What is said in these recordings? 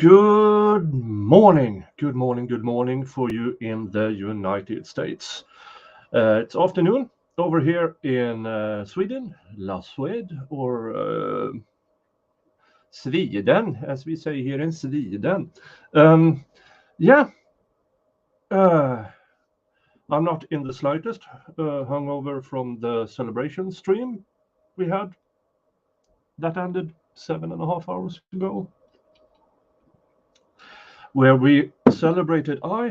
Good morning for you in the United States. It's afternoon over here in Sweden, La Suede, or Sweden, as we say here in Sweden. Yeah, uh, I'm not in the slightest hungover from the celebration stream we had that ended 7.5 hours ago, where we celebrated. I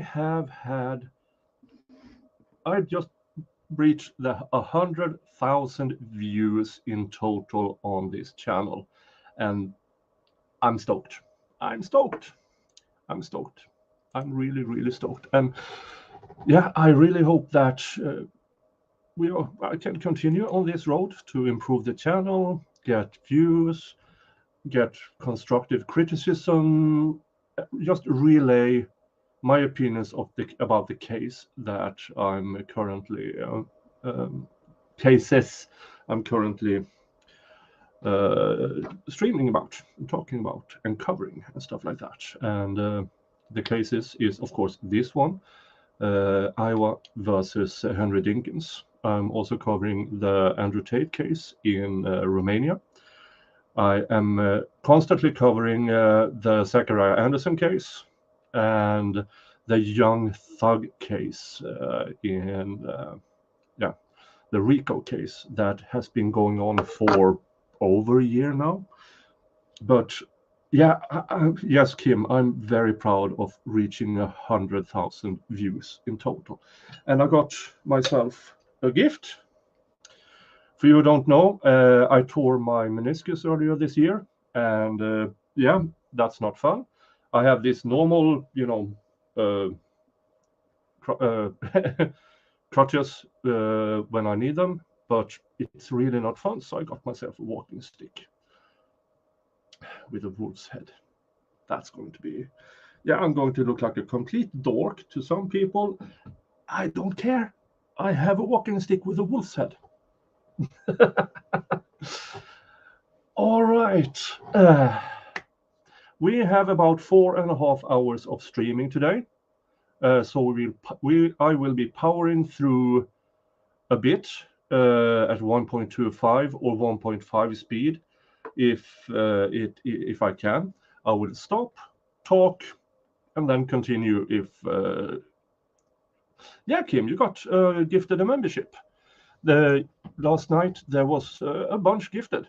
just reached the 100,000 views in total on this channel, and I'm stoked. I'm stoked. I'm stoked. I'm really, really stoked. And yeah, I really hope that I can continue on this road to improve the channel, get views, get constructive criticism, just relay my opinions about the case that I'm currently cases I'm currently streaming about, talking about, and covering and stuff like that. And the cases is of course this one, Iowa versus Henry Dinkins. I'm also covering the Andrew Tate case in Romania. I am constantly covering the Zachariah Anderson case and the young thug case in the RICO case that has been going on for over a year now. But yeah, yes, Kim, I'm very proud of reaching 100,000 views in total. And I got myself a gift. For you who don't know, I tore my meniscus earlier this year, and yeah, that's not fun. I have this normal, crutches when I need them, but it's really not fun. So I got myself a walking stick with a wolf's head. That's going to be, I'm going to look like a complete dork to some people. I don't care. I have a walking stick with a wolf's head. All right. We have about 4.5 hours of streaming today. So I will be powering through a bit at 1.25 or 1.5 speed if I can. I will stop, talk, and then continue if Kim, you got gifted a membership. Last night there was a bunch gifted,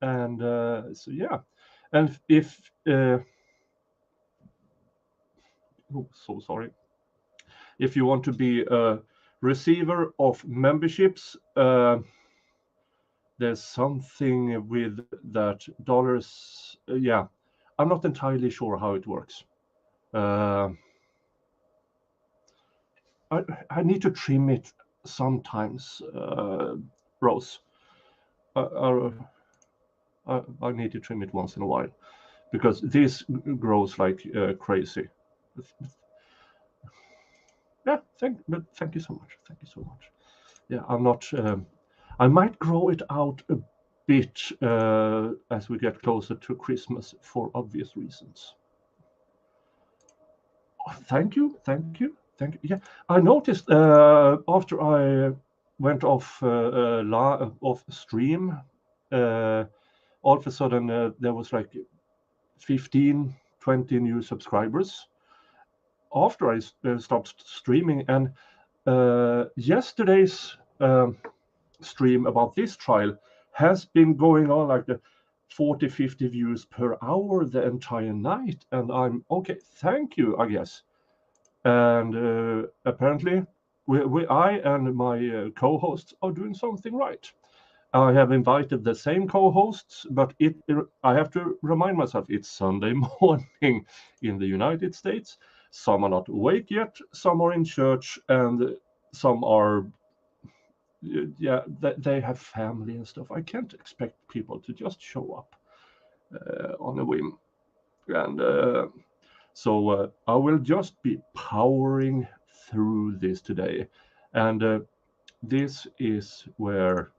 and so yeah, and if so sorry, if you want to be a receiver of memberships, there's something with that dollars. I'm not entirely sure how it works. I need to trim it sometimes, Rose. I need to trim it once in a while because this grows like crazy. Yeah, thank you so much. Thank you so much. Yeah, I'm not. I might grow it out a bit as we get closer to Christmas for obvious reasons. Oh, thank you. Yeah, I noticed after I went off stream, all of a sudden there was like 15, 20 new subscribers after I stopped streaming. And yesterday's stream about this trial has been going on like the 40-50 views per hour the entire night, and I'm okay, thank you, I guess. And apparently I and my co-hosts are doing something right. I have invited the same co-hosts, but I have to remind myself it's Sunday morning in the United States. Some are not awake yet, some are in church, and some are they have family and stuff. I can't expect people to just show up on a whim. And so I will just be powering through this today. And this is where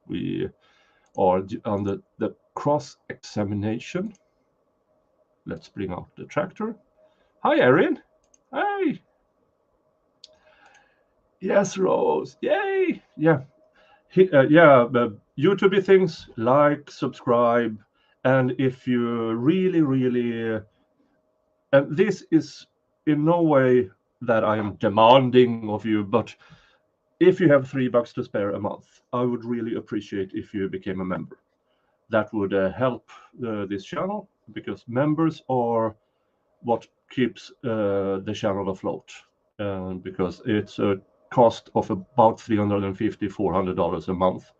we are on the cross-examination. let's bring out the tractor. Hi, Erin. Hey. Yes, Rose. Yay. Yeah. YouTube things, like, subscribe, and if you really, and this is in no way that I am demanding of you, but if you have $3 to spare a month, I would really appreciate if you became a member. That would help this channel, because members are what keeps the channel afloat, because it's a cost of about $350-400 a month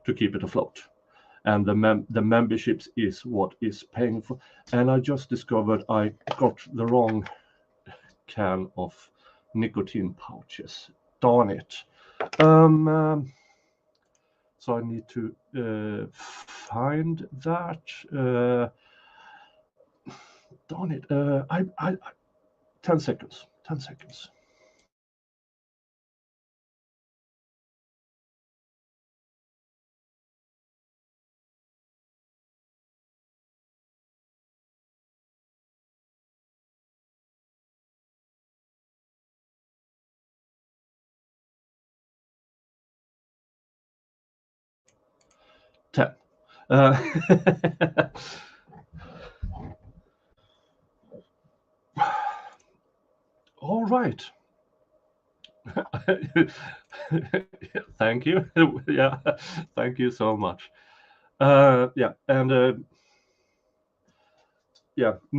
to keep it afloat, and the memberships is what is paying for. And I just discovered I got the wrong can of nicotine pouches. Darn it. So I need to find that. Darn it. 10 seconds. 10 seconds. All right. Thank you. Yeah, thank you so much.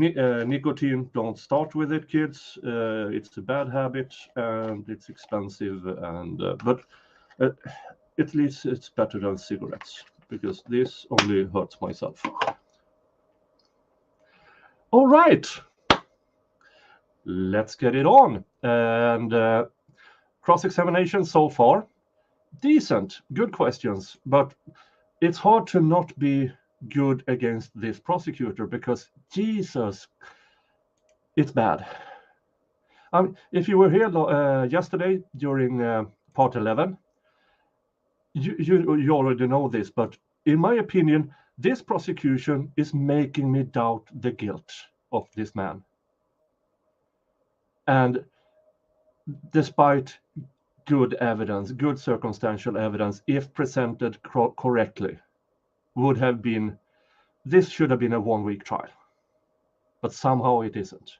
Nicotine, don't start with it, kids. It's a bad habit and it's expensive, and but at least it's better than cigarettes, because this only hurts myself. All right, let's get it on. And cross-examination so far, decent, good questions, but it's hard to not be good against this prosecutor, because Jesus, it's bad. If you were here yesterday during part 11, you already know this, but in my opinion, this prosecution is making me doubt the guilt of this man. And despite good evidence, good circumstantial evidence, if presented correctly, would have been, this should have been a 1-week trial. But somehow it isn't.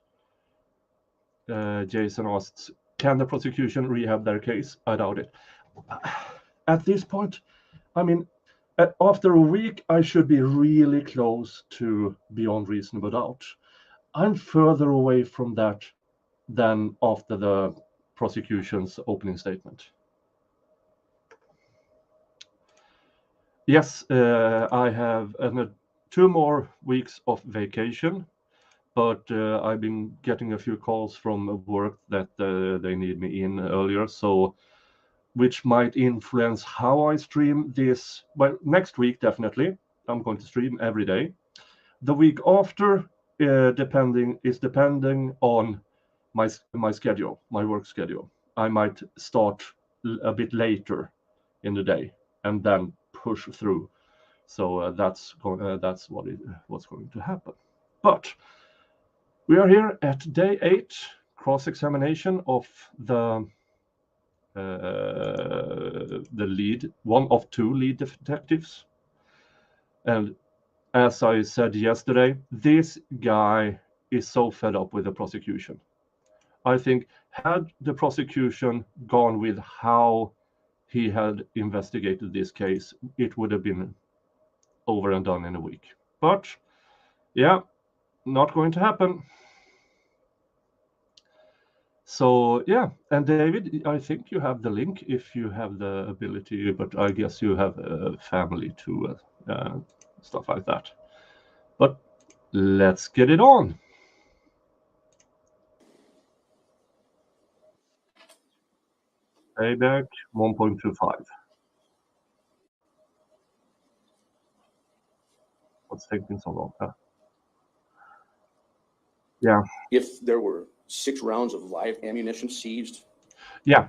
Jason asks, can the prosecution rehab their case? I doubt it. At this point, I mean, after a week, I should be really close to beyond reasonable doubt. I'm further away from that than after the prosecution's opening statement. Yes, I have 2 more weeks of vacation, but I've been getting a few calls from work that they need me in earlier, so which might influence how I stream this. Well, next week, definitely, I'm going to stream every day. The week after, depending on my schedule, my work schedule. I might start a bit later in the day and then push through. So that's what's going to happen. But we are here at day 8, cross-examination of the lead, one of 2 lead detectives. And as I said yesterday, this guy is so fed up with the prosecution. I think had the prosecution gone with how he had investigated this case, it would have been over and done in a week. But yeah, not going to happen. So yeah, and David, I think you have the link if you have the ability, but I guess you have a family to stuff like that. But let's get it on. Payback 1.25. What's taking so long? Yeah. If there were 6 rounds of live ammunition seized. Yeah.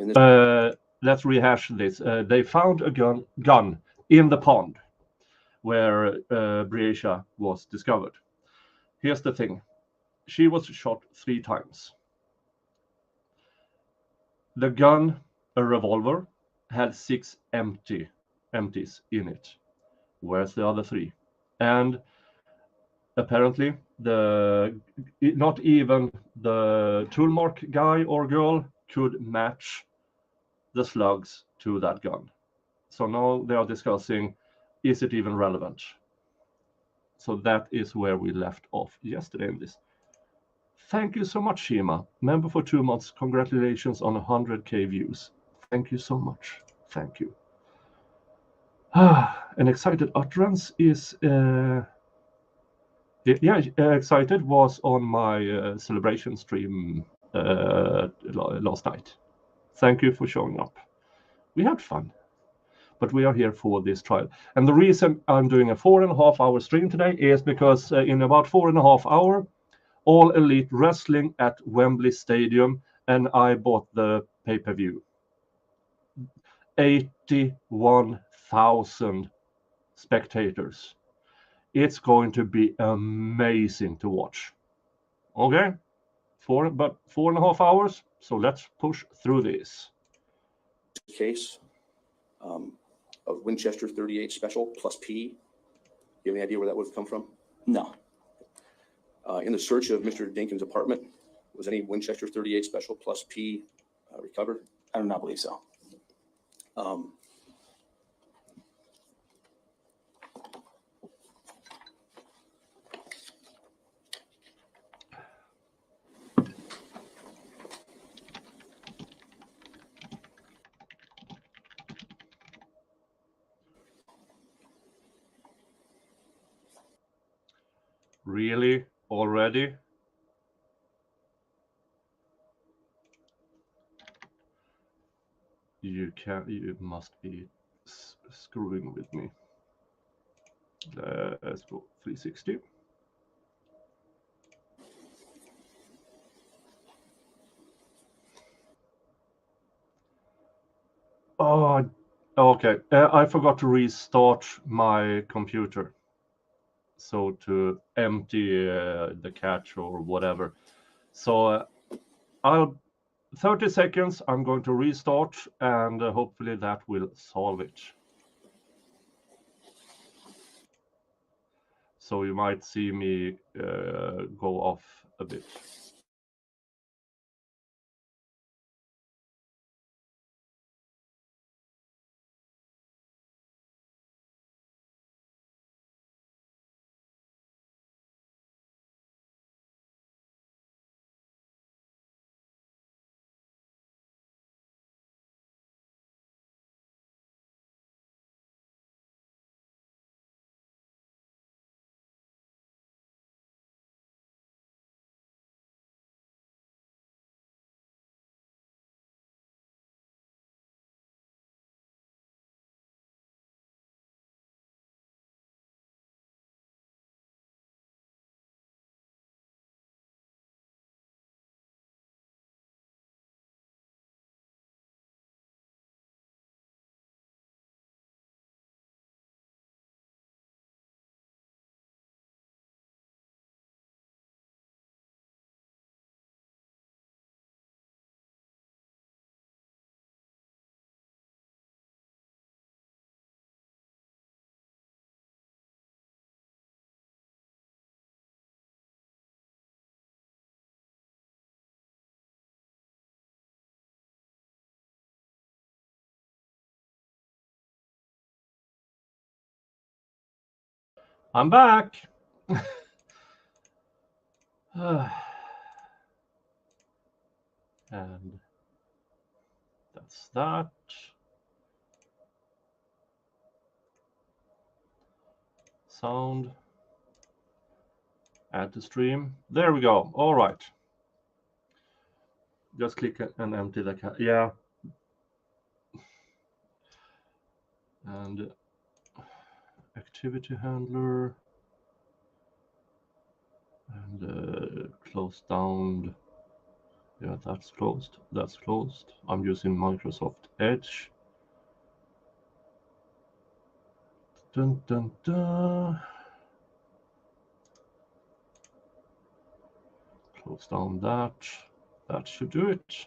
Let's rehash this. They found a gun in the pond where Breasia was discovered. Here's the thing. She was shot 3 times. The gun, a revolver, had 6 empties in it. Where's the other 3? And apparently, not even the toolmark guy or girl could match the slugs to that gun. So now they are discussing, is it even relevant? So that is where we left off yesterday in this. Thank you so much, Shima. Member for 2 months. Congratulations on 100k views. Thank you so much. Thank you. An excited utterance is... excited was on my celebration stream last night. Thank you for showing up. We had fun, but we are here for this trial. And the reason I'm doing a 4.5 hour stream today is because in about 4.5 hours, All Elite Wrestling at Wembley Stadium, and I bought the pay-per-view. 81,000 spectators. It's going to be amazing to watch. Okay, 4.5 hours. So let's push through this. Case of Winchester 38 Special plus P. You have any idea where that would have come from? No. In the search of Mr. Dinkins' apartment, was any Winchester 38 Special plus P recovered? I do not believe so. Really? Already? You must be screwing with me. Let's go 360. Oh, okay. I forgot to restart my computer. So to empty the cache or whatever. So 30 seconds, I'm going to restart, and hopefully that will solve it. So you might see me go off a bit. I'm back. And that's that. Sound. Add to stream. There we go. All right. Just click and empty the yeah. And activity handler. And close down. Yeah, that's closed. That's closed. I'm using Microsoft Edge. Dun, dun, dun. Close down that. That should do it.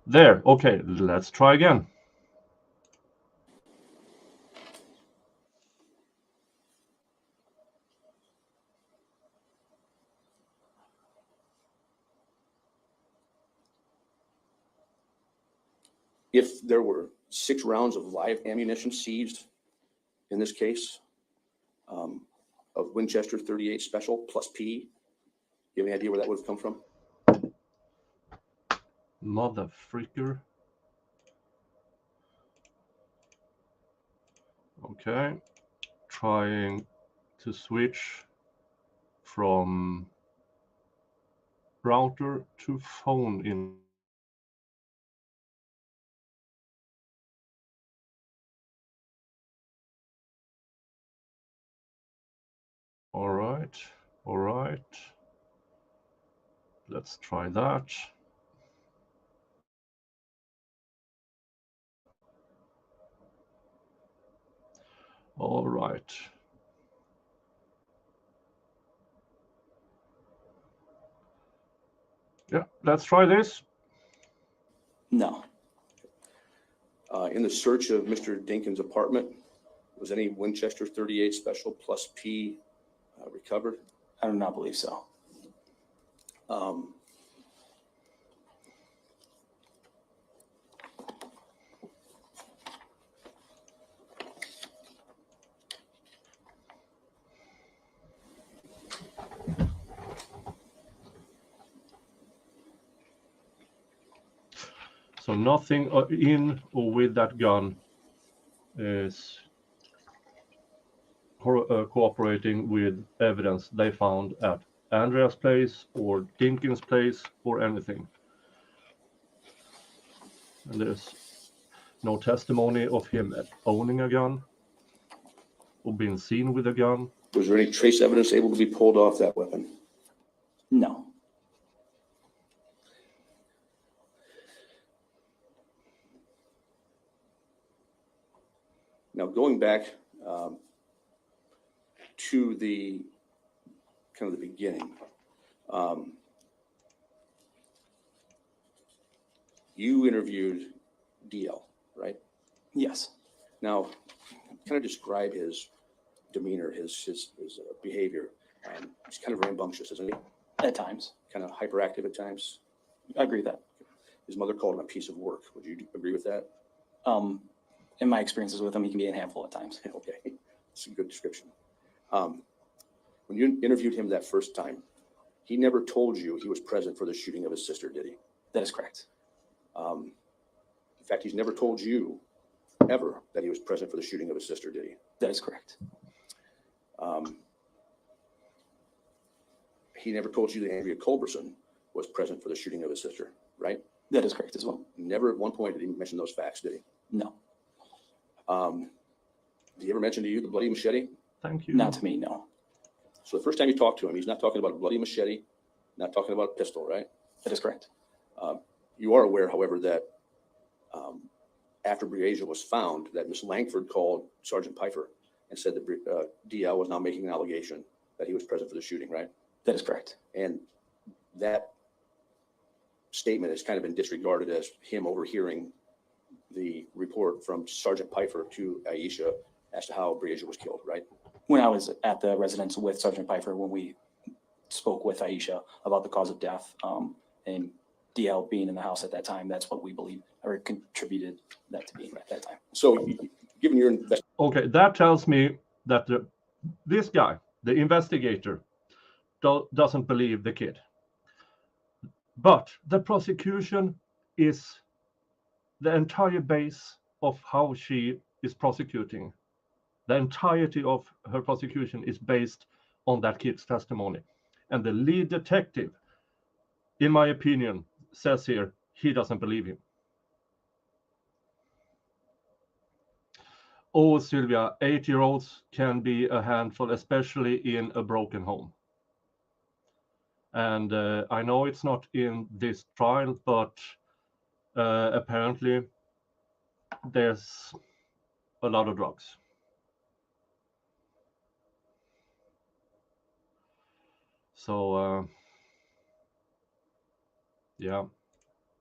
There. Okay, let's try again. If there were 6 rounds of live ammunition seized in this case, of Winchester 38 Special plus P, you have any idea where that would have come from? Mother freaker. Okay, trying to switch from router to phone in. All right. Let's try that. All right. Yeah, let's try this. No. In the search of Mr. Dinkins' apartment, was any Winchester 38 Special plus P recovered? I do not believe so. So nothing in or with that gun is cooperating with evidence they found at Andrea's place or Dinkins' place or anything. And there's no testimony of him owning a gun or being seen with a gun. Was there any trace evidence able to be pulled off that weapon? No. Now, going back to the kind of the beginning, you interviewed DL, right? Yes. Now, kind of describe his demeanor, his behavior. He's kind of rambunctious, isn't he? At times. Kind of hyperactive at times. I agree with that. His mother called him a piece of work. Would you agree with that? In my experiences with him, he can be a handful at times. Okay, it's a good description. When you interviewed him that first time, he never told you he was present for the shooting of his sister, did he? That is correct. In fact, he's never told you ever that he was present for the shooting of his sister, did he? That is correct. He never told you that Andrea Culberson was present for the shooting of his sister, right? That is correct as well. Never at one point did he mention those facts, did he? No. Did he ever mention to you the bloody machete? Thank you. Not to me, no. So the first time you talked to him, he's not talking about a bloody machete, not talking about a pistol, right? That is correct. You are aware, however, that after Breasia was found, that Miss Langford called Sergeant Pfeiffer and said that DL was now making an allegation that he was present for the shooting, right? That is correct. And that statement has kind of been disregarded as him overhearing the report from Sergeant Pfeiffer to Aisha as to how Breasia was killed, right? When I was at the residence with Sergeant Pfeiffer, when we spoke with Aisha about the cause of death, and DL being in the house at that time, that's what we believe or contributed that to being at that time. So, given your investigation, Okay, that tells me that this guy, the investigator, doesn't believe the kid. But the prosecution is the entire base of how she is prosecuting. The entirety of her prosecution is based on that kid's testimony. And the lead detective, in my opinion, says here he doesn't believe him. Oh, Sylvia, 8-year-olds can be a handful, especially in a broken home. And I know it's not in this trial, but apparently there's a lot of drugs. So yeah.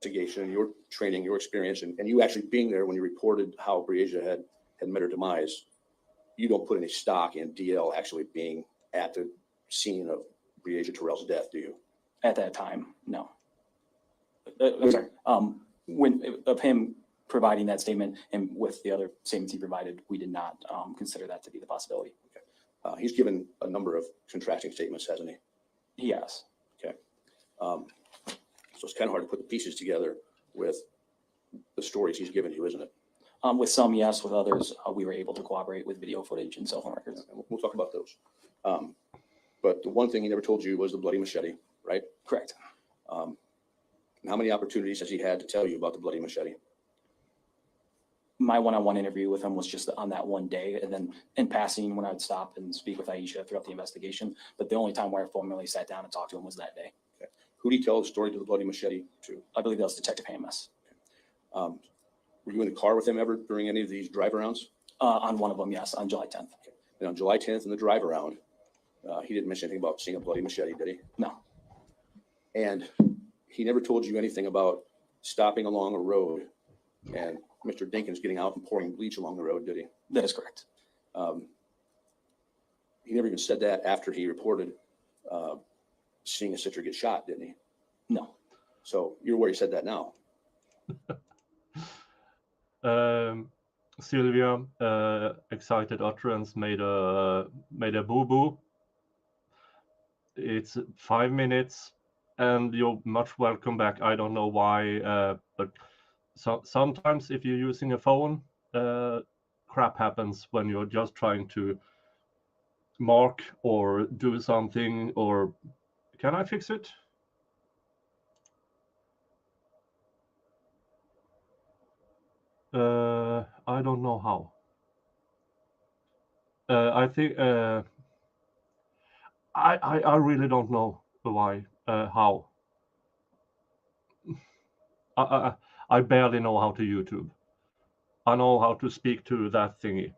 Investigation, your training, your experience, and you actually being there when you reported how Breasia had met her demise, you don't put any stock in DL actually being at the scene of Breasia Terrell's death, do you? At that time, no. I'm sorry. Of him providing that statement and with the other statements he provided, we did not consider that to be the possibility. Okay. He's given a number of contrasting statements, hasn't he? He has. Okay. So it's kind of hard to put the pieces together with the stories he's given you, isn't it? With some, yes. With others, we were able to cooperate with video footage and cell phone records. And we'll talk about those. But the one thing he never told you was the bloody machete, right? Correct. How many opportunities has he had to tell you about the bloody machete? My one-on-one interview with him was just on that one day, and then in passing when I would stop and speak with Aisha throughout the investigation. But the only time where I formally sat down and talked to him was that day. Okay. Who did he tell the story to the bloody machete to? I believe that was Detective Hamas. Okay. Were you in the car with him ever during any of these drive-arounds? On one of them, yes, on July 10th. Okay. And on July 10th in the drive-around, he didn't mention anything about seeing a bloody machete, did he? No. And he never told you anything about stopping along a road and Mr. Dinkins getting out and pouring bleach along the road, did he? That is correct. He never even said that after he reported seeing a sister get shot, didn't he? No. So you're where he said that now. Sylvia, excited utterance made a boo-boo. It's 5 minutes, and you're much welcome back. I don't know why, but sometimes if you're using a phone, crap happens when you're just trying to mark or do something. Or can I fix it? I don't know how. I think I really don't know why, how. I barely know how to YouTube. I know how to speak to that thingy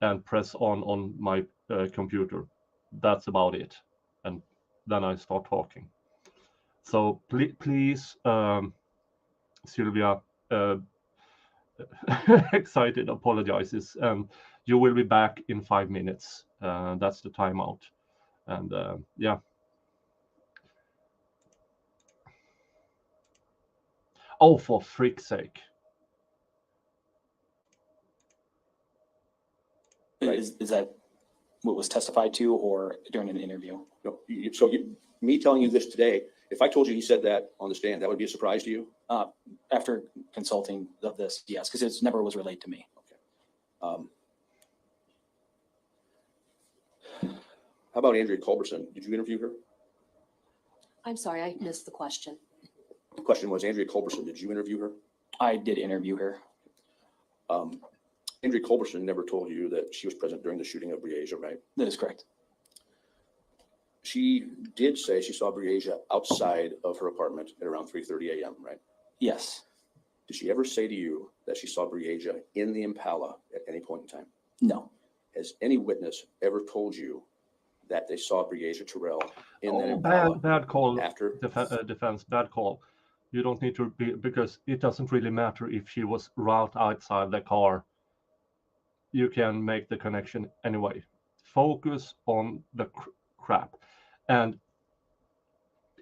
and press on my computer. That's about it. And then I start talking. So please, Sylvia, excited apologizes, and you will be back in 5 minutes. That's the timeout. And yeah. Oh, for frick's sake. Right. Is that what was testified to or during an interview? No, me telling you this today, if I told you he said that on the stand, that would be a surprise to you? After consulting of this, yes, because it never was relayed to me. Okay. How about Andrea Culberson? Did you interview her? I'm sorry, I missed the question. The question was, Andrea Culberson, did you interview her? I did interview her. Andrea Culberson never told you that she was present during the shooting of Breasia, right? That is correct. She did say she saw Breasia outside of her apartment at around 3:30 a.m., right? Yes. Did she ever say to you that she saw Breasia in the Impala at any point in time? No. Has any witness ever told you that they saw Breasia Terrell in that Impala? Bad call. After Defense, bad call. You don't need to be, because it doesn't really matter if she was right outside the car. You can make the connection anyway. Focus on the crap. And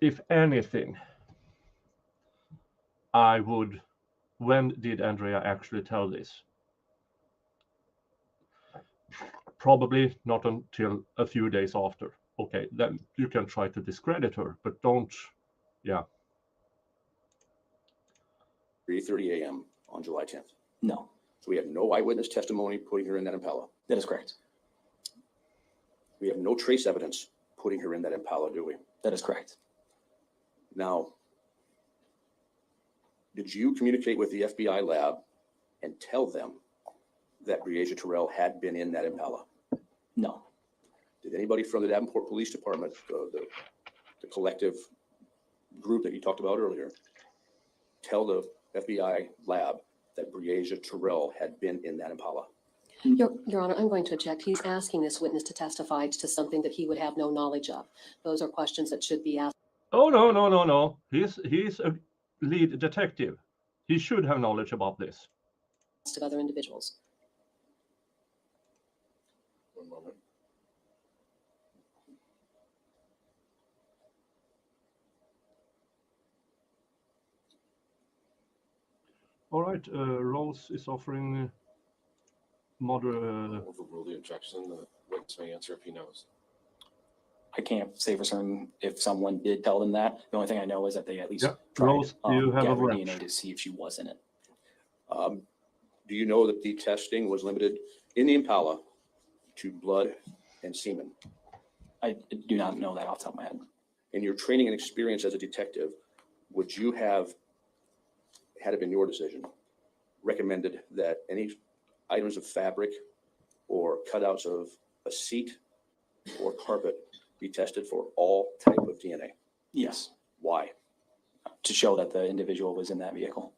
if anything, I would, when did Andrea actually tell this? Probably not until a few days after. Okay, then you can try to discredit her, but don't, yeah. 3:30 a.m. on July 10th. No. So we have no eyewitness testimony putting her in that Impala. That is correct. We have no trace evidence putting her in that Impala, do we? That is correct. Now, did you communicate with the FBI lab and tell them that Breasia Terrell had been in that Impala? No. Did anybody from the Davenport Police Department, the collective group that you talked about earlier, tell the FBI lab that Breasia Terrell had been in that Impala? Your Honor, I'm going to object. He's asking this witness to testify to something that he would have no knowledge of. Those are questions that should be asked Oh, no. He's a lead detective. He should have knowledge about this. of other individuals. One moment. All right, Rose is offering moderate. Overrule the objection. The witness may answer if he knows. I can't say for certain if someone did tell them that. The only thing I know is that they at least Yeah. tried Rose, do you have a gather wrench? DNA to see if she was in it. Do you know that the testing was limited in the Impala to blood and semen? I do not know that off the top of my head. In your training and experience as a detective, would you have, had it been your decision, recommended that any items of fabric or cutouts of a seat or carpet be tested for all type of DNA? Yes, Why? to show that the individual was in that vehicle.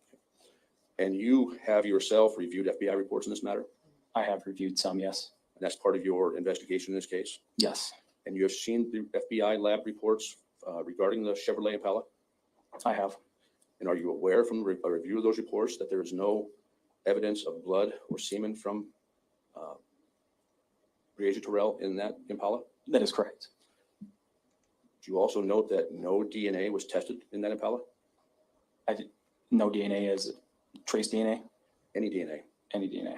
And you have yourself reviewed FBI reports in this matter? I have reviewed some, yes. And that's part of your investigation in this case? Yes, And you have seen the FBI lab reports regarding the Chevrolet Impala? I have. And are you aware from a review of those reports that there is no evidence of blood or semen from Breasia Terrell in that Impala? That is correct. Do you also note that no DNA was tested in that Impala? No DNA is trace DNA, Any DNA? any DNA.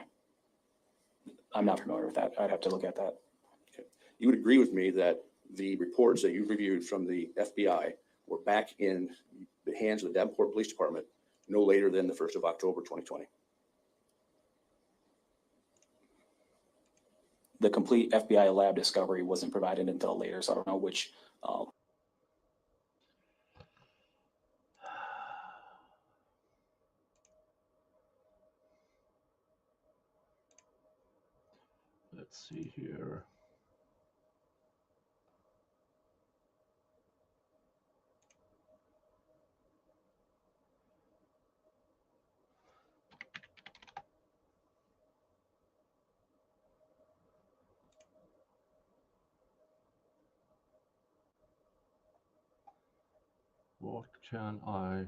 I'm not familiar with that. I'd have to look at that. You would agree with me that the reports that you reviewed from the FBI were back in the hands of the Davenport Police Department no later than the 1st of October, 2020. The complete FBI lab discovery wasn't provided until later, so I don't know which. Let's see here. What can I?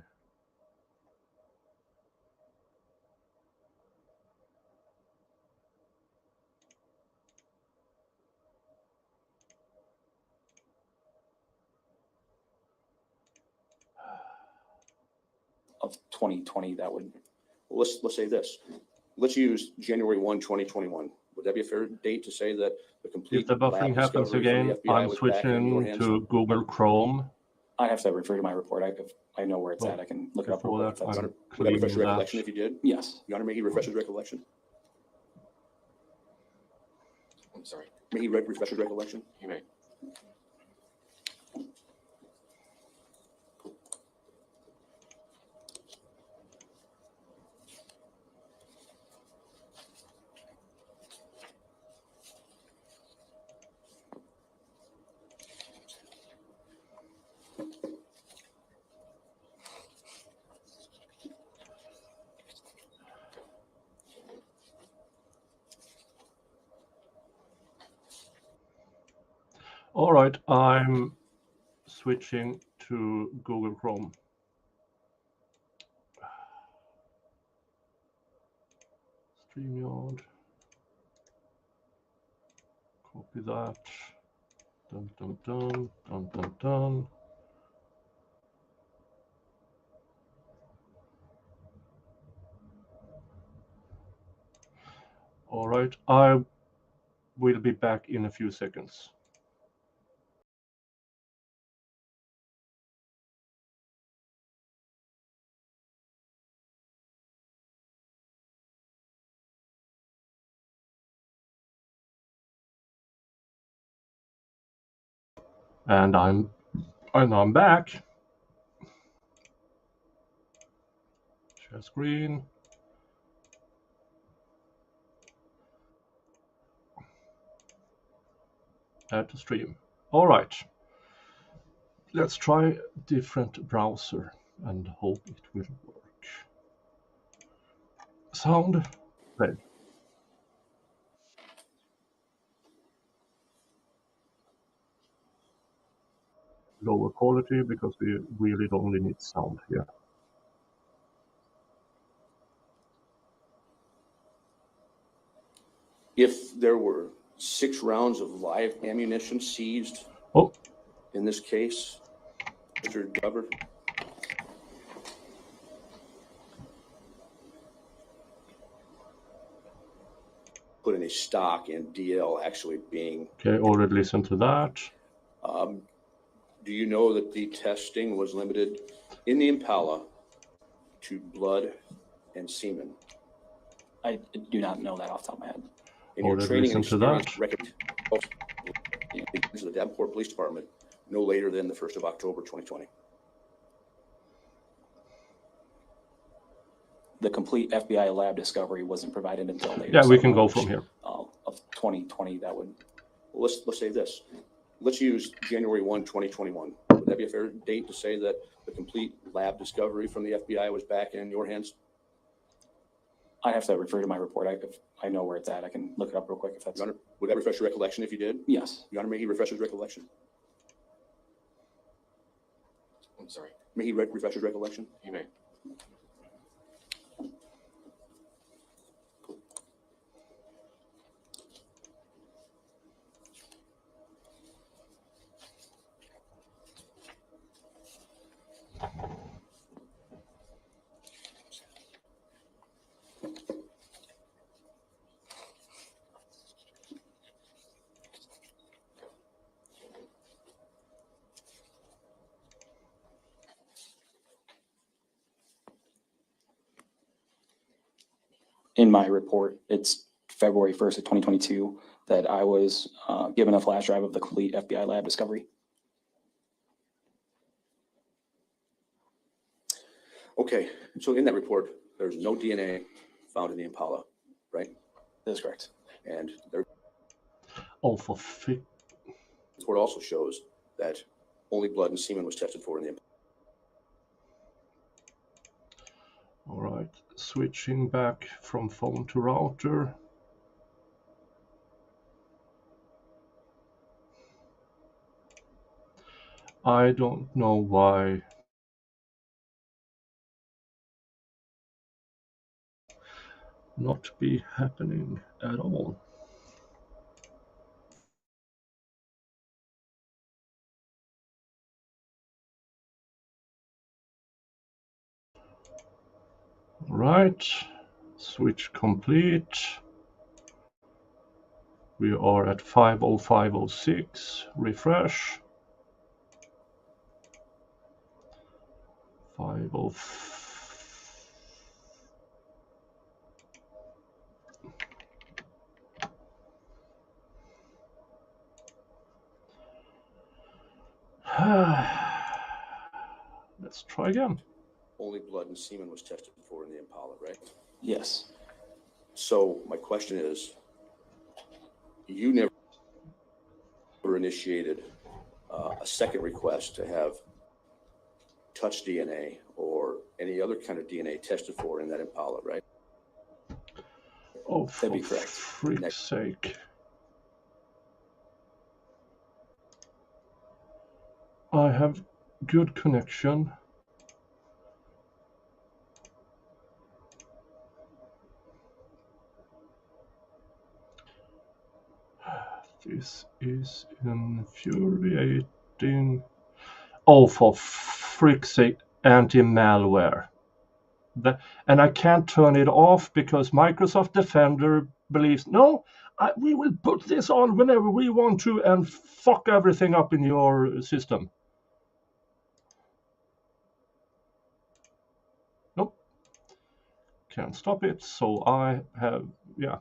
Of 2020, that would, Well, let's say this. Let's use January 1, 2021. Would that be a fair date to say that the complete If the buffering lab happens discovery from again, the FBI I'm was back in your switching hands? to Google Chrome. I have to refer to my report. I know where it's at. I can look it up. real Before quick that, if that's- I'm Would that refresh cleaning your that. recollection if you did? Yes, Your Honor, may he refresh his recollection? I'm sorry. May he refresh his recollection? You may. All right, I'm switching to Google Chrome. StreamYard. Copy that. Dun, dun, dun, dun, dun, dun. All right, I will be back in a few seconds. And I'm back. Share screen. Add to stream. All right. Let's try a different browser and hope it will work. Sound. Play. lower quality because we really only need sound here. If there were 6 rounds of live ammunition seized Oh, in this case, Mr. Glover, put any stock in DL actually being, okay, already listened to that. do you know that the testing was limited in the Impala to blood and semen? I do not know that off the top of my head. In your Already training and listened to that. experience record to the Davenport Police Department no later than the 1st of October 2020. The complete FBI lab discovery wasn't provided until later. Yeah, we can so go March, from here. Of 2020, that would, Well, let's say this. Let's use January 1, 2021. Would that be a fair date to say that the complete lab discovery from the FBI was back in your hands? I have to refer to my report. I know where it's at. I can look it up real quick if that's. Your Honor, would that refresh your recollection if you did? Yes. Your Honor, may he refresh his recollection? I'm sorry. May he refresh his recollection? You may. In my report, it's February 1st of 2022 that I was given a flash drive of the complete FBI lab discovery. Okay, so in that report, there's no DNA found in the Impala, right? That is correct. And the Oh, for fuck. report also shows that only blood and semen was tested for in the Impala. All right, switching back from phone to router. I don't know why. Not be happening at all. All right, switch complete. We are at 50506. Refresh. 50. Let's try again. Only blood and semen was tested for in the Impala, right? Yes. So my question is, you never initiated a second request to have touch DNA or any other kind of DNA tested for in that Impala, right? Oh, for That'd be correct. freak's sake. I have good connection. This is infuriating. Oh, for frick's sake, anti-malware. And I can't turn it off because Microsoft Defender believes, no, we will put this on whenever we want to and fuck everything up in your system. Nope. Can't stop it. So I have, yeah.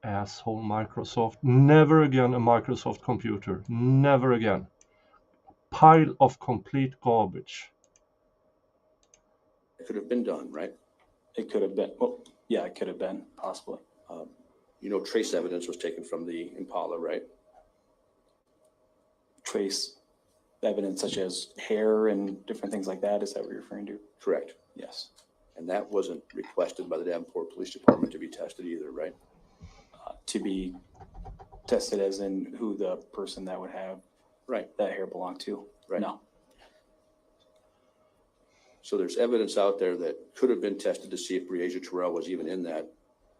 Asshole Microsoft. Never again a Microsoft computer. Never again. Pile of complete garbage. It could have been done, right? It could have been. Well, yeah, it could have been possibly. You know, trace evidence was taken from the Impala, right? Trace evidence such as hair and different things like that. Is that what you're referring to? Correct. Yes. And that wasn't requested by the Davenport Police Department to be tested either, right? To be tested as in who the person that would have Right. that hair belonged to. Right. No. So there's evidence out there that could have been tested to see if Breasia Terrell was even in that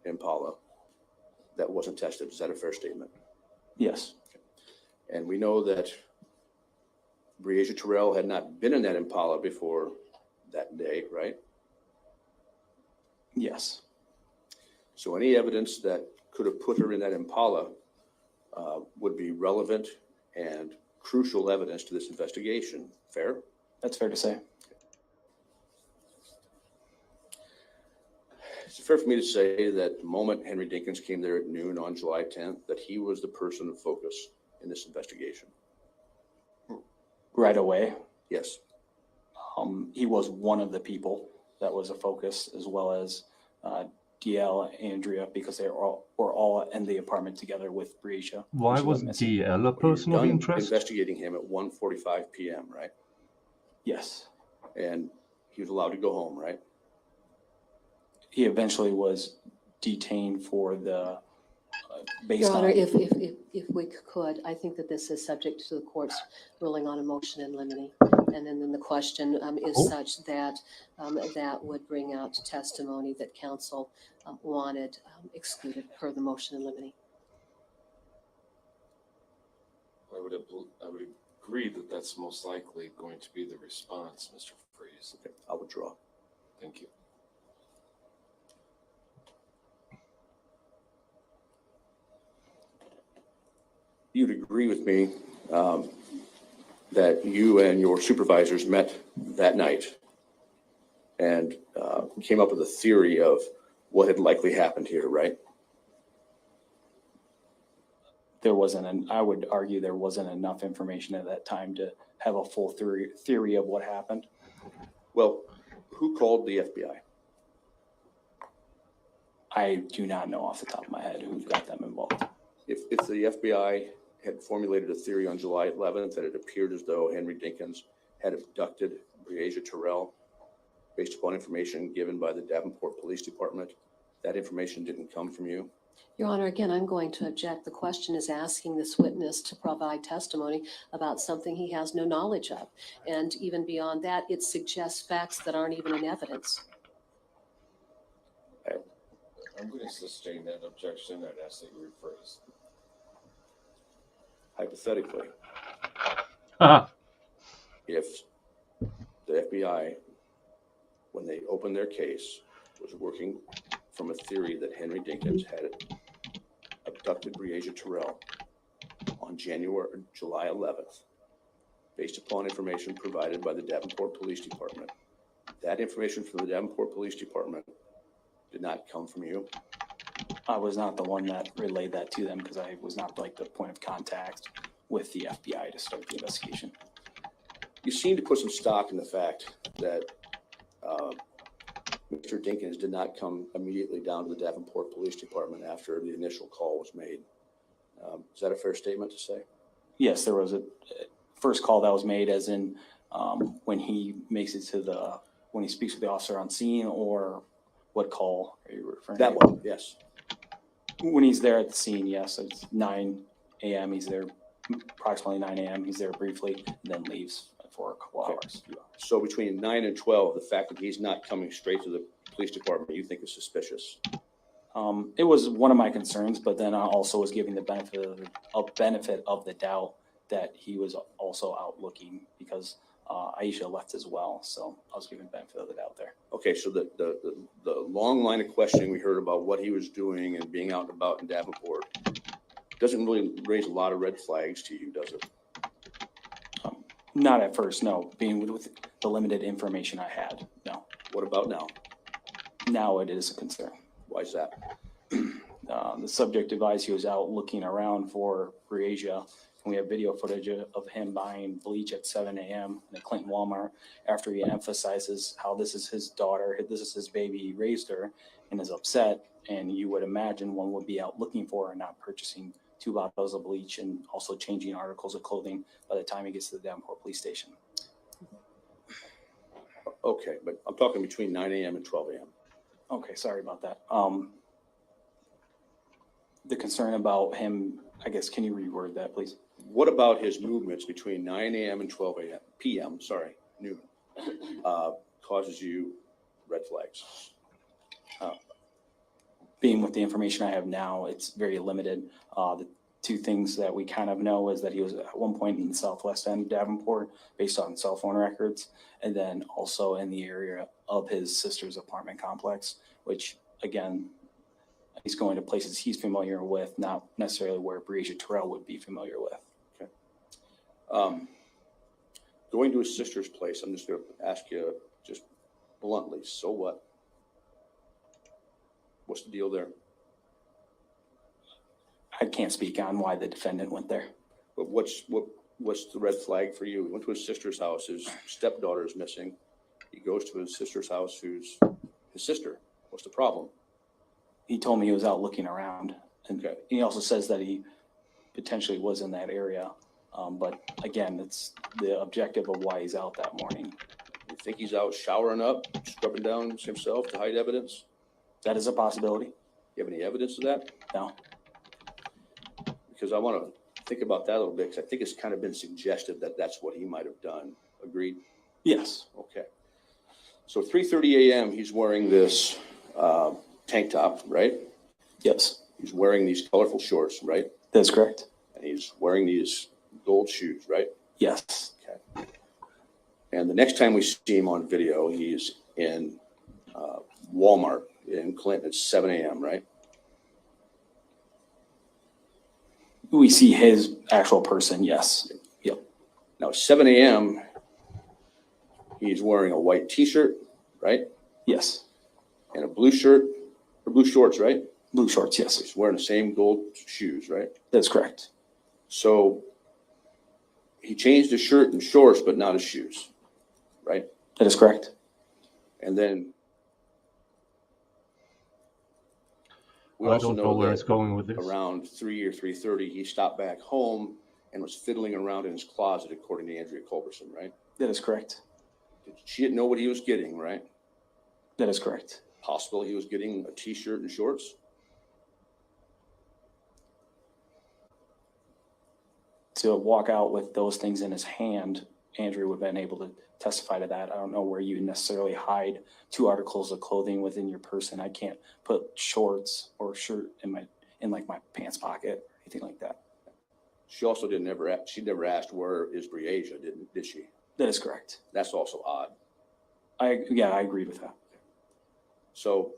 Impala that wasn't tested. Is that a fair statement? Yes. And we know that Breasia Terrell had not been in that Impala before that day, right? Yes. So any evidence that could have put her in that Impala would be relevant and crucial evidence to this investigation. Fair? That's fair to say. Is it fair for me to say that the moment Henry Dinkins came there at noon on July 10th, that he was the person of focus in this investigation? Right away. Yes. He was one of the people that was a focus, as well as DL, Andrea, because they were all in the apartment together with Breasia. Why She was went missing. DL a person You're of done interest? investigating him at 1:45 p.m., right? Yes. And he was allowed to go home, right? He eventually was detained for the, based Your Honor, on, if we could, I think that this is subject to the court's ruling on a motion in limine. And then the question is Oh. such that that would bring out testimony that counsel wanted excluded per the motion in limine. I would agree that that's most likely going to be the response, Mr. Freeze. Okay, I'll withdraw. Thank you. You'd agree with me that you and your supervisors met that night and came up with a theory of what had likely happened here, right? I would argue there wasn't enough information at that time to have a full theory of what happened. Well, who called the FBI? I do not know off the top of my head who got them involved. If the FBI had formulated a theory on July 11th that it appeared as though Henry Dinkins had abducted Breasia Terrell based upon information given by the Davenport Police Department, that information didn't come from you? Your Honor, again, I'm going to object. The question is asking this witness to provide testimony about something he has no knowledge of. And even beyond that, it suggests facts that aren't even in evidence. I'm going to sustain that objection. I'd ask that you rephrase. Hypothetically, Ah, if the FBI, when they opened their case, was working from a theory that Henry Dinkins had abducted Breasia Terrell on July 11th, based upon information provided by the Davenport Police Department, that information from the Davenport Police Department did not come from you? I was not the one that relayed that to them because I was not like the point of contact with the FBI to start the investigation. You seem to put some stock in the fact that Mr. Dinkins did not come immediately down to the Davenport Police Department after the initial call was made. Is that a fair statement to say? Yes, there was a first call that was made, as in when he makes it to when he speaks with the officer on scene, or what call are you referring That to? one, yes. When he's there at the scene, yes, it's 9 a.m. He's there approximately 9 a.m. He's there briefly and then leaves for a couple hours. So between 9 and 12, the fact that he's not coming straight to the police department, you think is suspicious? It was one of my concerns, but then I also was giving the benefit of the doubt that he was also out looking, because Aisha left as well. So I was giving the benefit of the doubt there. Okay, so the long line of questioning we heard about what he was doing and being out and about in Davenport doesn't really raise a lot of red flags to you, does it? Not at first, no. Being with the limited information I had, no. What about now? Now it is a concern. Why is that? The subject advised he was out looking around for Breasia. And we have video footage of him buying bleach at 7 a.m. in the Clinton Walmart, after he emphasizes how this is his daughter, this is his baby, he raised her, and is upset. And you would imagine one would be out looking for her, not purchasing 2 bottles of bleach and also changing articles of clothing by the time he gets to the Davenport police station. Okay, but I'm talking between 9 a.m. and 12 a.m. Okay, sorry about that. The concern about him, I guess, can you reword that, please? What about his movements between 9 a.m. and 12 a.m. p.m. Sorry, noon, causes you red flags? Being with the information I have now, it's very limited. The two things that we kind of know is that he was at one point in the southwest end of Davenport based on cell phone records, and then also in the area of his sister's apartment complex, which again, he's going to places he's familiar with, not necessarily where Breasia Terrell would be familiar with. Going to his sister's place, I'm just going to ask you just bluntly, so what? What's the deal there? I can't speak on why the defendant went there. But what's the red flag for you? He went to his sister's house. His stepdaughter is missing. He goes to his sister's house, who's his sister. What's the problem? He told me he was out looking around, and Okay. he also says that he potentially was in that area. But again, it's the objective of why he's out that morning. You think he's out showering up, scrubbing down himself to hide evidence? That is a possibility. You have any evidence of that? No. Because I want to think about that a little bit, because I think it's kind of been suggested that that's what he might have done. Agreed? Yes. Okay. So 3:30 a.m., he's wearing this tank top, right? Yes. He's wearing these colorful shorts, right? That's correct. And he's wearing these gold shoes, right? Yes. Okay. And the next time we see him on video, he's in Walmart in Clinton at 7 a.m., right? We see his actual person. Yes. Yep. Now, 7 a.m., he's wearing a white T-shirt, right? Yes. And a blue shirt, or blue shorts, right? Blue shorts. Yes. He's wearing the same gold shoes, right? That's correct. So he changed his shirt and shorts, but not his shoes, right? That is correct. And then we I also don't know know where that it's going with this. around 3 or 3:30, he stopped back home and was fiddling around in his closet, according to Andrea Culberson, right? That is correct. She didn't know what he was getting, right? That is correct. Possible he was getting a T-shirt and shorts. To walk out with those things in his hand, Andrew would have been able to testify to that. I don't know where you necessarily hide two articles of clothing within your person. I can't put shorts or shirt in like my pants pocket, or anything like that. She also she never asked where is Breasia, did she? That is correct. That's also odd. I agree with that. So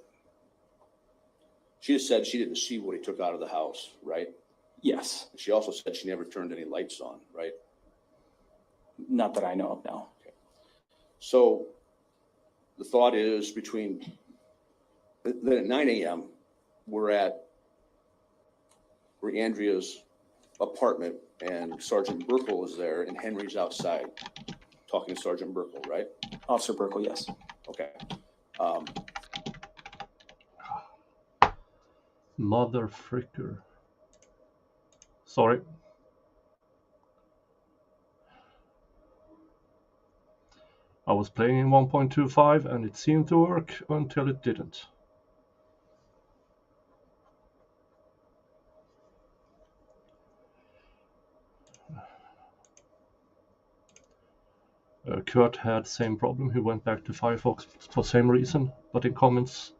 she just said she didn't see what he took out of the house, right? Yes. She also said she never turned any lights on, right? Not that I know of now. So the thought is then at 9 a.m., we're Andrea's apartment, and Sergeant Burkle is there, and Henry's outside talking to Sergeant Burkle, right? Officer Burkle, yes. Okay. Mother fricker. Sorry. I was playing in 1.25 and it seemed to work until it didn't. Kurt had same problem. He went back to Firefox for same reason, but in comments,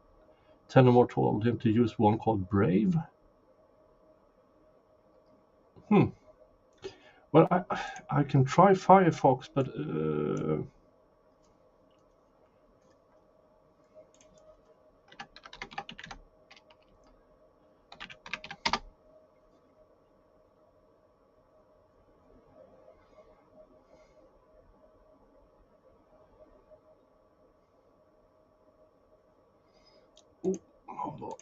Tenemore told him to use one called Brave. Well, I can try Firefox, but hold on.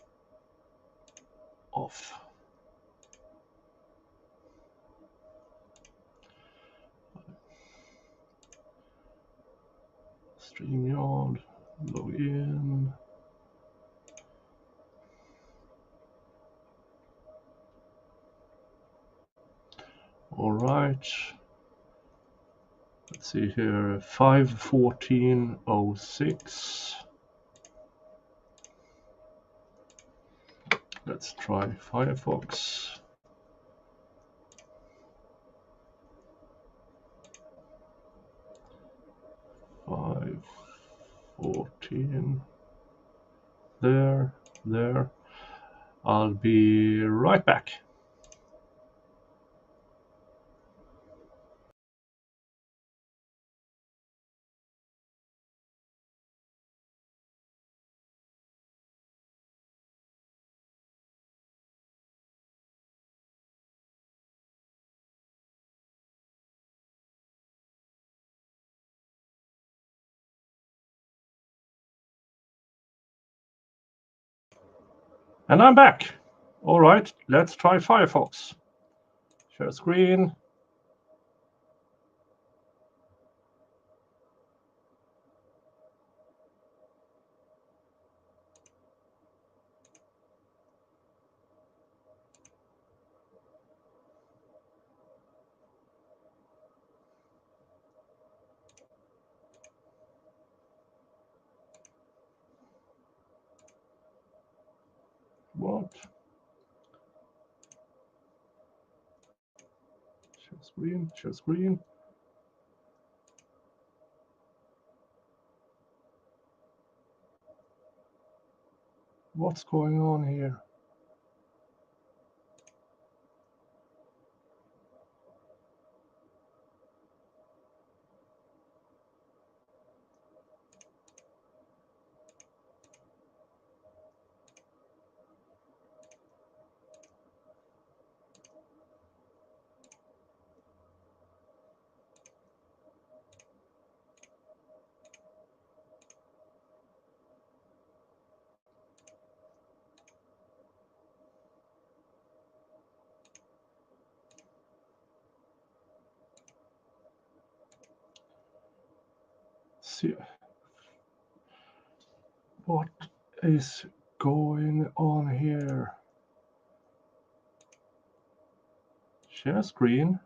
Off. StreamYard, log in. All right. Let's see here, 5:14:06. Let's try Firefox. 5:14. There. I'll be right back. And I'm back. All right, let's try Firefox. Share screen. What? Share screen. What's going on here? See, what is going on here? Share screen.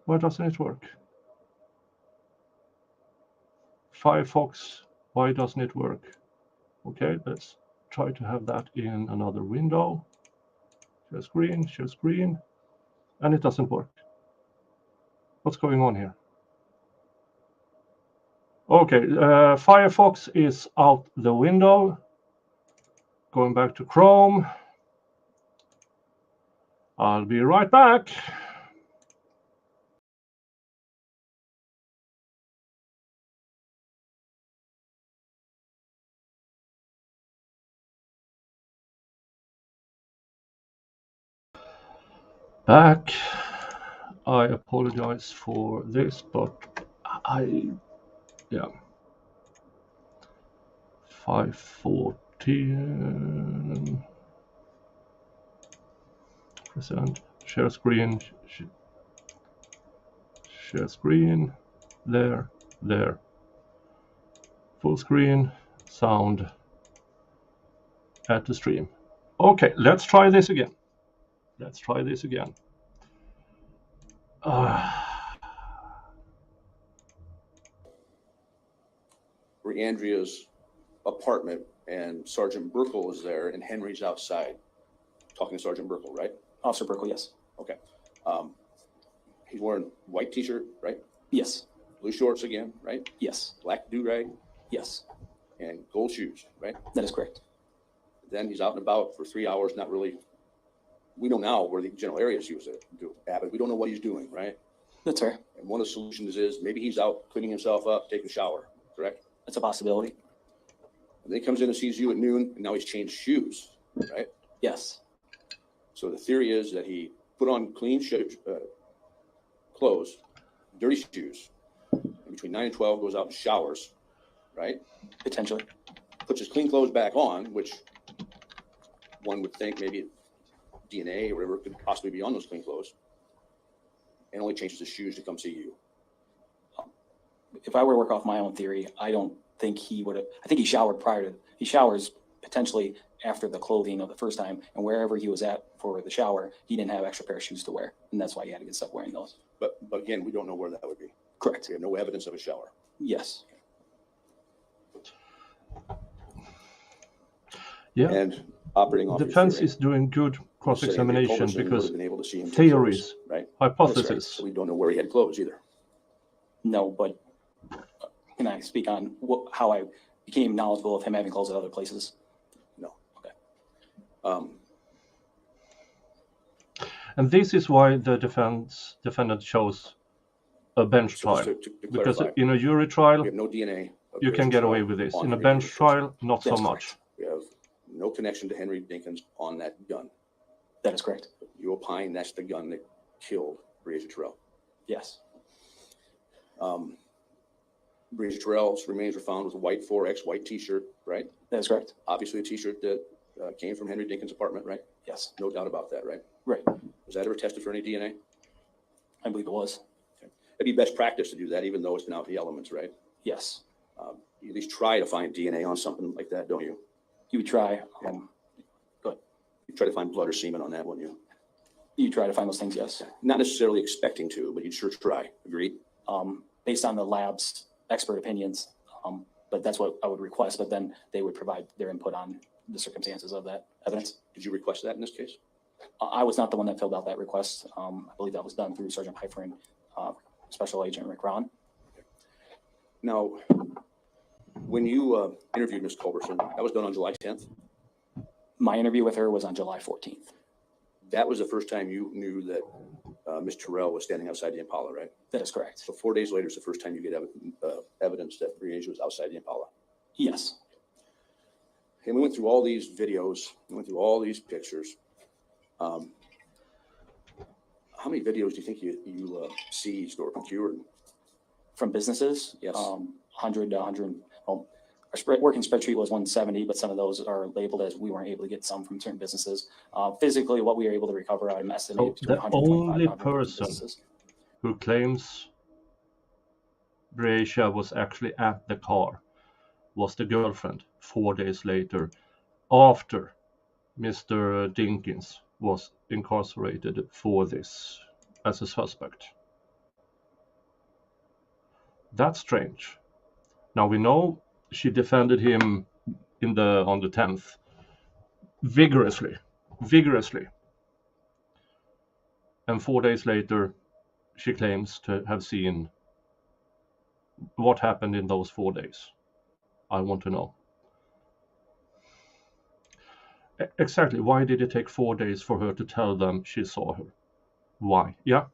Why doesn't it work? Firefox, why doesn't it work? Okay, let's try to have that in another window. Share screen, and it doesn't work. What's going on here? Okay, Firefox is out the window. Going back to Chrome. I'll be right back. Back. I apologize for this, but yeah. 5:14. Present. Share screen. Share screen. There. Full screen. Sound at the stream. Okay, let's try this again. Andrea's apartment, and Sergeant Burkle is there, and Henry's outside talking to Sergeant Burkle, right? Officer Burkle, yes. Okay. He's wearing white t-shirt, right? Yes. Blue shorts again, right? Yes. Black do-rag Yes. and gold shoes, right? That is correct. Then he's out and about for 3 hours, not really. We know now where the general areas he was at, but we don't know what he's doing, right? That's fair. And one of the solutions is maybe he's out cleaning himself up, taking a shower, correct? That's a possibility. And then he comes in and sees you at noon, and now he's changed shoes, right? Yes. So the theory is that he put on clean clothes, dirty shoes, and between 9 and 12 goes out and showers, right? Potentially. Puts his clean clothes back on, which one would think maybe DNA or whatever could possibly be on those clean clothes, and only changes his shoes to come see you. If I were to work off my own theory, I don't think he would have. I think he showered he showers potentially after the clothing of the first time, and wherever he was at for the shower, he didn't have extra pair of shoes to wear, and that's why he had to get stuck wearing those. But again, we don't know where that would be. Correct. We have no evidence of a shower. Yes. Yeah. And operating off Defense your theory. is doing good cross-examination Culberson would because have been able to see him take theories, clothes, right? hypotheses. So we don't know where he had clothes either. No, but can I speak on how I became knowledgeable of him having clothes at other places? No. Okay. And this is why the defendant chose a bench So just trial. to Because clarify, in a jury trial, we have no DNA. of you can Breasia get Terrell away with this. on In a Henry bench Dinkins' person. trial, not so That's much. correct. We have no connection to Henry Dinkins on that gun. That is correct. You opine that's the gun that killed Breasia Terrell. Yes. Breasia Terrell's remains were found with a white 4X white T-shirt, right? That is correct. Obviously a T-shirt that came from Henry Dinkins' apartment, right? Yes. No doubt about that, right? Right. Was that ever tested for any DNA? I believe it was. It'd be best practice to do that, even though it's been out in the elements, right? Yes. You at least try to find DNA on something like that, don't you? You would try. You try to find blood or semen on that, wouldn't you? You try to find those things. Yes. Not necessarily expecting to, but you'd sure try. Agreed? Based on the lab's expert opinions. But that's what I would request. But then they would provide their input on the circumstances of that evidence. Did you request that in this case? I was not the one that filled out that request. I believe that was done through Sergeant Pfeiffer and Special Agent Rick Ron. Now, when you interviewed Ms. Culberson, that was done on July 10th. My interview with her was on July 14th. That was the first time you knew that Ms. Terrell was standing outside the Impala, right? That is correct. So 4 days later is the first time you get evidence that Breasia was outside the Impala. Yes. And we went through all these videos, we went through all these pictures. How many videos do you think you seized or procured? From businesses? Yes. 100 to 100. Well, our working spreadsheet was 170, but some of those are labeled as we weren't able to get some from certain businesses. Physically, what we were able to recover, I'm estimating between The 125 only and 150 person businesses. who claims Breasia was actually at the car was the girlfriend 4 days later, after Mr. Dinkins was incarcerated for this as a suspect. That's strange. Now we know she defended him on the 10th vigorously. And 4 days later, she claims to have seen what happened in those 4 days. I want to know. Exactly. Why did it take 4 days for her to tell them she saw her? Why? Yeah.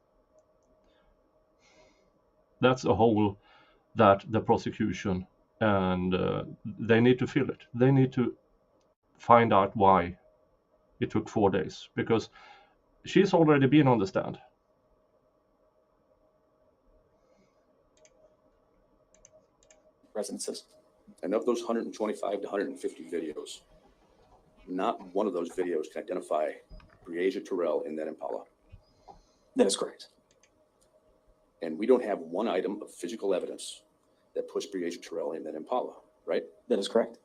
That's a hole that the prosecution and they need to fill it. They need to find out why it took 4 days, because she's already been on the stand. Residences. And of those 125 to 150 videos, not one of those videos can identify Breasia Terrell in that Impala. That is correct. And we don't have one item of physical evidence that puts Breasia Terrell in that Impala, right? That is correct.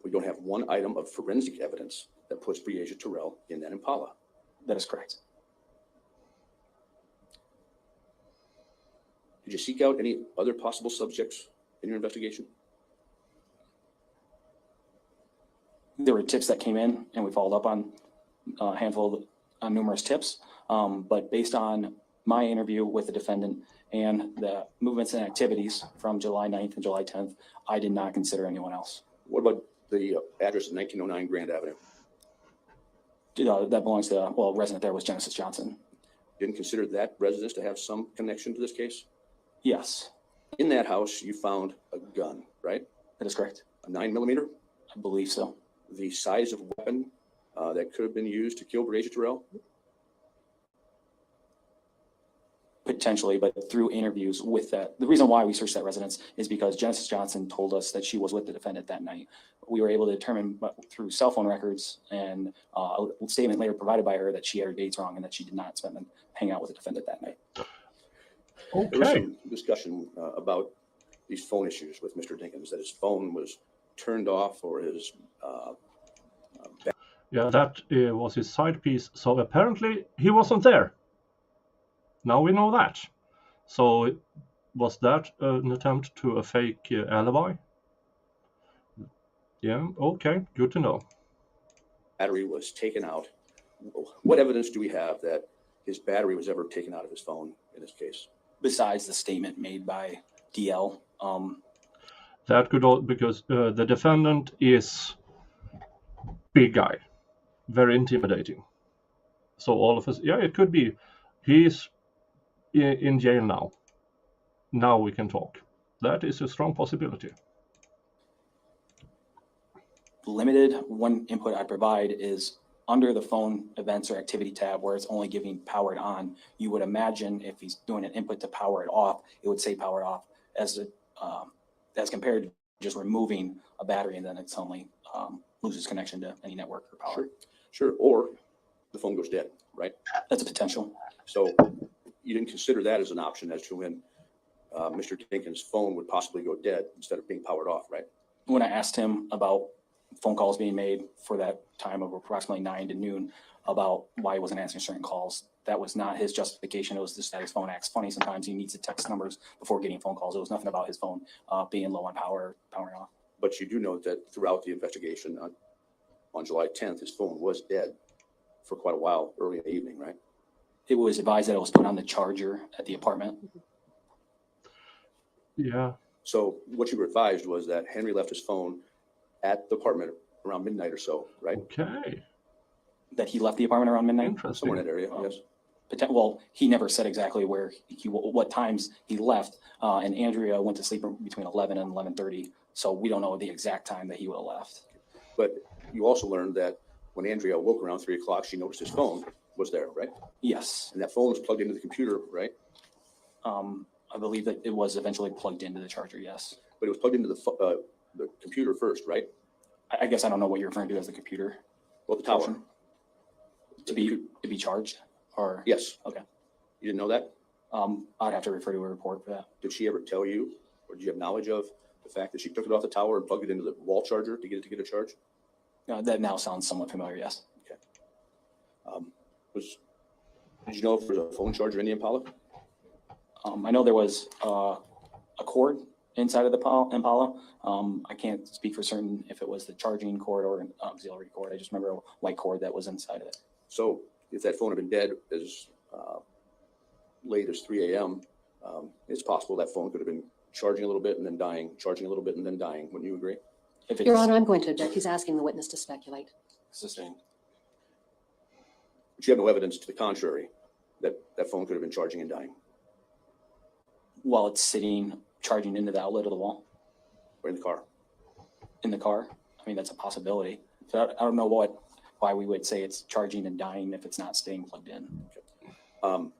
We don't have one item of forensic evidence that puts Breasia Terrell in that Impala. That is correct. Did you seek out any other possible subjects in your investigation? There were tips that came in, and we followed up on a handful of numerous tips. But based on my interview with the defendant and the movements and activities from July 9th and July 10th, I did not consider anyone else. What about the address of 1909 Grand Avenue? That belongs to, well, resident there was Genesis Johnson. Didn't consider that residence to have some connection to this case? Yes, In that house, you found a gun, right? that is correct. A 9mm, I believe so. the size of weapon that could have been used to kill Breasia Terrell? Potentially, but through interviews with that. The reason why we searched that residence is because Genesis Johnson told us that she was with the defendant that night. We were able to determine through cell phone records and a statement later provided by her that she had her dates wrong and that she did not hang out with the defendant that night. There was Okay. some discussion about these phone issues with Mr. Dinkins, that his phone was turned off or his Yeah, that was his side piece. So apparently he wasn't there. Now we know that. So was that an attempt to a fake alibi? Yeah, okay, good to know. battery was taken out what evidence do we have that his battery was ever taken out of his phone in this case? Besides the statement made by DL, That could all because the defendant is big guy, very intimidating. So all of us, yeah, it could be. He's in jail now. Now we can talk. That is a strong possibility. limited. One input I provide is under the phone events or activity tab where it's only giving powered on. You would imagine if he's doing an input to power it off, it would say powered off as compared to just removing a battery and then it suddenly loses connection to any network or power. Sure. Or the phone goes dead, right? That's a potential. So you didn't consider that as an option as to when Mr. Dinkins' phone would possibly go dead instead of being powered off, right? When I asked him about phone calls being made for that time of approximately 9 to noon about why he wasn't answering certain calls, that was not his justification. It was just that his phone acts funny. Sometimes he needs to text numbers before getting phone calls. It was nothing about his phone being low on power, powering off. But you do know that throughout the investigation on July 10th, his phone was dead for quite a while early in the evening, right? It was advised that it was put on the charger at the apartment. Yeah. So what you were advised was that Henry left his phone at the apartment around midnight or so, right? Okay. That he left the apartment around midnight? Interesting. Somewhere in that area, yes. Well, he never said exactly where what times he left. And Andrea went to sleep between 11 and 11:30. So we don't know the exact time that he would have left. But you also learned that when Andrea woke around 3 o'clock, she noticed his phone was there, right? Yes. And that phone was plugged into the computer, right? I believe that it was eventually plugged into the charger, yes. But it was plugged into the computer first, right? I guess I don't know what you're referring to as the computer. Well, the tower. To be charged or? Yes. Okay. You didn't know that? I'd have to refer to a report for that. Did she ever tell you, or did you have knowledge of the fact that she took it off the tower and plugged it into the wall charger to get a charge? That now sounds somewhat familiar, yes. Okay. Did you know if there was a phone charger in the Impala? I know there was a cord inside of the Impala. I can't speak for certain if it was the charging cord or an auxiliary cord. I just remember a white cord that was inside of it. So if that phone had been dead as late as 3 a.m., it's possible that phone could have been charging a little bit and then dying, charging a little bit and then dying. Wouldn't you agree? Your Honor, I'm going to object. He's asking the witness to speculate. Sustained. But you have no evidence to the contrary that that phone could have been charging and dying. While it's sitting, charging into the outlet of the wall Or in the car. in the car. I mean, that's a possibility. So I don't know why we would say it's charging and dying if it's not staying plugged in. But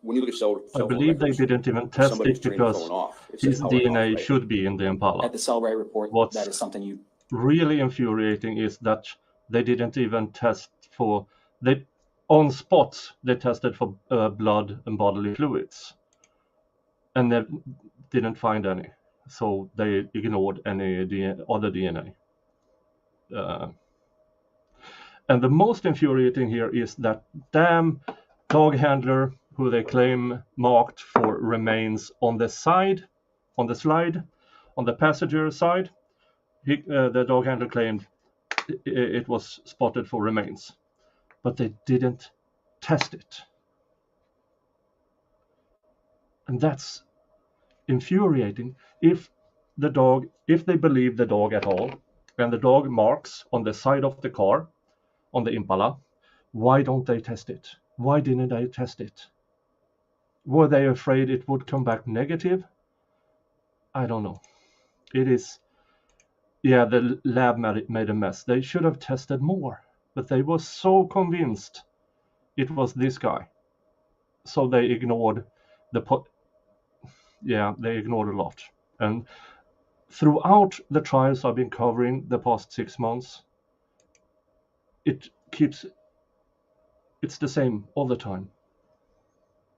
when you look at cell I believe they didn't even test somebody's it turning the because phone off. It says his powered DNA off, right? should be in the Impala. At the cell right report, What's that is something you really infuriating is that they didn't even test for on spot. They tested for blood and bodily fluids, and they didn't find any. So they ignored any other DNA. And the most infuriating here is that damn dog handler who they claim marked for remains on the slide, on the passenger side. The dog handler claimed it was spotted for remains, but they didn't test it. And that's infuriating. If they believe the dog at all, and the dog marks on the side of the car, on the Impala, why don't they test it? Why didn't they test it? Were they afraid it would come back negative? I don't know. The lab made a mess. They should have tested more, but they were so convinced it was this guy. So they ignored they ignored a lot. And throughout the trials I've been covering the past 6 months, it's the same all the time.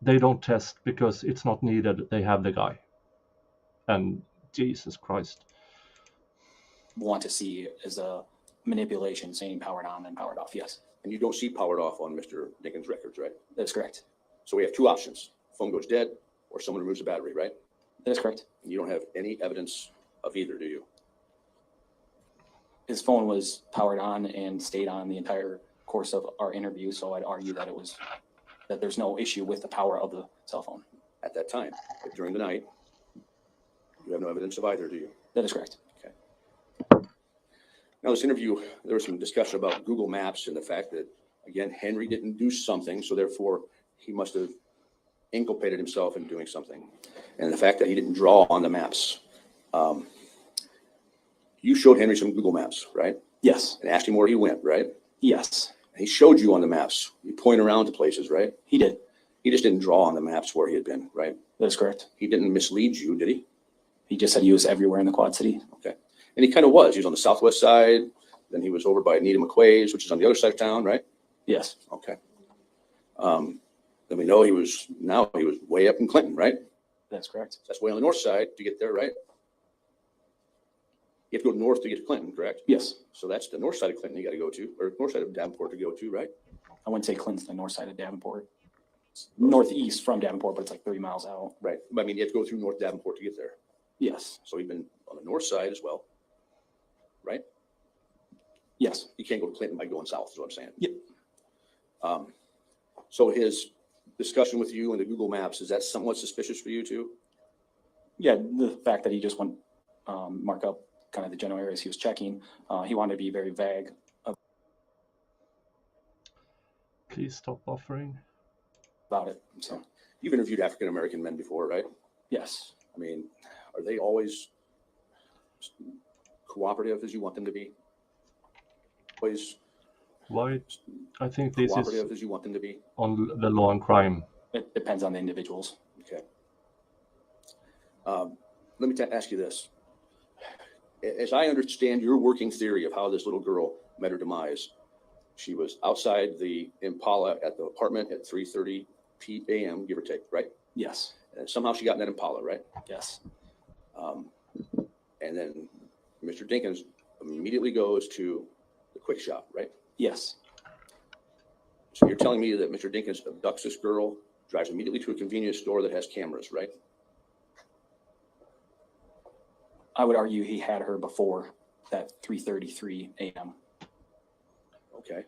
They don't test because it's not needed. They have the guy. And Jesus Christ. want to see is a manipulation saying powered on and powered off. Yes, And you don't see powered off on Mr. Dinkins' records, right? that's correct. So we have two options. Phone goes dead or someone removes the battery, right? That is correct. And you don't have any evidence of either, do you? His phone was powered on and stayed on the entire course of our interview, so I'd argue that that there's no issue with the power of the cell phone. At that time, but during the night, you have no evidence of either, do you? That is correct. Now, this interview, there was some discussion about Google Maps and the fact that, again, Henry didn't do something, so therefore he must have inculpated himself in doing something. And the fact that he didn't draw on the maps. You showed Henry some Google Maps, right? Yes. And asked him where he went, right? Yes. And he showed you on the maps. You point around to places, right? He did. He just didn't draw on the maps where he had been, right? That is correct. He didn't mislead you, did he? He just said he was everywhere in the Quad City. Okay. And he kind of was. He was on the southwest side. Then he was over by Anita McQuay's, which is on the other side of town, right? Yes. Okay. Then we know he was way up in Clinton, right? That's correct. That's way on the north side to get there, right? You have to go north to get to Clinton, correct? Yes. So that's the north side of Clinton you got to go to, or north side of Davenport to go to, right? I wouldn't say Clinton's the north side of Davenport. It's northeast from Davenport, but it's like 30 miles out. Right. But I mean, you have to go through North Davenport to get there. Yes. So he'd been on the north side as well, right? Yes. You can't go to Clinton by going south, is what I'm saying. Yep. So his discussion with you and the Google Maps, is that somewhat suspicious for you too? Yeah, the fact that he just went mark up kind of the general areas he was checking. He wanted to be very vague Please stop buffering. about it. So, You've interviewed African-American men before, right? yes. I mean, are they always cooperative as you want them to be? Always Why? I think this is cooperative as you want them to be? on the law and crime. It depends on the individuals. Okay. Let me ask you this. As I understand your working theory of how this little girl met her demise, she was outside the Impala at the apartment at 3:30 p.m., give or take, right? Yes. And somehow she got in that Impala, right? Yes. And then Mr. Dinkins immediately goes to the quick shop, right? Yes. So you're telling me that Mr. Dinkins abducts this girl, drives immediately to a convenience store that has cameras, right? I would argue he had her before that 3:33 a.m. Okay.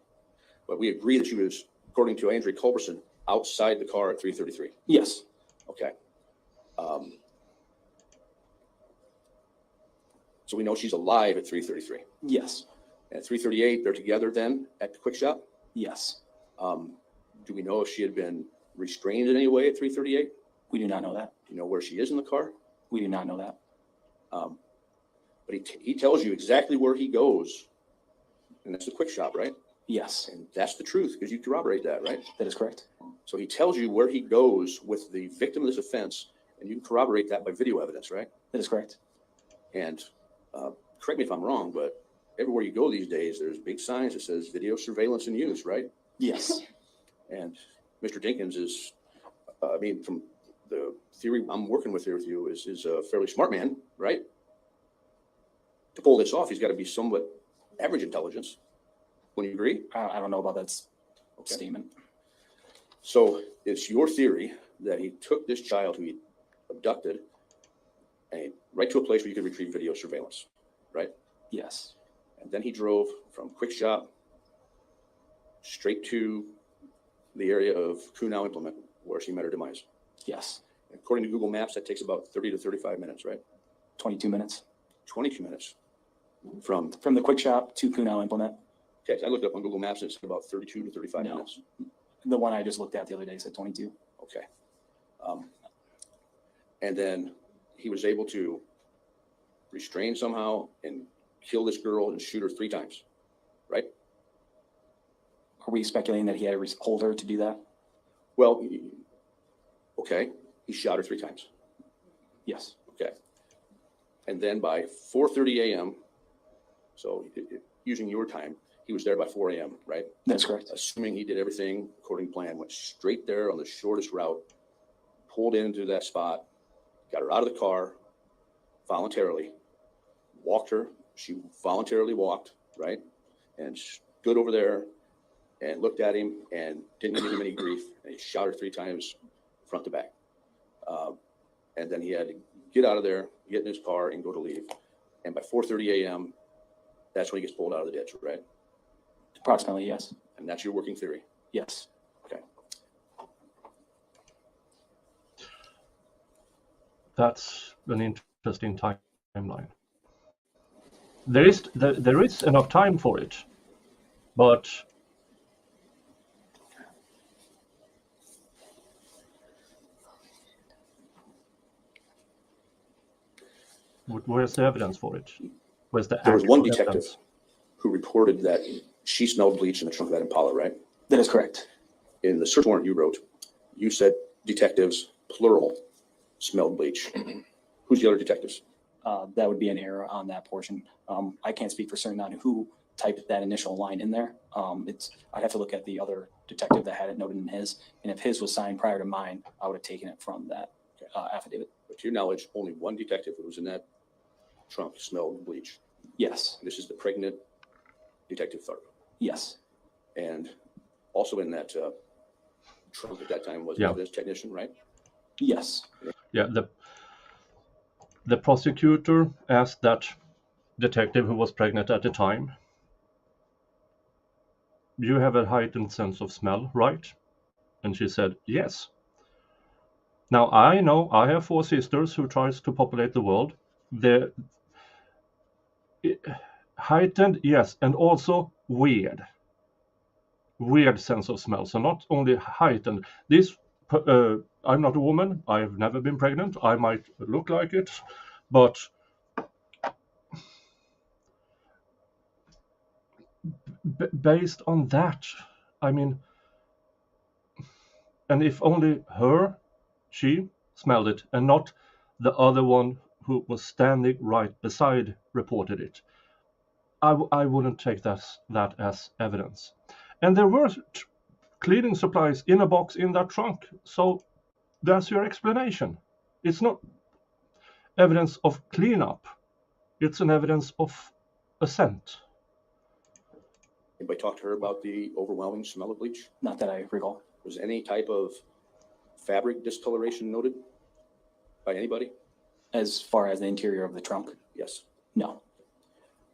But we agree that she was, according to Andrea Culberson, outside the car at 3:33. Yes. Okay. So we know she's alive at 3:33. Yes. At 3:38, they're together then at the quick shop. Yes. Do we know if she had been restrained in any way at 3:38? We do not know that. Do you know where she is in the car? We do not know that. But he tells you exactly where he goes, and that's the quick shop, right? Yes. And that's the truth because you corroborate that, right? That is correct. So he tells you where he goes with the victim of this offense, and you can corroborate that by video evidence, right? That is correct. And correct me if I'm wrong, but everywhere you go these days, there's big signs that says video surveillance in use, right? Yes. And Mr. Dinkins is, I mean, from the theory I'm working with here with you, is a fairly smart man, right? To pull this off, he's got to be somewhat average intelligence. Wouldn't you agree? I don't know about that Okay. statement. So it's your theory that he took this child who he abducted and right to a place where you could retrieve video surveillance, right? Yes. And then he drove from Quick Shop straight to the area of Kunow Implement where she met her demise. Yes. According to Google Maps, that takes about 30 to 35 minutes, right? 22 minutes 22 minutes from, from the quick shop to Kunow Implement. okay, I looked up on Google Maps and it's about 32 to 35 No. minutes. The one I just looked at the other day said 22. Okay. And then he was able to restrain somehow and kill this girl and shoot her 3 times, right? Are we speculating that he had to hold her to do that? Well, okay, he shot her 3 times. Yes. Okay. And then by 4:30 a.m., so using your time, he was there by 4 a.m., right? That's correct. Assuming he did everything according to plan, went straight there on the shortest route, pulled into that spot, got her out of the car voluntarily, walked her. She voluntarily walked, right? And stood over there and looked at him and didn't give him any grief. And he shot her 3 times front to back. And then he had to get out of there, get in his car and go to leave. And by 4:30 a.m., That's when he gets pulled out of the ditch, right? Approximately, yes. And that's your working theory. Yes. Okay. That's an interesting timeline. There is enough time for it, but where's the evidence for it? Where's the There was one actual detective evidence? who reported that she smelled bleach in the trunk of that Impala, right? That is correct. In the search warrant you wrote, you said detectives, plural, smelled bleach. Who's the other detectives? That would be an error on that portion. I can't speak for certain on who typed that initial line in there. I'd have to look at the other detective that had it noted in his, and if his was signed prior to mine, I would have taken it from that affidavit. But to your knowledge, only one detective who was in that trunk smelled bleach. Yes. This is the pregnant Detective Tharp. Yes. And also in that trunk at that time was Yeah. an evidence technician, right? Yes. Yeah, the prosecutor asked that detective who was pregnant at the time, "You have a heightened sense of smell, right?" And she said, "Yes." Now I know I have 4 sisters who tries to populate the world. The heightened, yes, and also weird sense of smell. So not only heightened. I'm not a woman. I've never been pregnant. I might look like it, but based on that, I mean, and if only she smelled it, and not the other one who was standing right beside reported it, I wouldn't take that as evidence. And there were cleaning supplies in a box in that trunk, so that's your explanation. It's not evidence of cleanup. It's an evidence of a scent. Anybody talk to her about the overwhelming smell of bleach? Not that I recall. Was any type of fabric discoloration noted by anybody? As far as the interior of the trunk, Yes. no.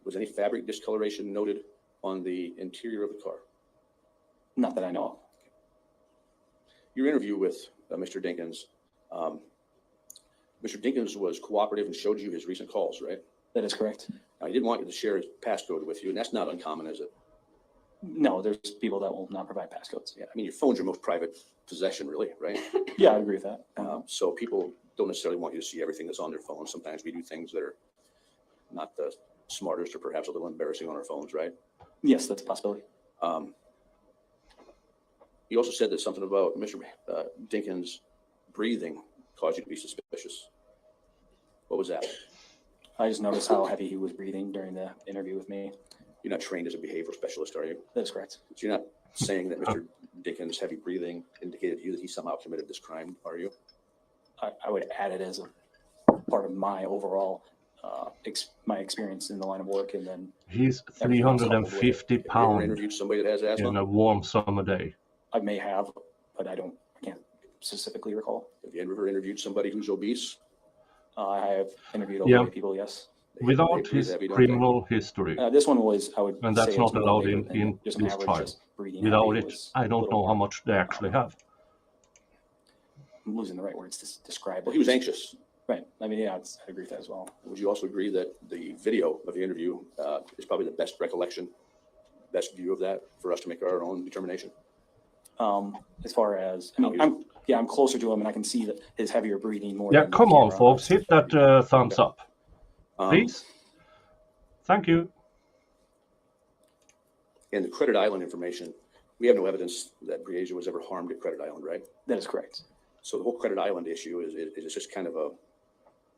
Was any fabric discoloration noted on the interior of the car? Not that I know of. Your interview with Mr. Dinkins, Mr. Dinkins was cooperative and showed you his recent calls, right? That is correct. Now, he didn't want you to share his passcode with you, and that's not uncommon, is it? No, there's people that will not provide passcodes. Yeah, I mean, your phone's your most private possession, really, right? Yeah, I agree with that. So people don't necessarily want you to see everything that's on their phone. Sometimes we do things that are not the smartest or perhaps a little embarrassing on our phones, right? Yes, that's a possibility. You also said that something about Mr. Dinkins' breathing caused you to be suspicious. What was that? I just noticed how heavy he was breathing during the interview with me. You're not trained as a behavioral specialist, are you? That is correct. So you're not saying that Mr. Dinkins' heavy breathing indicated to you that he somehow committed this crime, are you? I would add it as a part of my overall my experience in the line of work, and then He's everything else coupled with 350 Have you ever pounds interviewed somebody that has in asthma? a warm summer day. I may have, but I can't specifically recall. Have you ever interviewed somebody who's obese? I have interviewed Yeah. overweight people, yes. They Without breathe his heavy, don't they? criminal history. This one was, I would And say that's it was not more allowed bigger than in just an this average, trial. just breathing Without heavy it, was I a don't little know how more- much they actually have. I'm losing the right words to describe it. Well, he was anxious. Right. I mean, yeah, I agree with that as well. Would you also agree that the video of the interview is probably the best recollection, best view of that for us to make our own determination? As far as, I mean, I'm closer to him and I can see that his heavier breathing more. Yeah, than the come on, camera. folks, hit that thumbs up, Um, please. Thank you. In the Credit Island information, we have no evidence that Breasia was ever harmed at Credit Island, right? That is correct. So the whole Credit Island issue is just kind of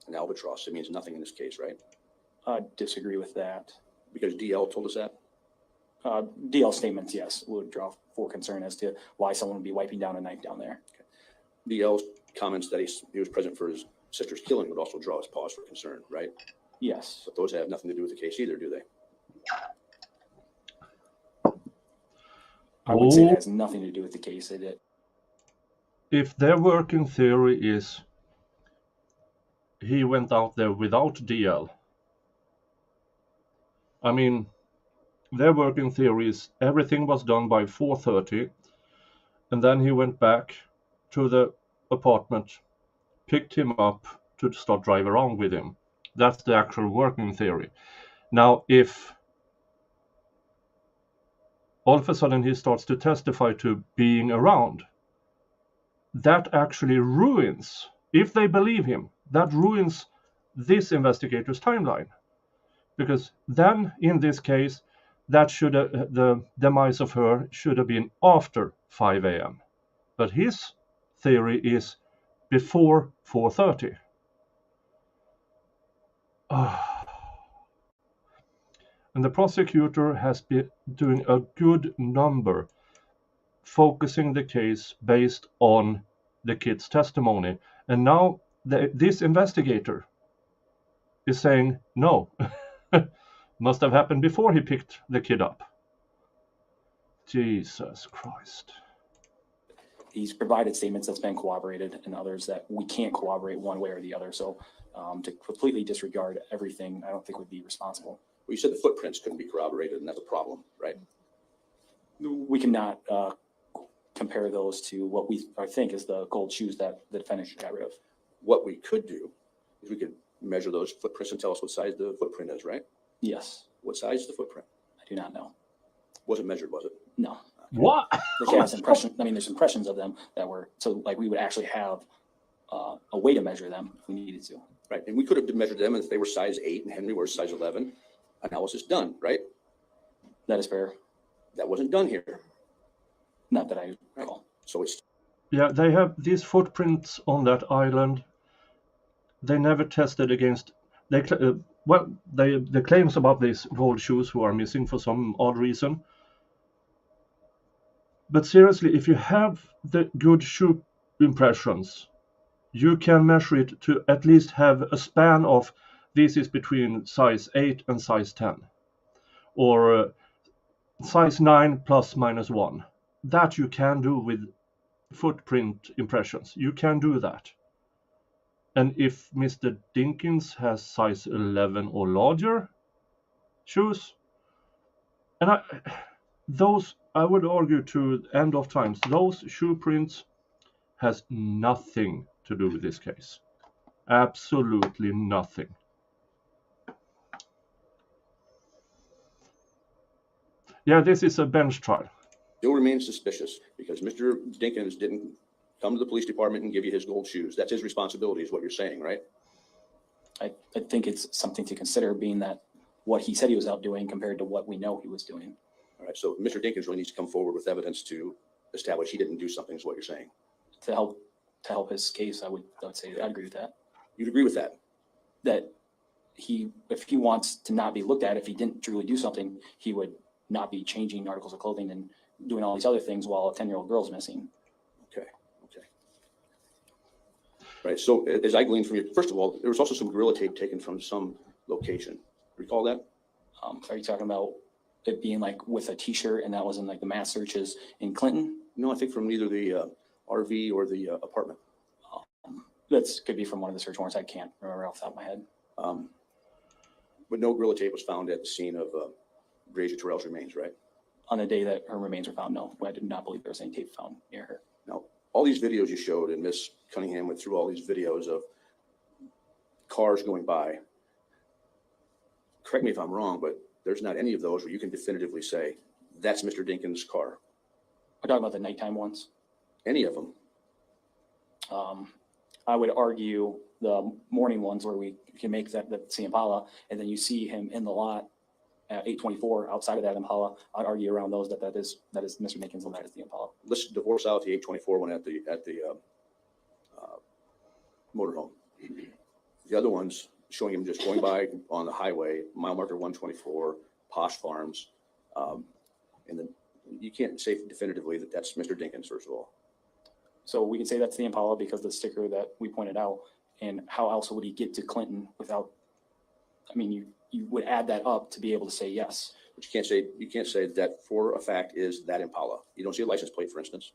an albatross. It means nothing in this case, right? I disagree with that. Because DL told us that. DL statements, yes, would draw for concern as to why someone would be wiping down a knife down there. DL's comments that he was present for his sister's killing would also draw us pause for concern, right? Yes. But those have nothing to do with the case either, do they? I would say it has nothing to do with the case. If their working theory is he went out there without DL, I mean, their working theory is everything was done by 4:30, and then he went back to the apartment, picked him up to start drive around with him. That's the actual working theory. Now, if all of a sudden he starts to testify to being around, that actually ruins, if they believe him, that ruins this investigator's timeline. Because then, in this case, that should the demise of her should have been after 5 a.m. But his theory is before 4:30. And the prosecutor has been doing a good number focusing the case based on the kid's testimony. And now this investigator is saying, no, must have happened before he picked the kid up. Jesus Christ. He's provided statements that's been corroborated and others that we can't corroborate one way or the other. So to completely disregard everything, I don't think would be responsible. Well, you said the footprints couldn't be corroborated, and that's a problem, right? We cannot compare those to what I think is the gold shoes that the defendant got rid of. What we could do is we could measure those footprints and tell us what size the footprint is, right? Yes. What size is the footprint? I do not know. Wasn't measured, was it? No. What? They have impressions. I mean, there's impressions of them that were, so like we would actually have a way to measure them if we needed to. Right, and we could have measured them if they were size 8 and Henry was size 11. Analysis done, right? That is fair. That wasn't done here. Not that I recall. So it's Yeah, they have these footprints on that island. They never tested against. The claims about these gold shoes who are missing for some odd reason. But seriously, if you have the good shoe impressions, you can measure it to at least have a span of this is between size 8 and size 10, or size 9 plus minus 1. That you can do with footprint impressions. You can do that. And if Mr. Dinkins has size 11 or larger shoes, and I would argue to the end of times, those shoe prints has nothing to do with this case. Absolutely nothing. Yeah, this is a bench trial. still remains suspicious because Mr. Dinkins didn't come to the police department and give you his gold shoes. That's his responsibility is what you're saying, right? I think it's something to consider, being that what he said he was out doing compared to what we know he was doing. All right, so Mr. Dinkins really needs to come forward with evidence to establish he didn't do something is what you're saying. To help his case, I would say I'd agree with that. You'd agree with that? That if he wants to not be looked at, if he didn't truly do something, he would not be changing articles of clothing and doing all these other things while a 10-year-old girl's missing. Okay. Right, so as I gleaned from you, first of all, there was also some gorilla tape taken from some location. Recall that? Are you talking about it being like with a t-shirt and that was in like the mass searches in Clinton? No, I think from either the RV or the apartment. That could be from one of the search warrants. I can't remember off the top of my head. But no gorilla tape was found at the scene of Breasia Terrell's remains, right? On the day that her remains were found, no. I did not believe there was any tape found near her. Now, all these videos you showed, and Miss Cunningham went through all these videos of cars going by. Correct me if I'm wrong, but there's not any of those where you can definitively say, that's Mr. Dinkins' car. We're talking about the nighttime ones. Any of them. I would argue the morning ones where we can make that the Impala, and then you see him in the lot at 824 outside of that Impala. I'd argue around those that is Mr. Dinkins and that is the Impala. Let's divorce out the 824 one at the motorhome. The other ones showing him just going by on the highway, mile marker 124, Posh Farms, and then you can't say definitively that that's Mr. Dinkins, first of all. So we can say that's the Impala because the sticker that we pointed out. And how else would he get to Clinton without? I mean, you would add that up to be able to say yes. But you can't say that for a fact is that Impala. You don't see a license plate, for instance.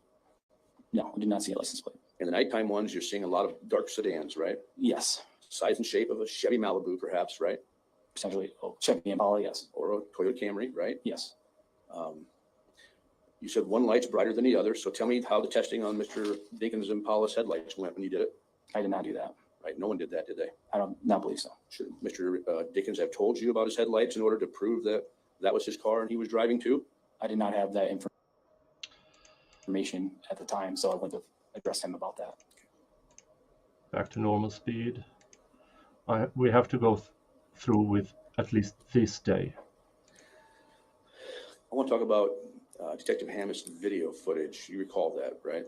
No, we did not see a license plate. In the nighttime ones, you're seeing a lot of dark sedans, right? Yes. Size and shape of a Chevy Malibu, perhaps, right? Essentially, Chevy Impala, yes. or a Toyota Camry, right? Yes. You said one light's brighter than the other. So tell me how the testing on Mr. Dinkins' Impala's headlights went when you did it. I did not do that. Right? No one did that, did they? I don't not believe so. Should Mr. Dinkins have told you about his headlights in order to prove that that was his car and he was driving too? I did not have that information at the time, so I went to address him about that. Back to normal speed. We have to go through with at least this day. I want to talk about Detective Hammond's video footage. You recall that, right?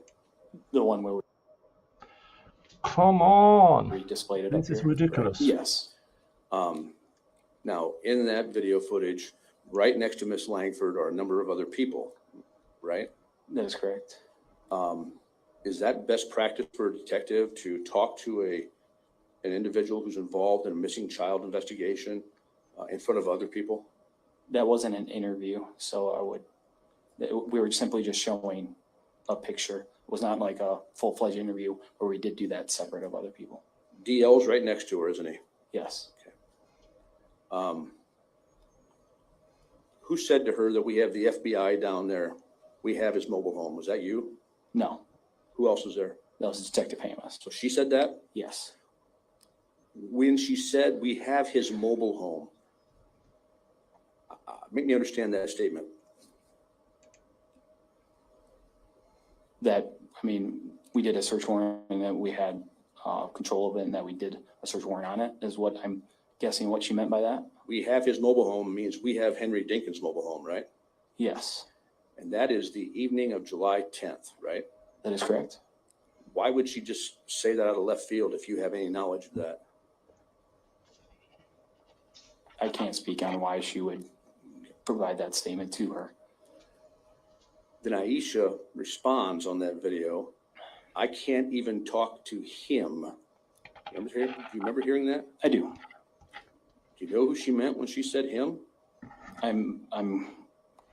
The one where Come on! we displayed it This up is here. ridiculous. Yes. Now, in that video footage, right next to Miss Langford are a number of other people, right? That is correct. Is that best practice for a detective to talk to an individual who's involved in a missing child investigation in front of other people? That wasn't an interview, so we were simply just showing a picture. It was not like a full-fledged interview where we did do that separate of other people. DL's right next to her, isn't he? Yes. Who said to her that we have the FBI down there? We have his mobile home. Was that you? No, Who else was there? that was Detective Hamas. So she said that? Yes. When she said we have his mobile home, make me understand that statement. We did a search warrant and that we had control of it and that we did a search warrant on it is what I'm guessing what she meant by that. We have his mobile home means we have Henry Dinkins' mobile home, right? Yes, And that is the evening of July 10th, right? that is correct. Why would she just say that out of left field if you have any knowledge of that? I can't speak on why she would provide that statement to her. Then Aisha responds on that video, I can't even talk to him. Do you remember hearing that? I do. Do you know who she meant when she said him? I'm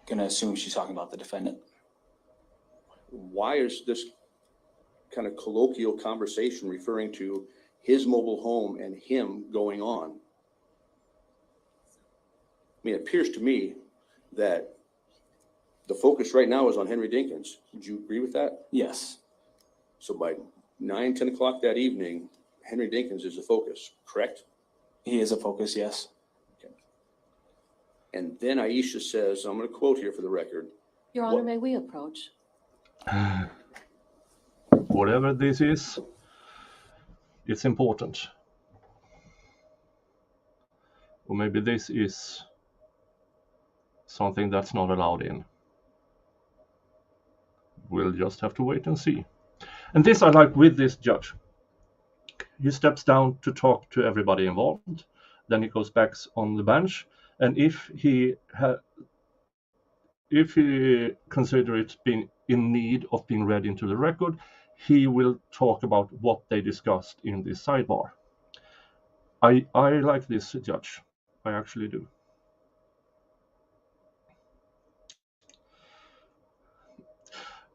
gonna assume she's talking about the defendant. Why is this kind of colloquial conversation referring to his mobile home and him going on? I mean, it appears to me that the focus right now is on Henry Dinkins. Would you agree with that? Yes, So by 10 o'clock that evening, Henry Dinkins is the focus, correct? he is a focus. Yes. And then Aisha says, I'm going to quote here for the record. Your Honor, may we approach? Whatever this is, it's important. Or maybe this is something that's not allowed in. We'll just have to wait and see. And this I like with this judge. He steps down to talk to everybody involved. Then he goes back on the bench. And if he consider it being in need of being read into the record, he will talk about what they discussed in this sidebar. I like this judge. I actually do.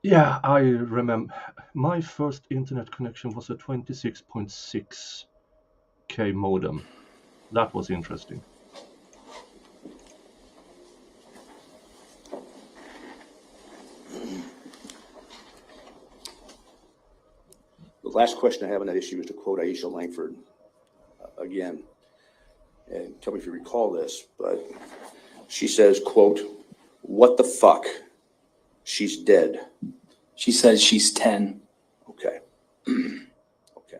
Yeah, I remember my first internet connection was a 26.6K modem. That was interesting. The last question I have on that issue is to quote Aisha Langford again. And tell me if you recall this, but she says, quote, what the fuck? She's dead. She says she's 10. Okay. Okay.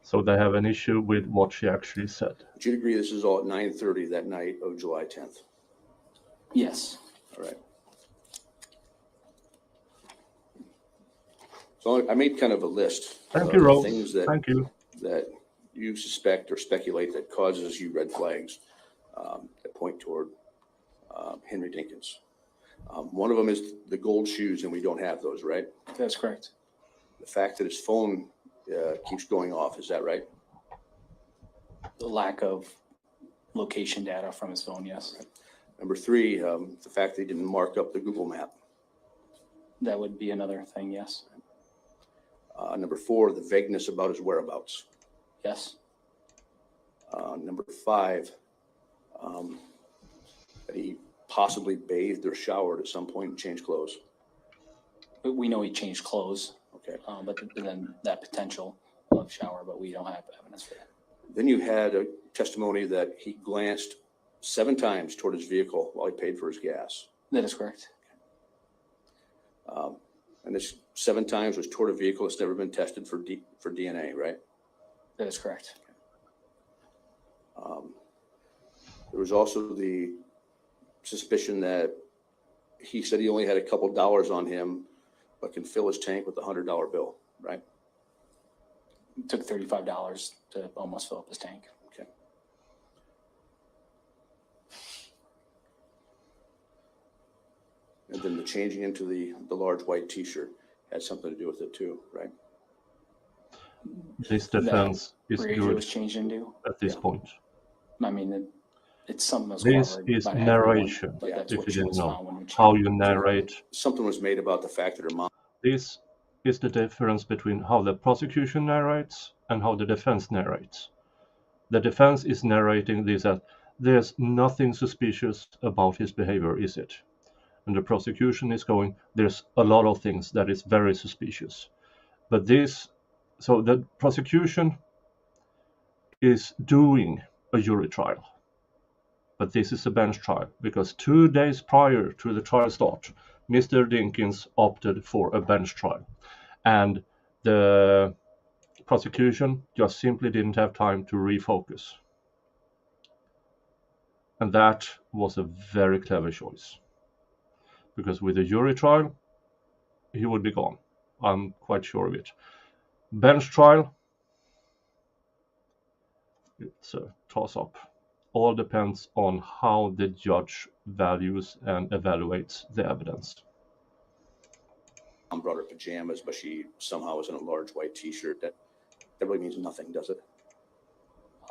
So they have an issue with what she actually said. Would you agree this is all at 9:30 that night of July 10th? Yes. All right. So I made kind of a list Thank of you, Rose. things that Thank you. you suspect or speculate that causes you red flags that point toward Henry Dinkins. One of them is the gold shoes, and we don't have those, right? That's correct. The fact that his phone keeps going off, is that right? The lack of location data from his phone, yes. Number three, the fact that he didn't mark up the Google map. That would be another thing, yes. Number four, the vagueness about his whereabouts. Yes. Number 5, that he possibly bathed or showered at some point and changed clothes. But we know he changed clothes, Okay. but then that potential of shower, but we don't have evidence for that. Then you had a testimony that he glanced 7 times toward his vehicle while he paid for his gas. That is correct. And this 7 times was toward a vehicle that's never been tested for DNA, right? That is correct. There was also the suspicion that he said he only had a couple dollars on him, but can fill his tank with a $100 bill, right? It took $35 to almost fill up his tank. Okay. And then the changing into the large white T-shirt had something to do with it too, right? This defense is Breasia good was changed into. at this Yeah. point. I mean, it's something that's This corroborated is by everyone, narration, but that's if what you she didn't was know. found when we How changed you it. narrate. Something was made about the fact that her mom. This is the difference between how the prosecution narrates and how the defense narrates. The defense is narrating this as there's nothing suspicious about his behavior, is it? And the prosecution is going, there's a lot of things that is very suspicious. But so the prosecution is doing a jury trial. But this is a bench trial because 2 days prior to the trial start, Mr. Dinkins opted for a bench trial. And the prosecution just simply didn't have time to refocus. And that was a very clever choice. Because with a jury trial, he would be gone. I'm quite sure of it. Bench trial, it's a toss-up. All depends on how the judge values and evaluates the evidence. Mom brought her pajamas, but she somehow was in a large white T-shirt. That really means nothing, does it?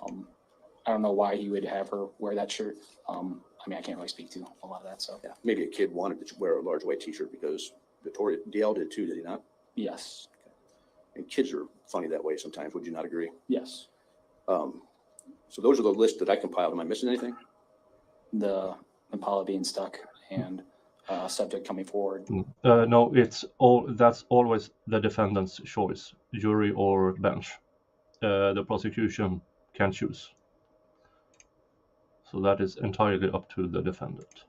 I don't know why he would have her wear that shirt. I mean, I can't really speak to a lot of that. So Yeah, maybe a kid wanted to wear a large white T-shirt because DL did too, did he not? yes, And kids are funny that way sometimes. Would you not agree? yes. So those are the lists that I compiled. Am I missing anything? The Impala being stuck and subject coming forward. No, that's always the defendant's choice, jury or bench. The prosecution can choose. So that is entirely up to the defendant.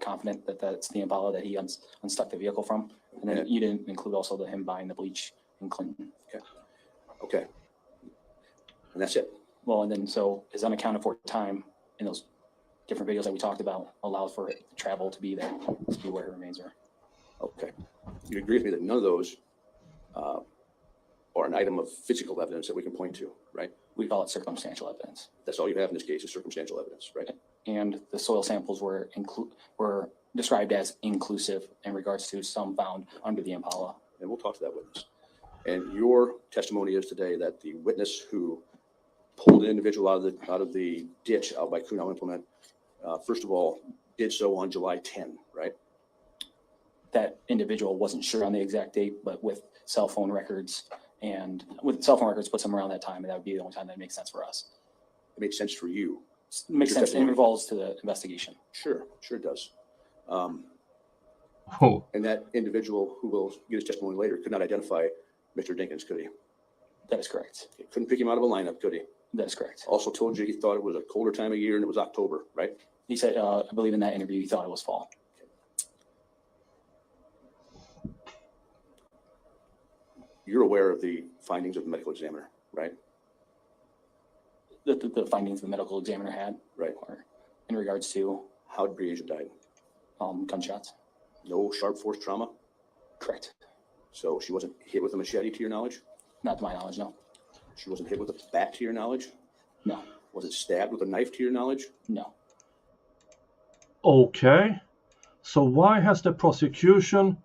Confident that that's the Impala that he unstuck the vehicle from. And then you didn't include also him buying the bleach in Clinton. Okay. And that's it. Well, and then so his unaccounted for time in those different videos that we talked about allowed for it, travel to be there, to be where it remains are. Okay. You agree with me that none of those are an item of physical evidence that we can point to, right? We call it circumstantial evidence. That's all you have in this case is circumstantial evidence, right? And the soil samples were described as inclusive in regards to some found under the Impala. And we'll talk to that witness. And your testimony is today that the witness who pulled an individual out of the ditch out by Kuhnau Implement, first of all, did so on July 10, right? That individual wasn't sure on the exact date, but with cell phone records puts them around that time, and that would be the only time that makes sense for us. It makes sense for you. Makes Your sense. It testimony. involves to the investigation. Sure it does. Oh, And that individual who will get his testimony later could not identify Mr. Dinkins, could he? That is correct. He couldn't pick him out of a lineup, could he? That is correct. Also told you he thought it was a colder time of year and it was October, right? He said, I believe in that interview, he thought it was fall. You're aware of the findings of the medical examiner, right? The findings the medical examiner had, Right. or in regards to How did Breasia died? gunshots. No sharp force trauma? Correct. So she wasn't hit with a machete to your knowledge? Not to my knowledge, no. She wasn't hit with a bat to your knowledge? No. Was it stabbed with a knife to your knowledge? No. okay. So why has the prosecution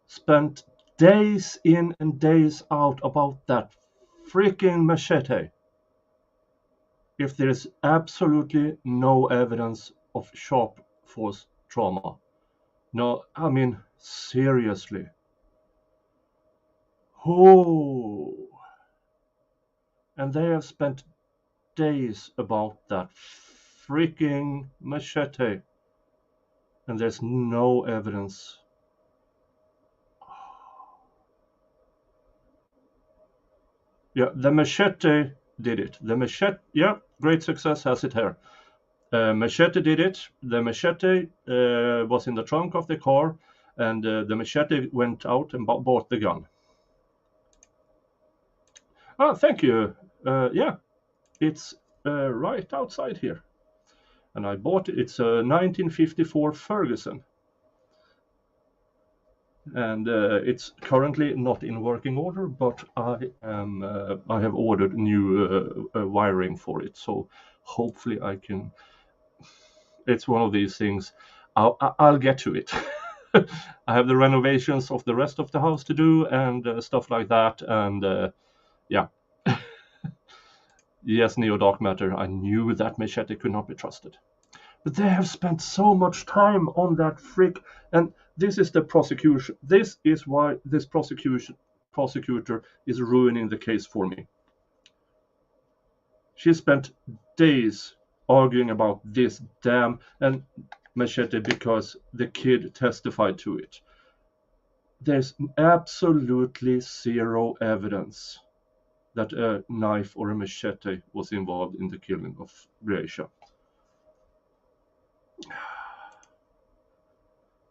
spent days in and days out about that freaking machete if there is absolutely no evidence of sharp force trauma? No, I mean, seriously. Oh. And they have spent days about that freaking machete, and there's no evidence. Yeah, the machete did it. The machete, yeah, great success has it here. Machete did it. The machete was in the trunk of the car, and the machete went out and bought the gun. Ah, thank you. Yeah, it's right outside here. And I bought it. It's a 1954 Ferguson. And it's currently not in working order, but I have ordered new wiring for it. So hopefully I can. It's one of these things. I'll get to it. I have the renovations of the rest of the house to do and stuff like that. And yeah. Yes, Neo Dark Matter. I knew that machete could not be trusted. But they have spent so much time on that freak, and this is the prosecution. This is why this prosecutor is ruining the case for me. She spent days arguing about this damn and machete because the kid testified to it. There's absolutely zero evidence that a knife or a machete was involved in the killing of Breasia.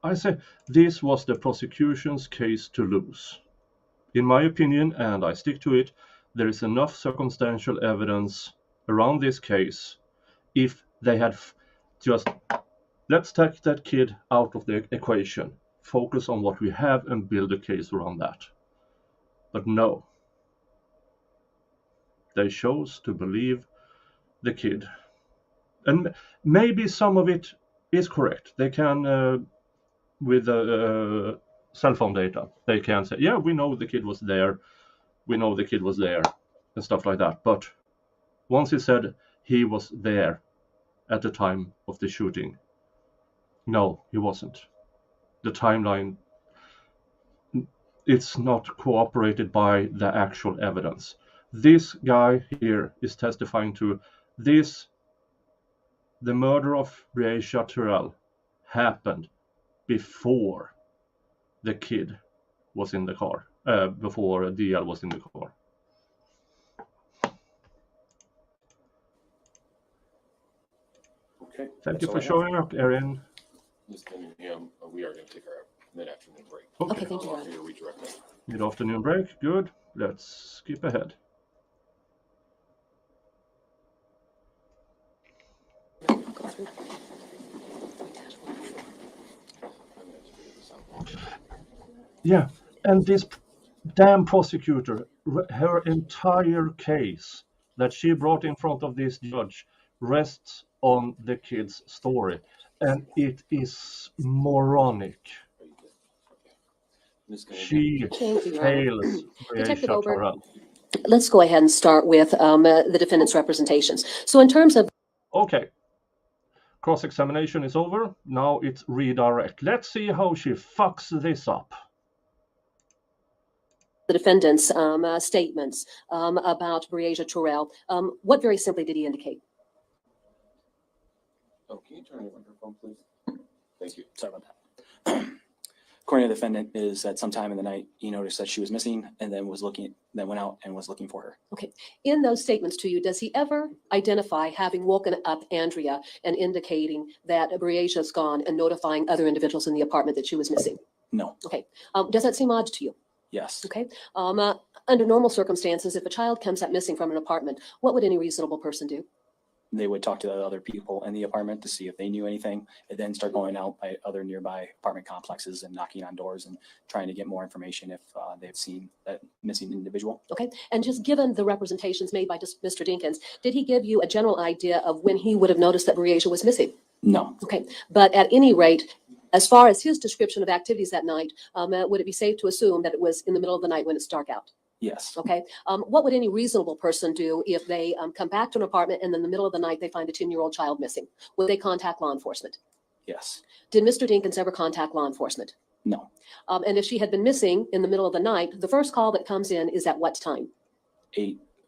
I say this was the prosecution's case to lose. In my opinion, and I stick to it, there is enough circumstantial evidence around this case. If they had just, let's take that kid out of the equation, focus on what we have and build a case around that. But no, they chose to believe the kid. And maybe some of it is correct. They can, with cell phone data, they can say, yeah, we know the kid was there. We know the kid was there and stuff like that. But once he said he was there at the time of the shooting, no, he wasn't. The timeline, it's not cooperated by the actual evidence. This guy here is testifying to this. The murder of Breasia Terrell happened before the kid was in the car, before DL was in the car. Okay. Thank you for showing up, Erin. Ms. Cunningham, we are going to take our mid-afternoon break. Okay, thank you, I'll Rod. offer you a redirect us. Mid-afternoon break, good. Let's skip ahead. Go through. I'm going to have to figure this out. Yeah, and this damn prosecutor, her entire case that she brought in front of this judge rests on the kid's story, and it is moronic. Are you good? Okay. Ms. Cunningham, She Thank you, Your Honor. fails Detective Breasia Ober. Terrell. Let's go ahead and start with the defendant's representations. So in terms of Okay, cross-examination is over. Now it's redirect. Let's see how she fucks this up. the defendant's statements about Breasia Terrell, what very simply did he indicate? oh, can you turn your microphone, please? Thank you. Sorry about that. According to the defendant, is that sometime in the night he noticed that she was missing and then went out and was looking for her. In those statements to you, does he ever identify having woken up Andrea and indicating that Breasia's gone and notifying other individuals in the apartment that she was missing? No. Okay. Does that seem odd to you? Yes. Okay. Under normal circumstances, if a child comes up missing from an apartment, what would any reasonable person do? They would talk to the other people in the apartment to see if they knew anything, and then start going out by other nearby apartment complexes and knocking on doors and trying to get more information if they've seen that missing individual. Okay. And just given the representations made by Mr. Dinkins, did he give you a general idea of when he would have noticed that Breasia was missing? No. Okay. But at any rate, as far as his description of activities that night, would it be safe to assume that it was in the middle of the night when it's dark out? Yes. Okay. What would any reasonable person do if they come back to an apartment and in the middle of the night they find a 10-year-old child missing? Would they contact law enforcement? Yes. Did Mr. Dinkins ever contact law enforcement? No. And if she had been missing in the middle of the night, the first call that comes in is at what time?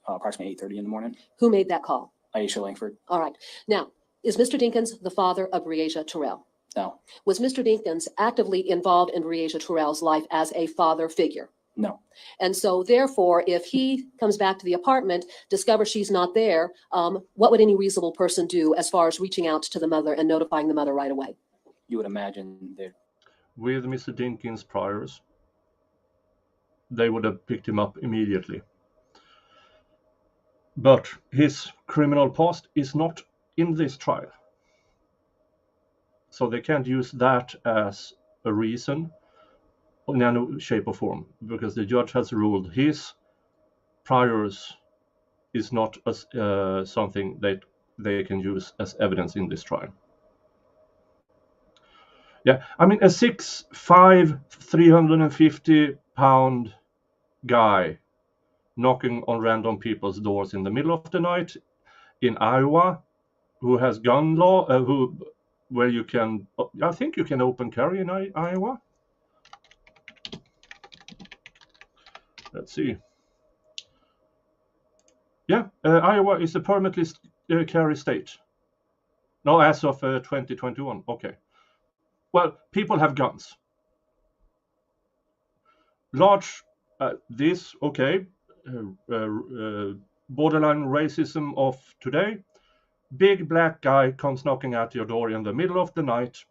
Approximately 8:30 in the morning. Who made that call? Aisha Langford? All right. Now, is Mr. Dinkins the father of Breasia Terrell? No. Was Mr. Dinkins actively involved in Breasia Terrell's life as a father figure? No. And so therefore, if he comes back to the apartment, discovers she's not there, what would any reasonable person do as far as reaching out to the mother and notifying the mother right away? You would imagine there. With Mr. Dinkins' priors, they would have picked him up immediately. But his criminal past is not in this trial. So they can't use that as a reason in any shape or form, because the judge has ruled his priors is not as, something that they can use as evidence in this trial. Yeah, I mean, a 6'5", 350-pound guy knocking on random people's doors in the middle of the night in Iowa, who has gun law, where you can, I think you can open carry in Iowa. Let's see. Yeah, Iowa is a permitted carry state. No, as of 2021. Okay. Well, people have guns. Large, this, okay, borderline racism of today. Big black guy comes knocking at your door in the middle of the night.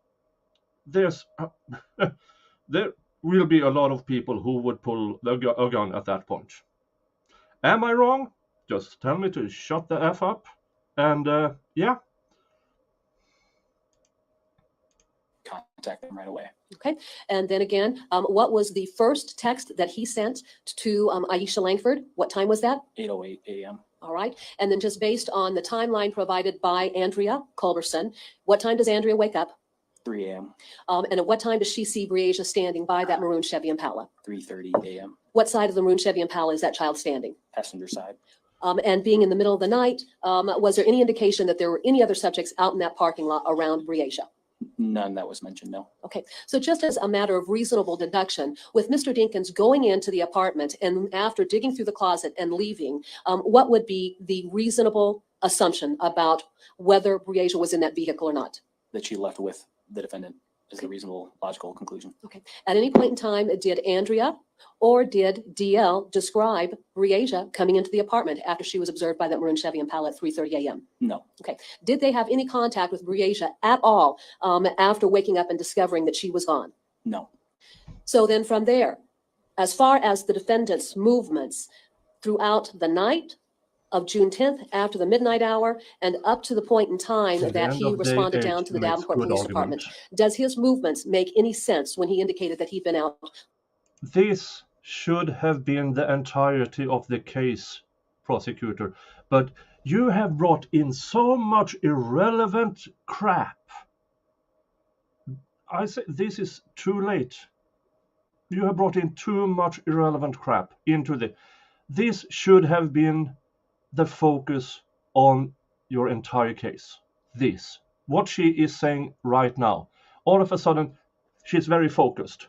There's, there will be a lot of people who would pull a gun at that point. Am I wrong? Just tell me to shut the F up. And yeah. Contact them right away. Okay. And then again, what was the first text that he sent to Aisha Langford? What time was that? 8:08 a.m. All right. And then just based on the timeline provided by Andrea Culberson, what time does Andrea wake up? 3 a.m. And at what time does she see Breasia standing by that maroon Chevy Impala? 3:30 a.m. What side of the maroon Chevy Impala is that child standing? Passenger side. And being in the middle of the night, was there any indication that there were any other subjects out in that parking lot around Breasia? None that was mentioned, no. Okay, so just as a matter of reasonable deduction, with Mr. Dinkins going into the apartment and after digging through the closet and leaving, what would be the reasonable assumption about whether Breasia was in that vehicle or not? That she left with the defendant is a reasonable, logical conclusion. Okay, at any point in time, did Andrea or did DL describe Breasia coming into the apartment after she was observed by that maroon Chevy Impala at 3:30 a.m.? No. Okay, did they have any contact with Breasia at all after waking up and discovering that she was gone? No. So then from there, as far as the defendant's movements throughout the night of June 10th, after the midnight hour, and up to the point in time To the that end he of day responded 8 down to the makes Davenport good Police argument. Department, does his movements make any sense when he indicated that he'd been out? This should have been the entirety of the case, prosecutor, but you have brought in so much irrelevant crap. I say this is too late. You have brought in too much irrelevant crap into the. This should have been the focus on your entire case. This, what she is saying right now. All of a sudden, she's very focused.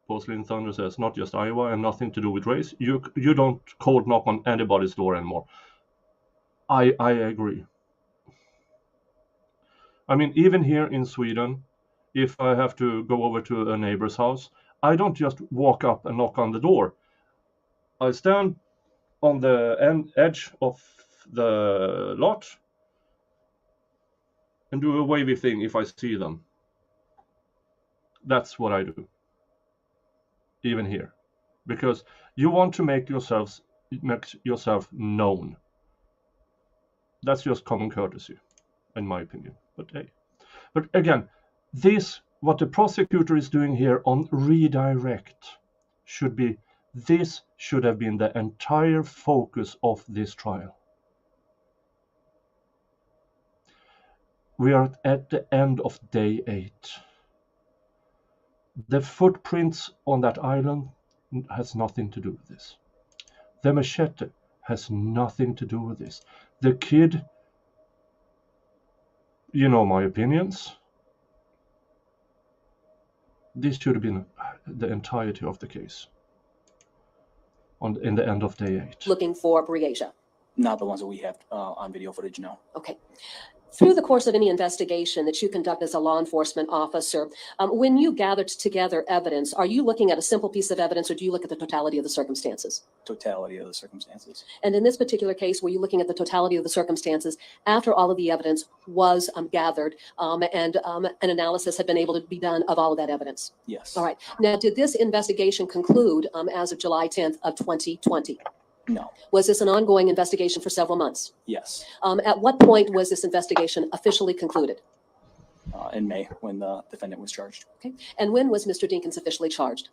Porcelain Thunder says, not just Iowa and nothing to do with race. You don't cold knock on anybody's door anymore. I agree. I mean, even here in Sweden, if I have to go over to a neighbor's house, I don't just walk up and knock on the door. I stand on the edge of the lot and do a wavy thing if I see them. That's what I do. Even here, because you want to make yourself known. That's just common courtesy, in my opinion. But hey, but again, what the prosecutor is doing here on redirect this should have been the entire focus of this trial. We are at the end of day 8. The footprints on that island has nothing to do with this. The machete has nothing to do with this. The kid, you know my opinions. This should have been the entirety of the case. in the end of day 8. looking for Breasia? Not the ones that we have on video footage, no. Okay. Through the course of any investigation that you conduct as a law enforcement officer, when you gathered together evidence, are you looking at a simple piece of evidence, or do you look at the totality of the circumstances? Totality of the circumstances. And in this particular case, were you looking at the totality of the circumstances after all of the evidence was gathered and an analysis had been able to be done of all of that evidence? Yes. All right. Now, did this investigation conclude as of July 10th of 2020? No. Was this an ongoing investigation for several months? Yes. At what point was this investigation officially concluded? In May, when the defendant was charged. Okay. And when was Mr. Dinkins officially charged?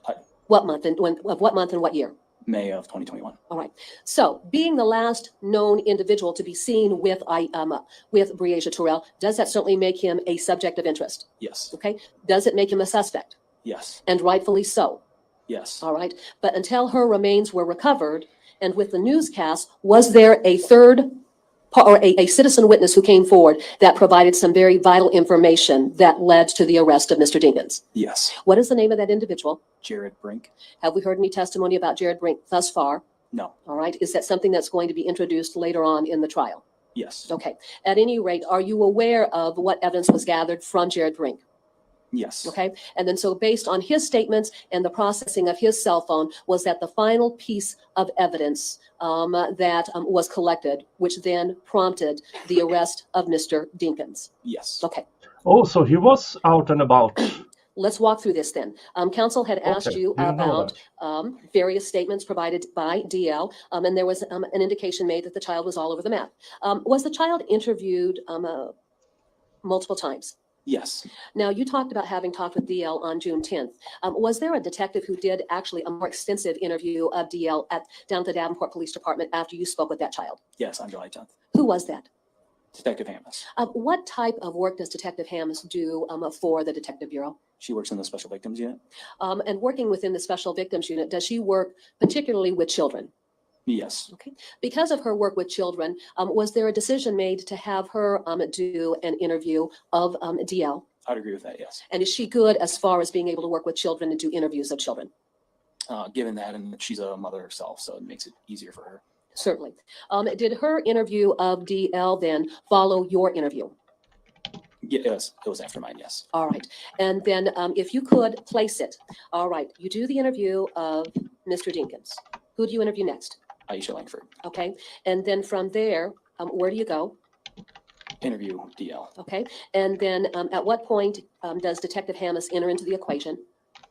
Uh, What month and what month and what year? May of 2021. All right. So, being the last known individual to be seen with Breasia Terrell, does that certainly make him a subject of interest? Yes. Okay. Does it make him a suspect? Yes. And rightfully so. Yes. All right. But until her remains were recovered, and with the newscast, was there a third or a citizen witness who came forward that provided some very vital information that led to the arrest of Mr. Dinkins? Yes. What is the name of that individual? Jared Brink. Have we heard any testimony about Jared Brink thus far? No. All right. Is that something that's going to be introduced later on in the trial? Yes. Okay. At any rate, are you aware of what evidence was gathered from Jared Brink? Yes. Okay. And then so based on his statements and the processing of his cell phone, was that the final piece of evidence that was collected, which then prompted the arrest of Mr. Dinkins? Yes. Okay. Oh, so he was out and about. Let's walk through this then. Counsel had asked Okay, you didn't know about various statements provided by DL, and there was an indication made that the child was all over the map. Was the child interviewed multiple times? Yes. Now, you talked about having talked with DL on June 10th. Was there a detective who did actually a more extensive interview of DL down at the Davenport Police Department after you spoke with that child? Yes, on July 10th. Who was that? Detective Hammes. What type of work does Detective Hammes do for the Detective Bureau? She works in the Special Victims Unit. And working within the Special Victims Unit, does she work particularly with children? Yes. Okay. Because of her work with children, was there a decision made to have her do an interview of DL? I'd agree with that, yes. And is she good as far as being able to work with children and do interviews of children? Given that, and she's a mother herself, so it makes it easier for her. Certainly. Did her interview of DL then follow your interview? Yes, it was after mine, yes. All right. And then if you could place it. All right. You do the interview of Mr. Dinkins. Who do you interview next? Aisha Langford. Okay. And then from there, where do you go? Interview DL. Okay. And then at what point does Detective Hammes enter into the equation?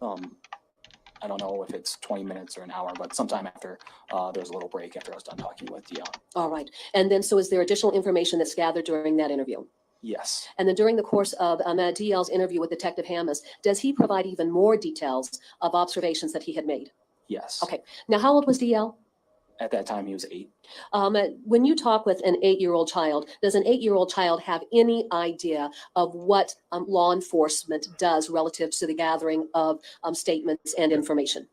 I don't know if it's 20 minutes or an hour, but sometime after there was a little break after I was done talking with DL. All right. And then so is there additional information that's gathered during that interview? Yes. And then during the course of DL's interview with Detective Hammes, does he provide even more details of observations that he had made? Yes. Okay. Now, how old was DL? At that time, he was 8. When you talk with an 8-year-old child, does an 8-year-old child have any idea of what law enforcement does relative to the gathering of statements and information?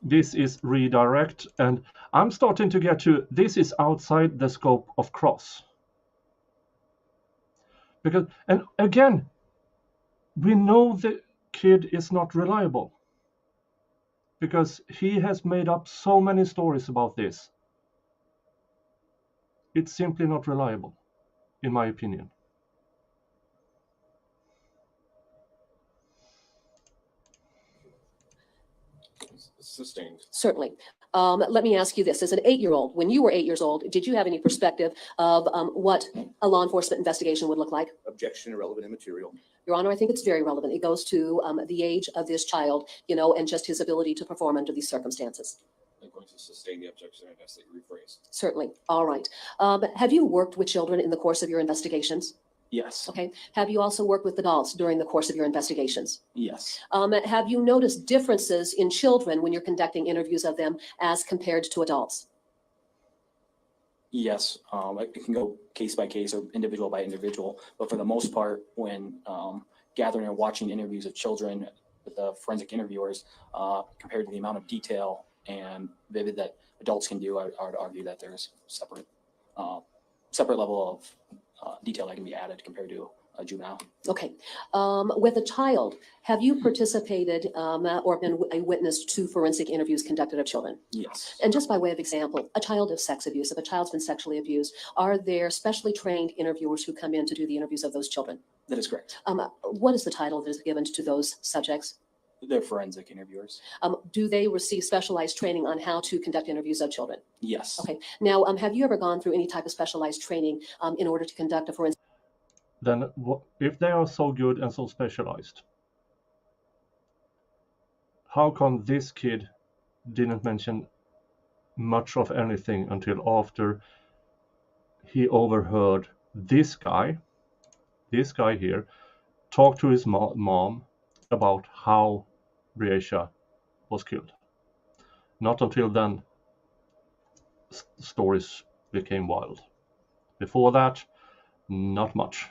This is redirect, and I'm starting to get to this is outside the scope of cross. Because, and again, we know the kid is not reliable because he has made up so many stories about this. It's simply not reliable, in my opinion. Sustained. Certainly. Let me ask you this. As an 8-year-old, when you were 8 years old, did you have any perspective of what a law enforcement investigation would look like? Objection, irrelevant, immaterial. Your Honor, I think it's very relevant. It goes to the age of this child, and just his ability to perform under these circumstances. I'm going to sustain the objection and ask that you rephrase. Certainly. All right. Have you worked with children in the course of your investigations? Yes. Okay. Have you also worked with adults during the course of your investigations? Yes. Have you noticed differences in children when you're conducting interviews of them as compared to adults? Yes. It can go case by case or individual by individual, but for the most part, when gathering or watching interviews of children with the forensic interviewers, compared to the amount of detail and vivid that adults can do, I would argue that there's separate level of detail that can be added compared to a juvenile. Okay. With a child, have you participated or been a witness to forensic interviews conducted of children? Yes. And just by way of example, a child of sex abuse, if a child's been sexually abused, are there specially trained interviewers who come in to do the interviews of those children? That is correct. What is the title that is given to those subjects? They're forensic interviewers. Do they receive specialized training on how to conduct interviews of children? Yes. Okay. Now, have you ever gone through any type of specialized training in order to conduct a forensic? Then if they are so good and so specialized, how come this kid didn't mention much of anything until after he overheard this guy here talk to his mom about how Breasia was killed? Not until then stories became wild. Before that, not much.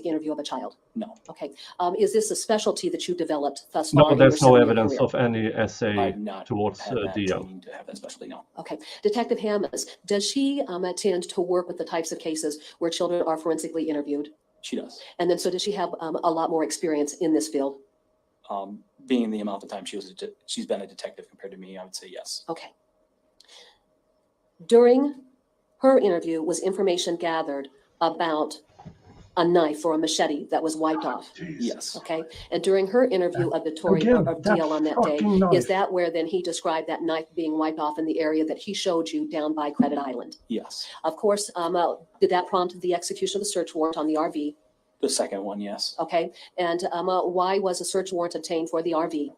Interview of a child? No. Okay. Is this a specialty that you developed thus far? No, in there's your no 7-year evidence career? of any essay I've not towards had that DL. training to have that specialty, no. Okay. Detective Hammes, does she tend to work with the types of cases where children are forensically interviewed? She does. And then, so does she have a lot more experience in this field? Being the amount of time she's been a detective compared to me, I would say yes. Okay. During her interview, was information gathered about a knife or a machete that was wiped off? Yes. Okay. And during her interview of Again, of that DL on that day, fucking knife. is that where then he described that knife being wiped off in the area that he showed you down by Credit Island? Yes. Of course, did that prompt the execution of the search warrant on the RV? The second one, yes. Okay. And why was a search warrant obtained for the RV?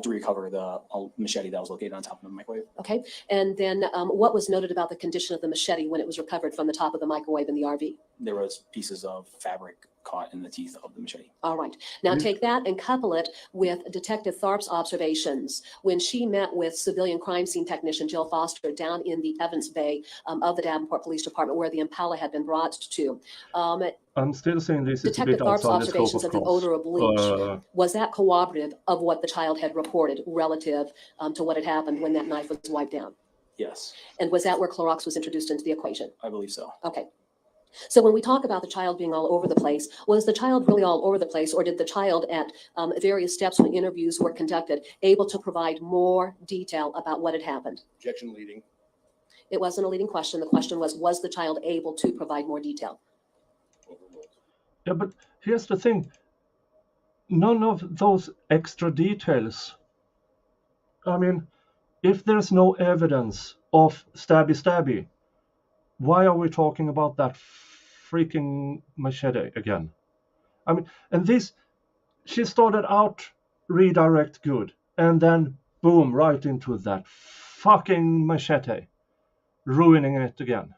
To recover the machete that was located on top of the microwave. Okay. And then what was noted about the condition of the machete when it was recovered from the top of the microwave in the RV? There was pieces of fabric caught in the teeth of the machete. All right. Now take that and couple it with Detective Tharp's observations when she met with civilian crime scene technician Jill Foster down in the Evans Bay of the Davenport Police Department where the Impala had been brought to. I'm still saying this is a Detective bit Tharp's outside the scope observations of the cross. odor of bleach, was that corroborative of what the child had reported relative to what had happened when that knife was wiped down? Yes, And was that where Clorox was introduced into the equation? I believe so. Okay. So when we talk about the child being all over the place, was the child really all over the place, or did the child at various steps when interviews were conducted able to provide more detail about what had happened? Objection leading. It wasn't a leading question. The question was the child able to provide more detail? Yeah, but here's the thing. None of those extra details. I mean, if there's no evidence of stabby, why are we talking about that freaking machete again? I mean, and this, she started out redirect good, and then boom, right into that fucking machete, ruining it again.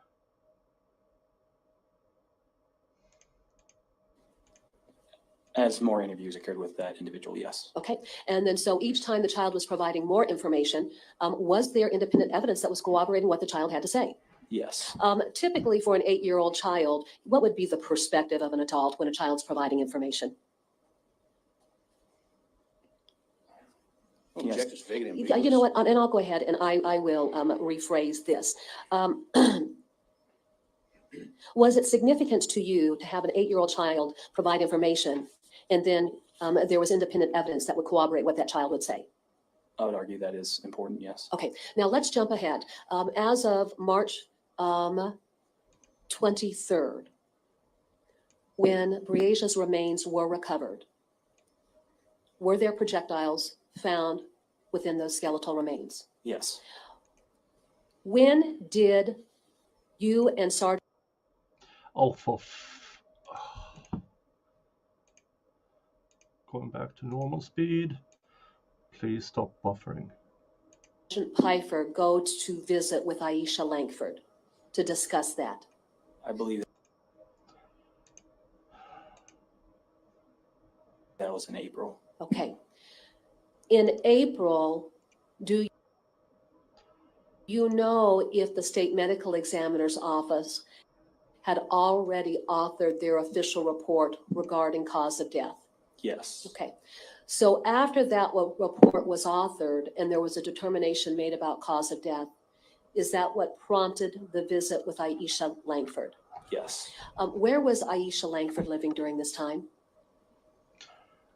As more interviews occurred with that individual, yes. Okay. And then so each time the child was providing more information, was there independent evidence that was corroborating what the child had to say? Yes. Typically for an 8-year-old child, what would be the perspective of an adult when a child's providing information? Yes. Objection is vague and Yeah, ambiguous. you know what, and I'll go ahead and I will rephrase this. Was it significant to you to have an 8-year-old child provide information and then there was independent evidence that would corroborate what that child would say? I would argue that is important, yes. Okay, now let's jump ahead. As of March 23rd, when Breasia's remains were recovered, were there projectiles found within those skeletal remains? Yes. When did you and Sergeant Oh, going back to normal speed. Please stop buffering. Pfeiffer go to visit with Aisha Langford to discuss that? I believe that was in April. Okay. In April, do you know if the state medical examiner's office had already authored their official report regarding cause of death? Yes. Okay. So after that report was authored and there was a determination made about cause of death, is that what prompted the visit with Aisha Langford? Yes. Where was Aisha Langford living during this time?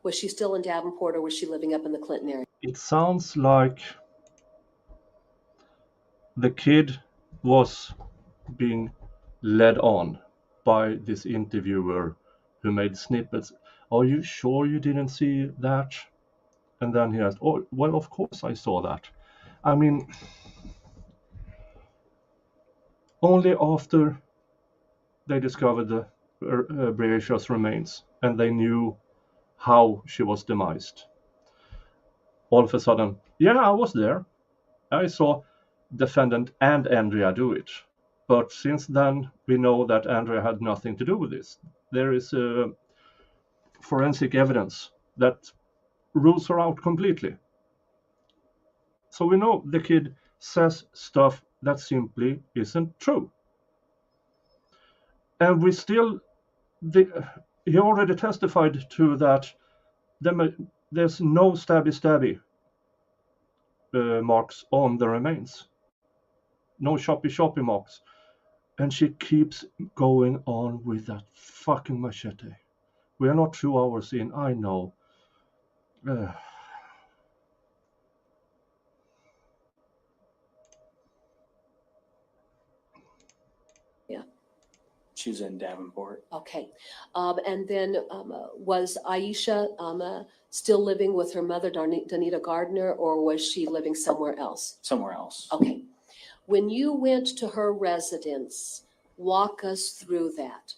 Was she still in Davenport or was she living up in the Clinton area? It sounds like the kid was being led on by this interviewer who made snippets. Are you sure you didn't see that? And then he asked, oh, well, of course I saw that. I mean, only after they discovered the Breasia's remains and they knew how she was demised. All of a sudden, yeah, I was there. I saw defendant and Andrea do it. But since then, we know that Andrea had nothing to do with this. There is forensic evidence that rules her out completely. So we know the kid says stuff that simply isn't true. And we still, he already testified to that there's no stabby marks on the remains. No choppy marks. And she keeps going on with that fucking machete. We are not 2 hours in, I know. She was in Davenport. Okay. And then was Aisha still living with her mother, Donita Gardner, or was she living somewhere else? Somewhere else. Okay. When you went to her residence, walk us through that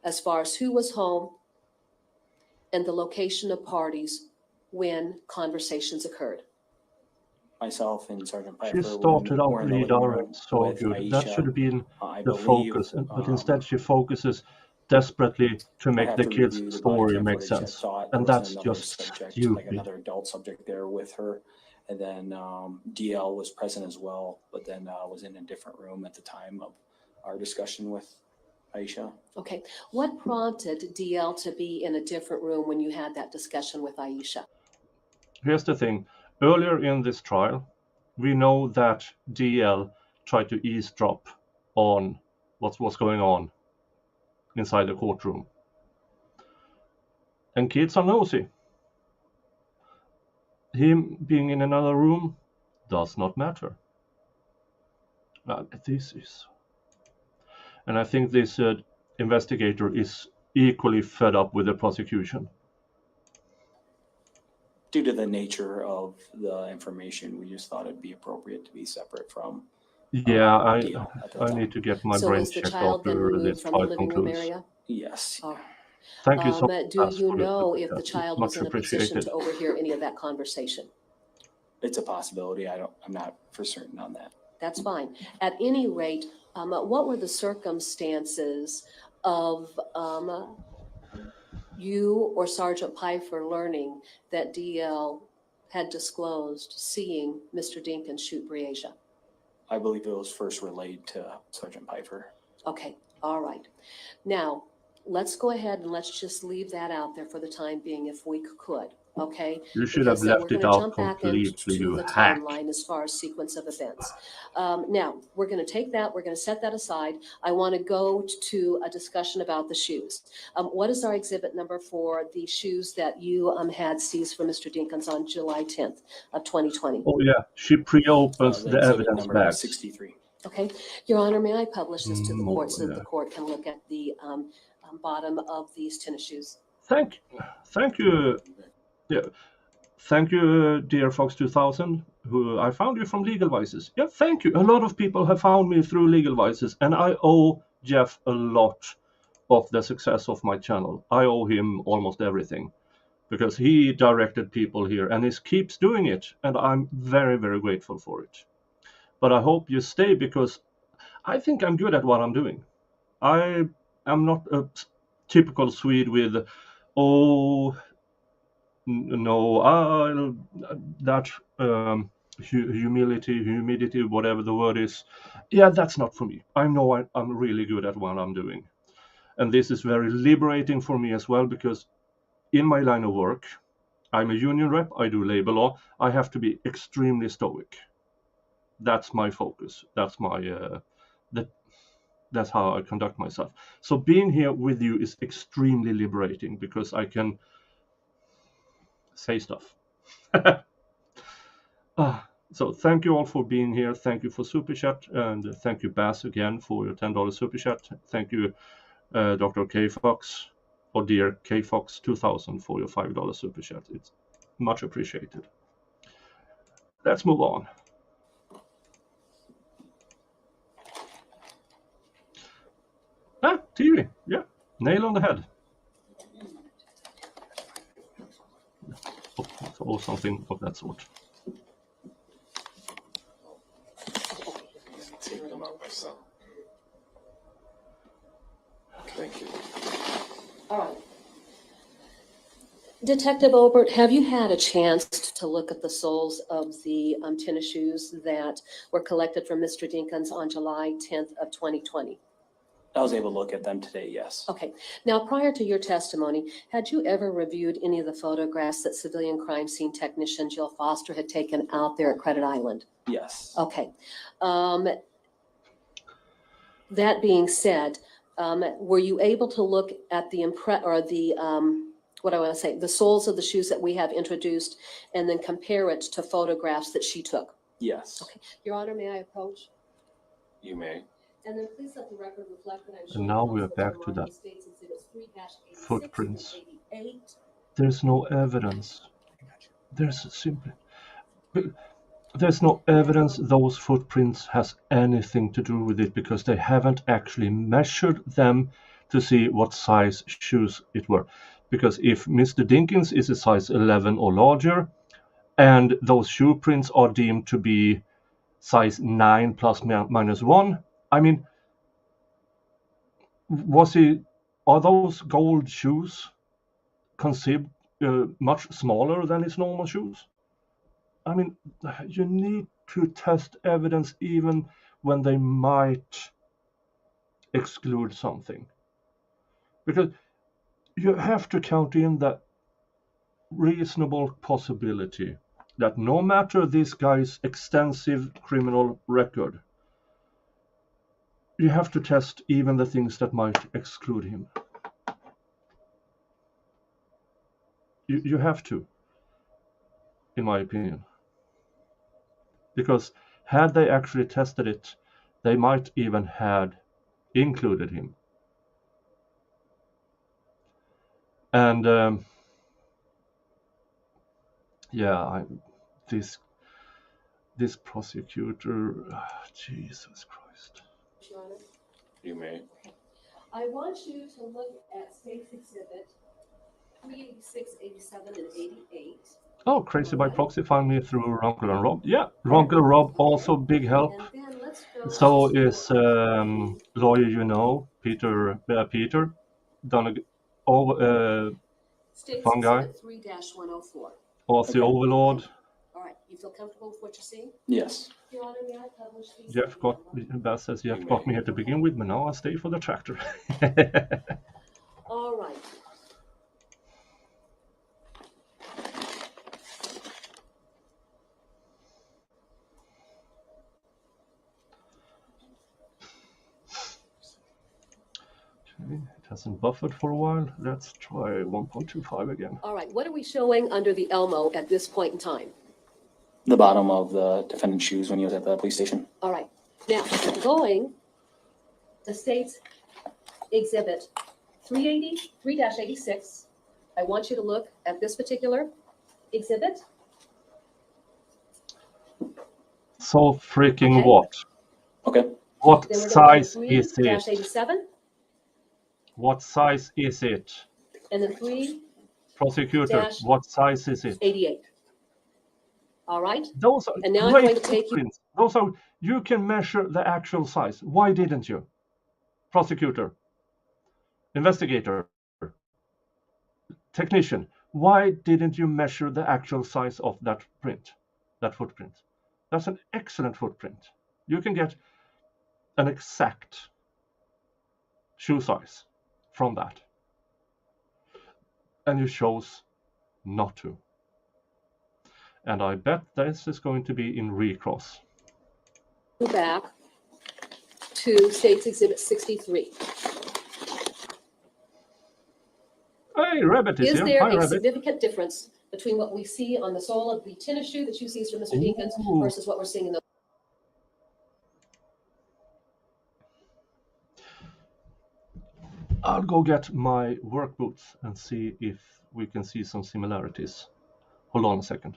as far as who was home and the location of parties when conversations occurred. Myself and Sergeant Piper She started out were in the living room redirect so with good. That Aisha, should have been I the believe, focus, but instead she focuses desperately to I make have the to kid's review the body story cam make footage. I sense. saw it. There And was that's another just subject, like stupid. another adult subject there with her. And then DL was present as well, but then was in a different room at the time of our discussion with Aisha. Okay. What prompted DL to be in a different room when you had that discussion with Aisha? Here's the thing. Earlier in this trial, we know that DL tried to eavesdrop on what's going on inside the courtroom. And kids are nosy. Him being in another room does not matter. This is... And I think this investigator is equally fed up with the prosecution. Due to the nature of the information, we just thought it'd be appropriate to be separate from Yeah, DL at that I time. need to get my So brain was the checked child then after removed this from the trial living room concludes. area? Yes. Oh. Thank you so much. Do you for the know if the podcast. It's child was much in a position appreciated. to overhear any of that conversation? It's a possibility. I'm not for certain on that. That's fine. At any rate, what were the circumstances of you or Sergeant Pfeiffer learning that DL had disclosed seeing Mr. Dinkins shoot Breasia? I believe it was first relayed to Sergeant Pfeiffer. Okay, all right. Now, let's go ahead and let's just leave that out there for the time being if we could, okay? You should have Because left we're it going to out jump back completely, into you the hack. timeline as far as sequence of events. Now, we're going to take that, we're going to set that aside. I want to go to a discussion about the shoes. What is our exhibit number for the shoes that you had seized from Mr. Dinkins on July 10th of 2020? Oh yeah, she pre-opens the exhibit evidence number bags. 63. Okay, Your Honor, may I publish this to the Oh, court so that yeah. the court can look at the bottom of these tennis shoes? Thank you. Yeah. Thank you, dear Fox 2000, who I found you from Legal Vices. Yeah, thank you. A lot of people have found me through Legal Vices, and I owe Jeff a lot of the success of my channel. I owe him almost everything because he directed people here and he keeps doing it, and I'm very, very grateful for it. But I hope you stay because I think I'm good at what I'm doing. I am not a typical Swede with, oh, no, that humidity, whatever the word is. Yeah, that's not for me. I know I'm really good at what I'm doing. And this is very liberating for me as well, because in my line of work, I'm a union rep, I do labor law, I have to be extremely stoic. That's my focus. That's my That's how I conduct myself. So being here with you is extremely liberating because I can say stuff. So thank you all for being here. Thank you for Super Chat, and thank you, Baz, again for your $10 Super Chat. Thank you, Dr. K Fox, or dear K Fox 2000 for your $5 Super Chat. It's much appreciated. Let's move on. TV, yeah, nail on the head. Or something of that sort. Take them out myself. Thank you. All right. Detective Obert, have you had a chance to look at the soles of the tennis shoes that were collected from Mr. Dinkins on July 10th of 2020? I was able to look at them today, yes. Okay. Now, prior to your testimony, had you ever reviewed any of the photographs that civilian crime scene technician Jill Foster had taken out there at Credit Island? Yes. Okay. That being said, were you able to look at the the soles of the shoes that we have introduced and then compare it to photographs that she took? Yes. Okay. Your Honor, may I approach? You may. And then please let the record reflect that I'm And showing now we are counsel back to mark that the state's exhibits 3-86 footprints. and 88. There's no evidence. There's no evidence those footprints has anything to do with it because they haven't actually measured them to see what size shoes it were. Because if Mr. Dinkins is a size 11 or larger, and those shoe prints are deemed to be size 9 plus minus 1, I mean, are those gold shoes considered much smaller than his normal shoes? I mean, you need to test evidence even when they might exclude something. Because you have to count in that reasonable possibility that no matter this guy's extensive criminal record, you have to test even the things that might exclude him. You have to, in my opinion. Because had they actually tested it, they might even had included him. And this prosecutor, Jesus Christ. Your Honor. You may. I want you to look at State's Exhibit 386, 87, and 88. Oh, Crazy by Proxy found me through Ronkel and Rob. Yeah, Ronkel and Rob also big help. And then let's go So to is lawyer, Peter Donegan, State's fun guy, Exhibit 3-104. Aussie Okay. Overlord, All right, you feel comfortable with what you're seeing? Yes. Your Honor, may I publish these? Baz says Jeff got me here to begin with, but now I stay for the tractor. All right. Okay, it hasn't buffered for a while. Let's try 1.25 again. All right, what are we showing under the Elmo at this point in time? The bottom of the defendant's shoes when he was at the police station. All right, now going to State's Exhibit 3-86. I want you to look at this particular exhibit. So freaking Okay. what? Okay. What Then we're size going to is it? 3-87, What size is it? and then 3-88. Prosecutor, what size is it? All right, Those are and now I'm great going to take you. footprints. Those are, you can measure the actual size. Why didn't you? Prosecutor, investigator, technician, why didn't you measure the actual size of that footprint? That's an excellent footprint. You can get an exact shoe size from that. And you chose not to. And I bet this is going to be in recross. Back to State's Exhibit 63. Hey, Rabbit is Is here. there Hi, a Rabbit. significant difference between what we see on the sole of the tennis shoe that you see from Mr. Dinkins Ooh. versus what we're seeing in the I'll go get my work boots and see if we can see some similarities. Hold on a second.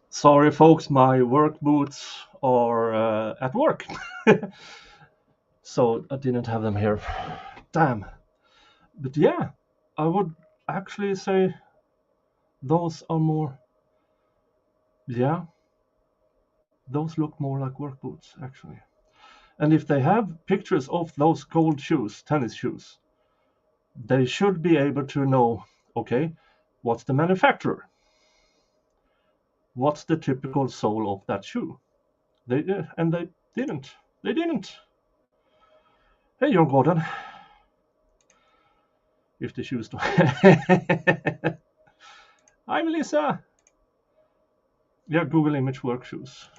Sorry, folks, my work boots are at work. So I didn't have them here. Damn. But yeah, I would actually say those are more. Yeah, those look more like work boots, actually. And if they have pictures of those gold shoes, tennis shoes, they should be able to know, okay, what's the manufacturer? What's the typical sole of that shoe? They didn't. They didn't. Hey, John Gordon. If the shoes don't. Hi, Melissa. Yeah, Google image work shoes.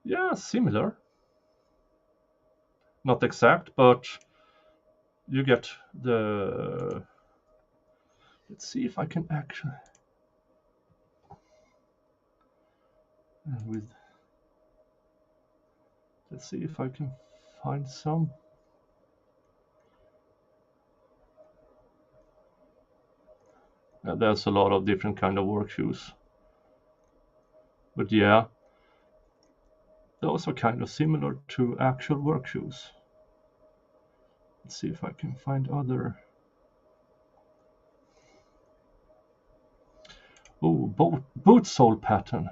Yeah, similar. Not exact, but you get the. Let's see if I can actually. With. Let's see if I can find some. There's a lot of different kind of work shoes. But yeah, those are kind of similar to actual work shoes. Let's see if I can find other. Oh, boot sole pattern.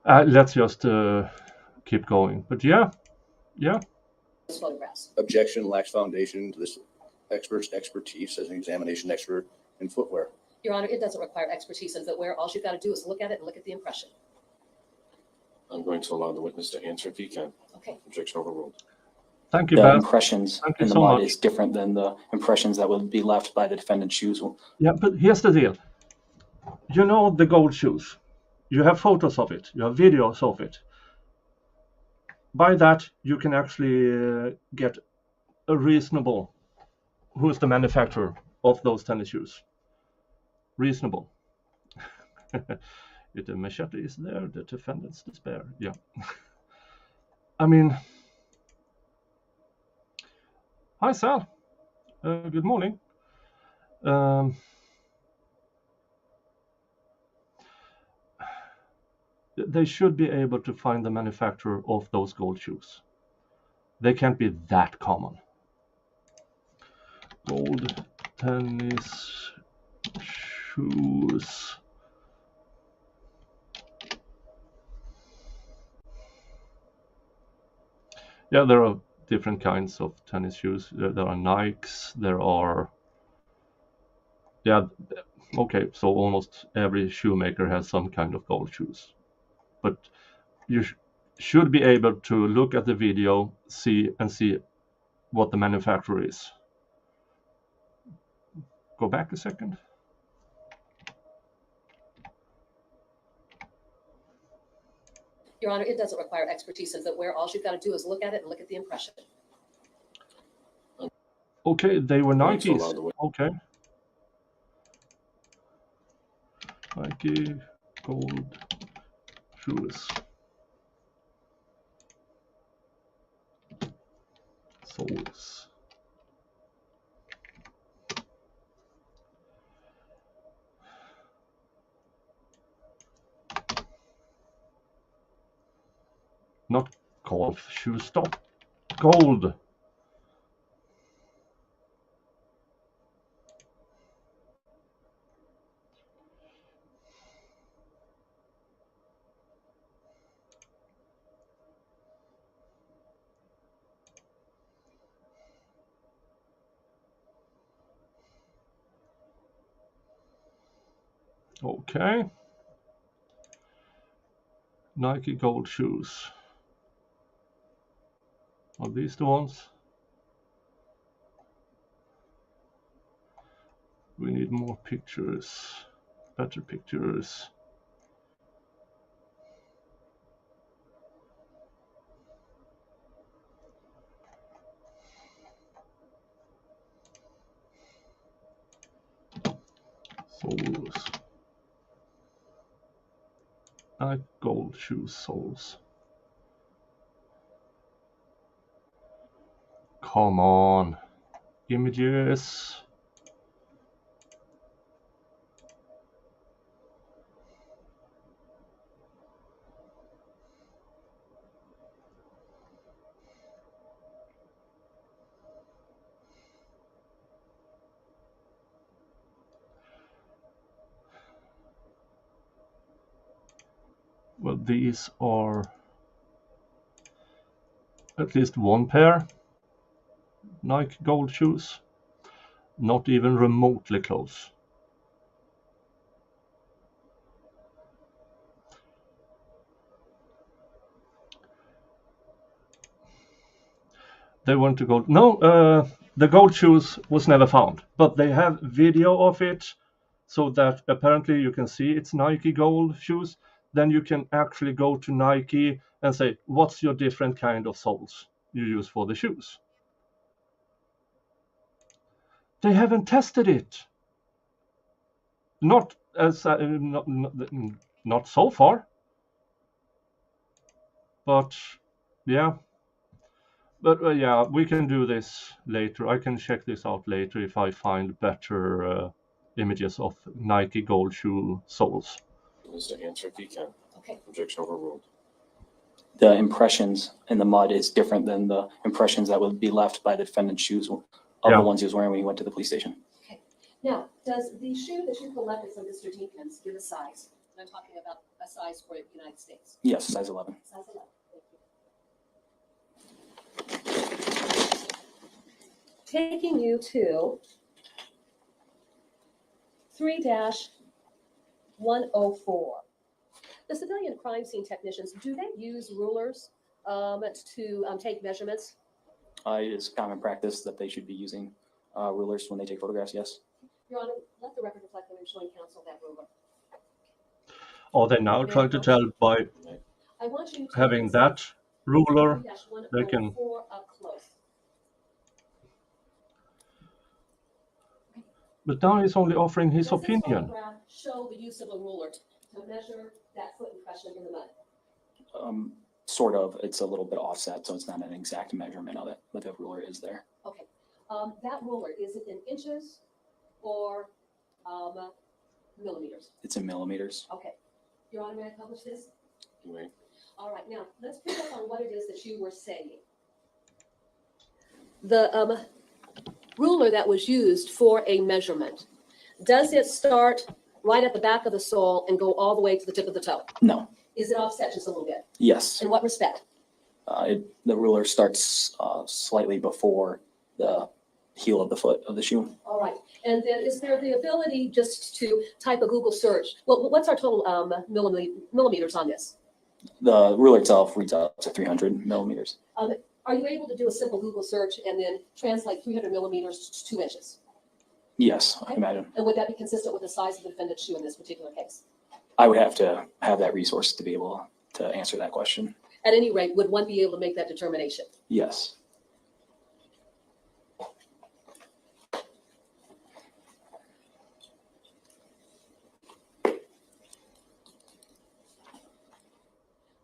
Let's just keep going. But yeah. photographs. Objection lacks foundation to this expert's expertise as an examination expert in footwear. Your Honor, it doesn't require expertise in footwear. All you've got to do is look at it and look at the impression. I'm going to allow the witness to answer if he can. Okay. Objection overruled. Thank you, The Beth. impressions Thank you in the so mud much. is different than the impressions that would be left by the defendant's shoes. Yeah, but here's the deal. You know the gold shoes. You have photos of it. You have videos of it. By that, you can actually get a reasonable. Who's the manufacturer of those tennis shoes? Reasonable. If the machete is there, the defendant's despair. Yeah. I mean, hi, Sal. Good morning. They should be able to find the manufacturer of those gold shoes. They can't be that common. Gold tennis shoes. Yeah, there are different kinds of tennis shoes. There are Nikes. There are. Yeah, Okay, so almost every shoemaker has some kind of gold shoes. But you should be able to look at the video, see what the manufacturer is. Go back a second. Your Honor, it doesn't require expertise in footwear. All you've got to do is look at it and look at the impression. Okay, they were Thanks, Nikes. allowed to wait. Okay. Nike gold shoes. Soles. Not golf shoes, stop. Gold. Okay. Nike gold shoes. Are these the ones? We need more pictures. Better pictures. Soles. Nike gold shoes soles. Come on. Images. Well, these are at least one pair Nike gold shoes. Not even remotely close. They weren't the gold. No, the gold shoes was never found, but they have video of it, so that apparently you can see it's Nike gold shoes. Then you can actually go to Nike and say, what's your different kind of soles you use for the shoes? They haven't tested it. Not so far. But yeah. But yeah, we can do this later. I can check this out later if I find better images of Nike gold shoe soles. Mr. Answer if you can. Okay. Objection overruled. The impressions in the mud is different than the impressions that would be left by the defendant's shoes of Yeah. the ones he was wearing when he went to the police station. Now, does the shoe that you collected from Mr. Dinkins give a size? I'm talking about a size for the United States. Yes, size 11. Size 11. Taking you to 3-104. The civilian crime scene technicians, do they use rulers to take measurements? It is common practice that they should be using rulers when they take photographs, yes. Your Honor, let the record reflect that I'm showing counsel that ruler. Are they now trying to tell by I want you to having that ruler, 3-104 they can... up close. But now he's only offering his Does this opinion. photograph show the use of a ruler to measure that foot impression in the mud? Sort of. It's a little bit offset, so it's not an exact measurement of it, but the ruler is there. Okay. That ruler, is it in inches or millimeters? It's in millimeters. Okay. Your Honor, may I publish this? You may. All right. Now, let's pick up on what it is that you were saying. The ruler that was used for a measurement, does it start right at the back of the sole and go all the way to the tip of the toe? No. Is it offset just a little bit? Yes. In what respect? The ruler starts slightly before the heel of the foot of the shoe. All right. And then is there the ability just to type a Google search? Well, what's our total millimeters on this? The ruler itself reads out to 300 millimeters. Are you able to do a simple Google search and then translate 300 millimeters to 2 inches? Yes, I Okay. imagine. And would that be consistent with the size of the defendant's shoe in this particular case? I would have to have that resource to be able to answer that question. At any rate, would one be able to make that determination? Yes.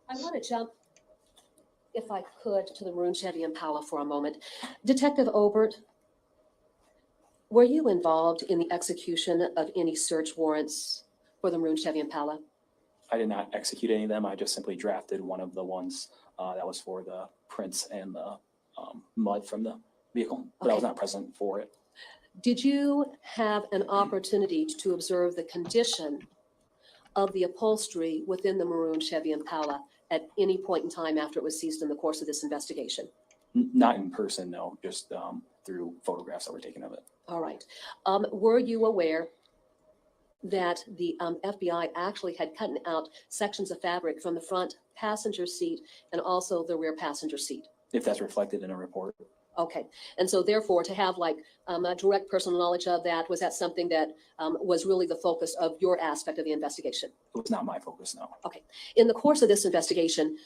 I want to jump, if I could, to the maroon Chevy Impala for a moment. Detective Obert, were you involved in the execution of any search warrants for the maroon Chevy Impala? I did not execute any of them. I just simply drafted one of the ones that was for the prints and the mud from the vehicle, but I was Okay. not present for it. Did you have an opportunity to observe the condition of the upholstery within the maroon Chevy Impala at any point in time after it was seized in the course of this investigation? Not in person, no, just through photographs that were taken of it. All right. Were you aware that the FBI actually had cut out sections of fabric from the front passenger seat and also the rear passenger seat? If that's reflected in a report. Okay. And so therefore, to have like a direct personal knowledge of that, was that something that was really the focus of your aspect of the investigation? It was not my focus, no. In the course of this investigation,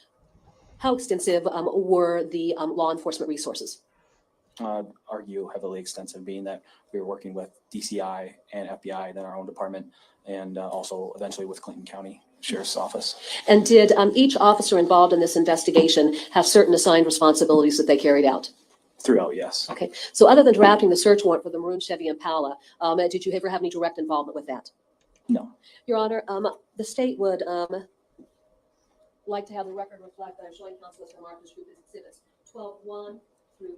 how extensive were the law enforcement resources? Argue heavily extensive, being that we were working with DCI and FBI, then our own department, and also eventually with Clinton County Sheriff's Office. And did each officer involved in this investigation have certain assigned responsibilities that they carried out? Throughout, yes. Okay. So other than drafting the search warrant for the maroon Chevy Impala, did you ever have any direct involvement with that? No. Your Honor, the state would like to have the record reflect that I'm showing counsel Mr. Marcus Group as exhibits 12-1 through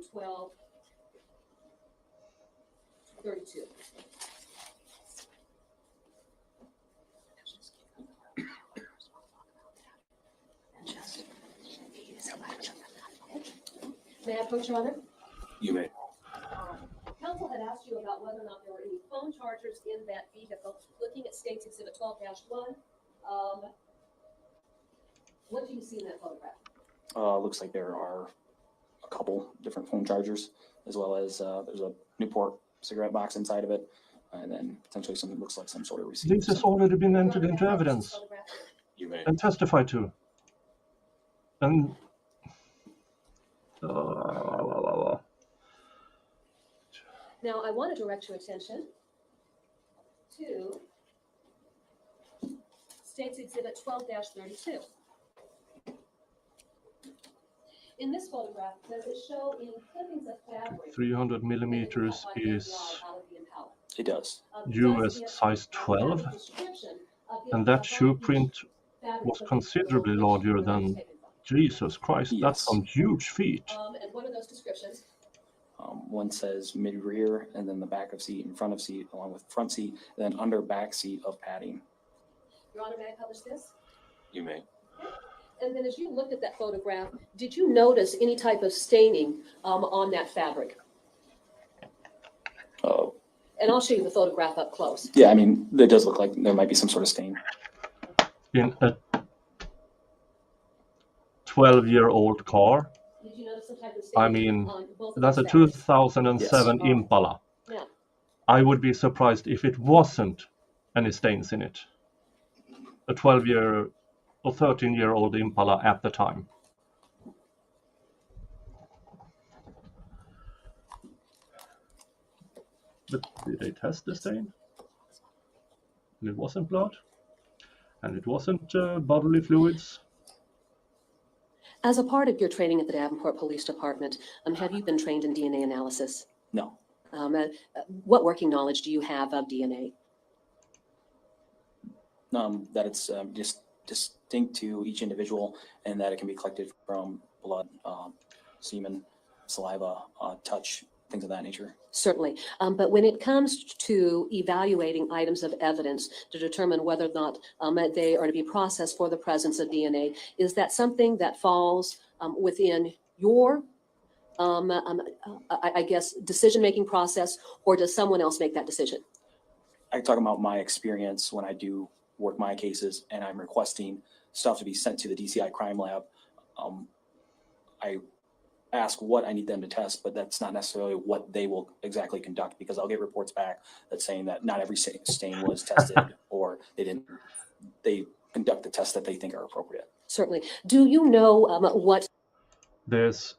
12-32. May I approach, Your Honor? You may. Counsel had asked you about whether or not there were any phone chargers in that vehicle. Looking at State's Exhibit 12-1, what do you see in that photograph? Looks like there are a couple different phone chargers, as well as there's a Newport cigarette box inside of it, and then potentially something looks like some sort of receipt. This has already been entered into evidence You may. and testified to. And Now, I want to direct your attention to State's Exhibit 12-32. In this photograph, does it show any clippings of fabric? 300 millimeters is It does. US size 12, and that shoe print was considerably larger than Jesus Christ. That's Yes. some huge feet. And what are those descriptions? One says mid rear, and then the back of seat and front of seat, along with front seat, then under back seat of padding. Your Honor, may I publish this? You may. And then as you looked at that photograph, did you notice any type of staining on that fabric? And I'll show you the photograph up close. Yeah, I mean, it does look like there might be some sort of stain. In a 12-year-old car, Did you notice some type of I staining mean, on both of that's a those fabrics? 2007 Yes. Impala. Yeah. I would be surprised if it wasn't any stains in it. A 12-year or 13-year-old Impala at the time. But did they test the stain? And it wasn't blood, and it wasn't bodily fluids. As a part of your training at the Davenport Police Department, have you been trained in DNA analysis? No. What working knowledge do you have of DNA? That it's just distinct to each individual, and that it can be collected from blood, semen, saliva, touch, things of that nature. Certainly. But when it comes to evaluating items of evidence to determine whether or not they are to be processed for the presence of DNA, is that something that falls within your I guess, decision-making process, or does someone else make that decision? I talk about my experience when I do work my cases and I'm requesting stuff to be sent to the DCI crime lab. I ask what I need them to test, but that's not necessarily what they will exactly conduct, because I'll get reports back that's saying that not every stain was tested or they conduct the tests that they think are appropriate. Certainly. Do you know what? Here's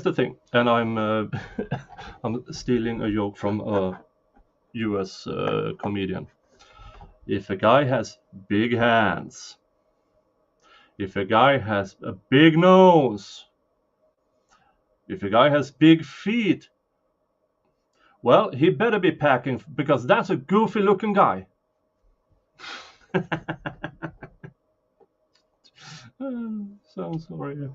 the thing, and I'm stealing a joke from a US comedian. If a guy has big hands, if a guy has a big nose, if a guy has big feet, well, he better be packing, because that's a goofy looking guy. So sorry.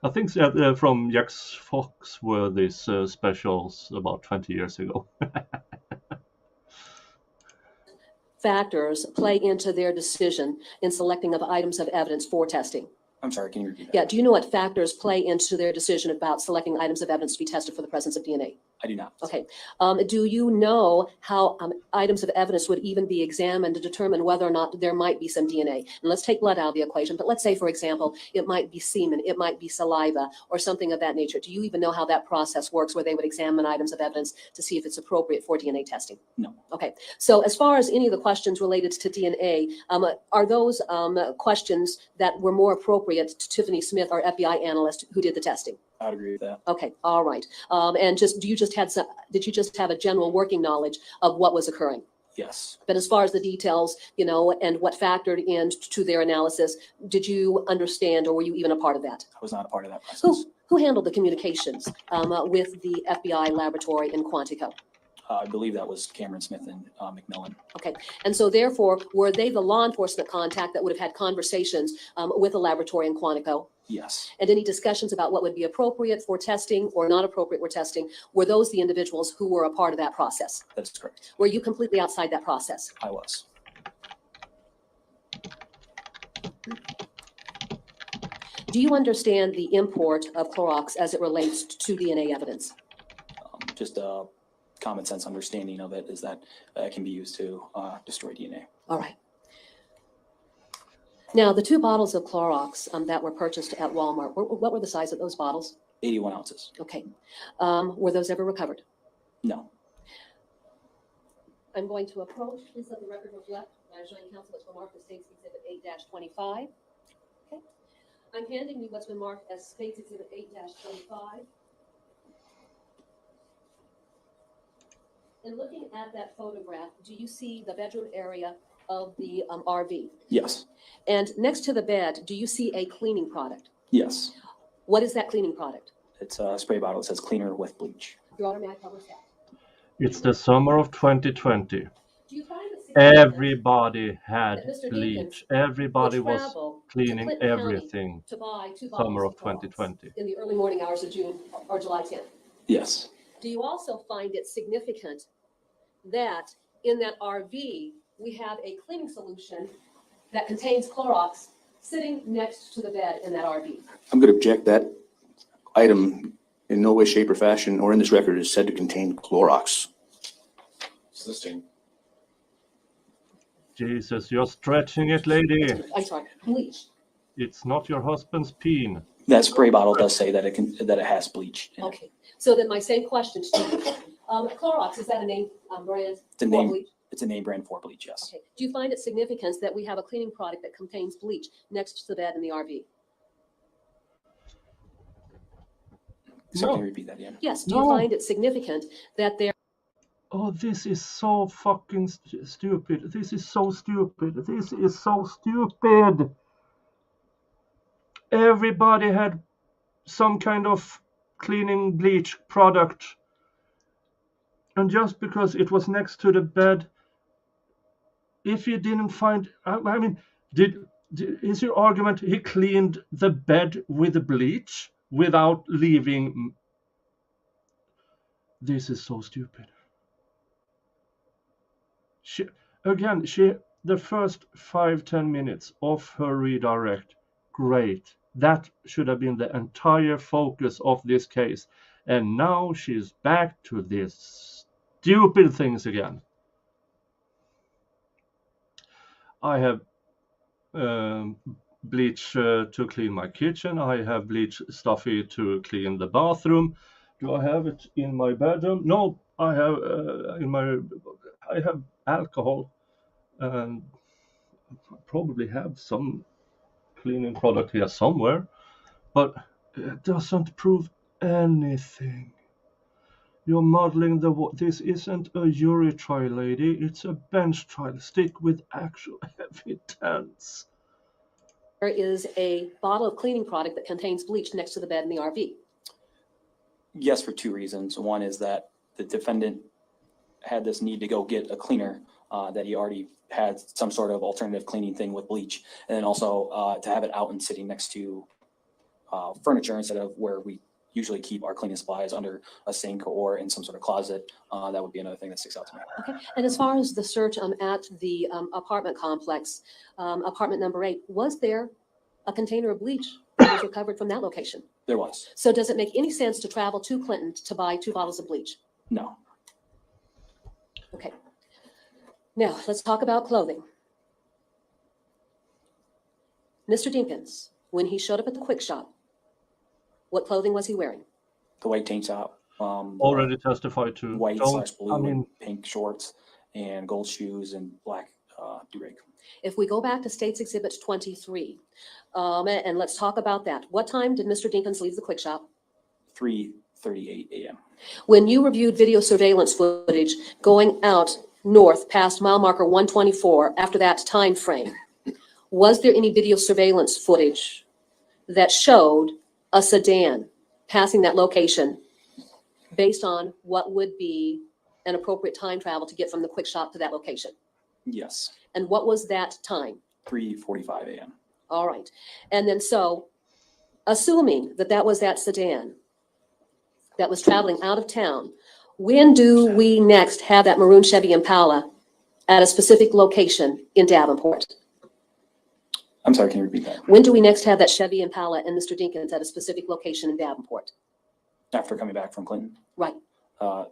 I think from Jax Fox were these specials about 20 years ago. Factors play into their decision in selecting of items of evidence for testing? I'm sorry, can you repeat that? Yeah, do you know what factors play into their decision about selecting items of evidence to be tested for the presence of DNA? I do not. Okay. Do you know how items of evidence would even be examined to determine whether or not there might be some DNA? And let's take blood out of the equation, but let's say, for example, it might be semen, it might be saliva, or something of that nature. Do you even know how that process works, where they would examine items of evidence to see if it's appropriate for DNA testing? No. Okay. So as far as any of the questions related to DNA, are those questions that were more appropriate to Tiffany Smith, our FBI analyst who did the testing? I'd agree with that. Okay, all right. And did you just have a general working knowledge of what was occurring? Yes. But as far as the details, and what factored into their analysis, did you understand, or were you even a part of that? I was not a part of that process. Who handled the communications with the FBI laboratory in Quantico? I believe that was Cameron Smith and McMillan. Okay, and so therefore, were they the law enforcement contact that would have had conversations with the laboratory in Quantico? Yes. And any discussions about what would be appropriate for testing or not appropriate for testing, were those the individuals who were a part of that process? That's correct. Were you completely outside that process? I was. Do you understand the import of Clorox as it relates to DNA evidence? Just a common sense understanding of it is that it can be used to destroy DNA. All right. Now, the 2 bottles of Clorox that were purchased at Walmart, what were the size of those bottles? 81 ounces. Okay. Were those ever recovered? No. I'm going to approach, please let the record reflect, I'm showing counsel what's been marked as State's Exhibit 8-25. Okay. I'm handing you what's been marked as State's Exhibit 8-25. And looking at that photograph, do you see the bedroom area of the RV? Yes. And next to the bed, do you see a cleaning product? Yes. What is that cleaning product? It's a spray bottle. It says cleaner with bleach. Your Honor, may I publish that? It's the summer of 2020. Do you find it significant Everybody had that Mr. bleach. Dinkins Everybody would was travel to cleaning Clinton County everything. to buy 2 Summer bottles of Clorox 2020. in the early morning hours of June or July 10th? Yes. Do you also find it significant that in that RV, we have a cleaning solution that contains Clorox sitting next to the bed in that RV? I'm going to object. That item in no way, shape, or fashion, or in this record, is said to contain Clorox. Existing. Jesus, you're stretching it, lady. I'm sorry, bleach. It's not your husband's peen. That spray bottle does say that it has bleach in it. Okay, so then my same question to you. Clorox, is that a name brand? It's a for name. bleach? It's a name brand for bleach, yes. Okay. Do you find it significant that we have a cleaning product that contains bleach next to the bed in the RV? So No. can you repeat that again? Yes. Do you No. find it significant that there? Oh, this is so fucking stupid. This is so stupid. This is so stupid. Everybody had some kind of cleaning bleach product. And just because it was next to the bed, if you didn't find, I mean, is your argument he cleaned the bed with the bleach without leaving? This is so stupid. The first 5-10 minutes of her redirect, great. That should have been the entire focus of this case. And now she's back to these stupid things again. I have bleach to clean my kitchen. I have bleach stuffy to clean the bathroom. Do I have it in my bedroom? No, I have I have alcohol, and I probably have some cleaning product here somewhere, but it doesn't prove anything. You're modeling this isn't a jury trial, lady. It's a bench trial. Stick with actual evidence. There is a bottle of cleaning product that contains bleach next to the bed in the RV. Yes, for two reasons. One is that the defendant had this need to go get a cleaner, that he already had some sort of alternative cleaning thing with bleach. And then also to have it out and sitting next to furniture instead of where we usually keep our cleaning supplies, under a sink or in some sort of closet. That would be another thing that sticks out to me. Okay. And as far as the search at the apartment complex, apartment number 8, was there a container of bleach that was recovered from that location? There was. So does it make any sense to travel to Clinton to buy 2 bottles of bleach? No. Okay. Now, let's talk about clothing. Mr. Dinkins, when he showed up at the Quick Shop, what clothing was he wearing? The white tank top. Already testified to. White/blue I mean, and pink shorts and gold shoes and black do-rag. If we go back to State's Exhibit 23, and let's talk about that. What time did Mr. Dinkins leave the Quick Shop? 3:38 a.m. When you reviewed video surveillance footage going out north past mile marker 124 after that time frame, was there any video surveillance footage that showed a sedan passing that location based on what would be an appropriate time travel to get from the Quick Shop to that location? Yes. And what was that time? 3:45 a.m. All right. And then so, assuming that that was that sedan that was traveling out of town, when do we next have that maroon Chevy Impala at a specific location in Davenport? I'm sorry, can you repeat that? When do we next have that Chevy Impala and Mr. Dinkins at a specific location in Davenport? After coming back from Clinton? Right. At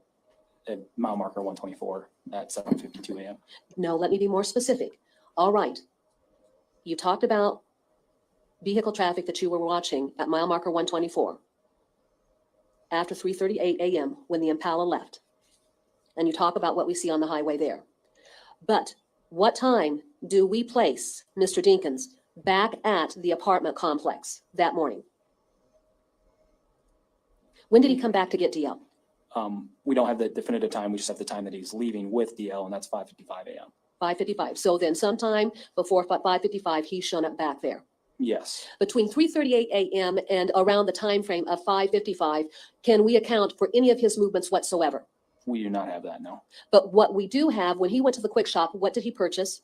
mile marker 124 at 7:52 a.m. No, let me be more specific. All right. You talked about vehicle traffic that you were watching at mile marker 124 after 3:38 a.m. when the Impala left. And you talk about what we see on the highway there. But what time do we place Mr. Dinkins back at the apartment complex that morning? When did he come back to get DL? We don't have the definitive time. We just have the time that he's leaving with DL, and that's 5:55 a.m. 5:55. So then sometime before 5:55, he's shown up back there. Yes. Between 3:38 a.m. and around the time frame of 5:55, can we account for any of his movements whatsoever? We do not have that, no. But what we do have, when he went to the Quick Shop, what did he purchase?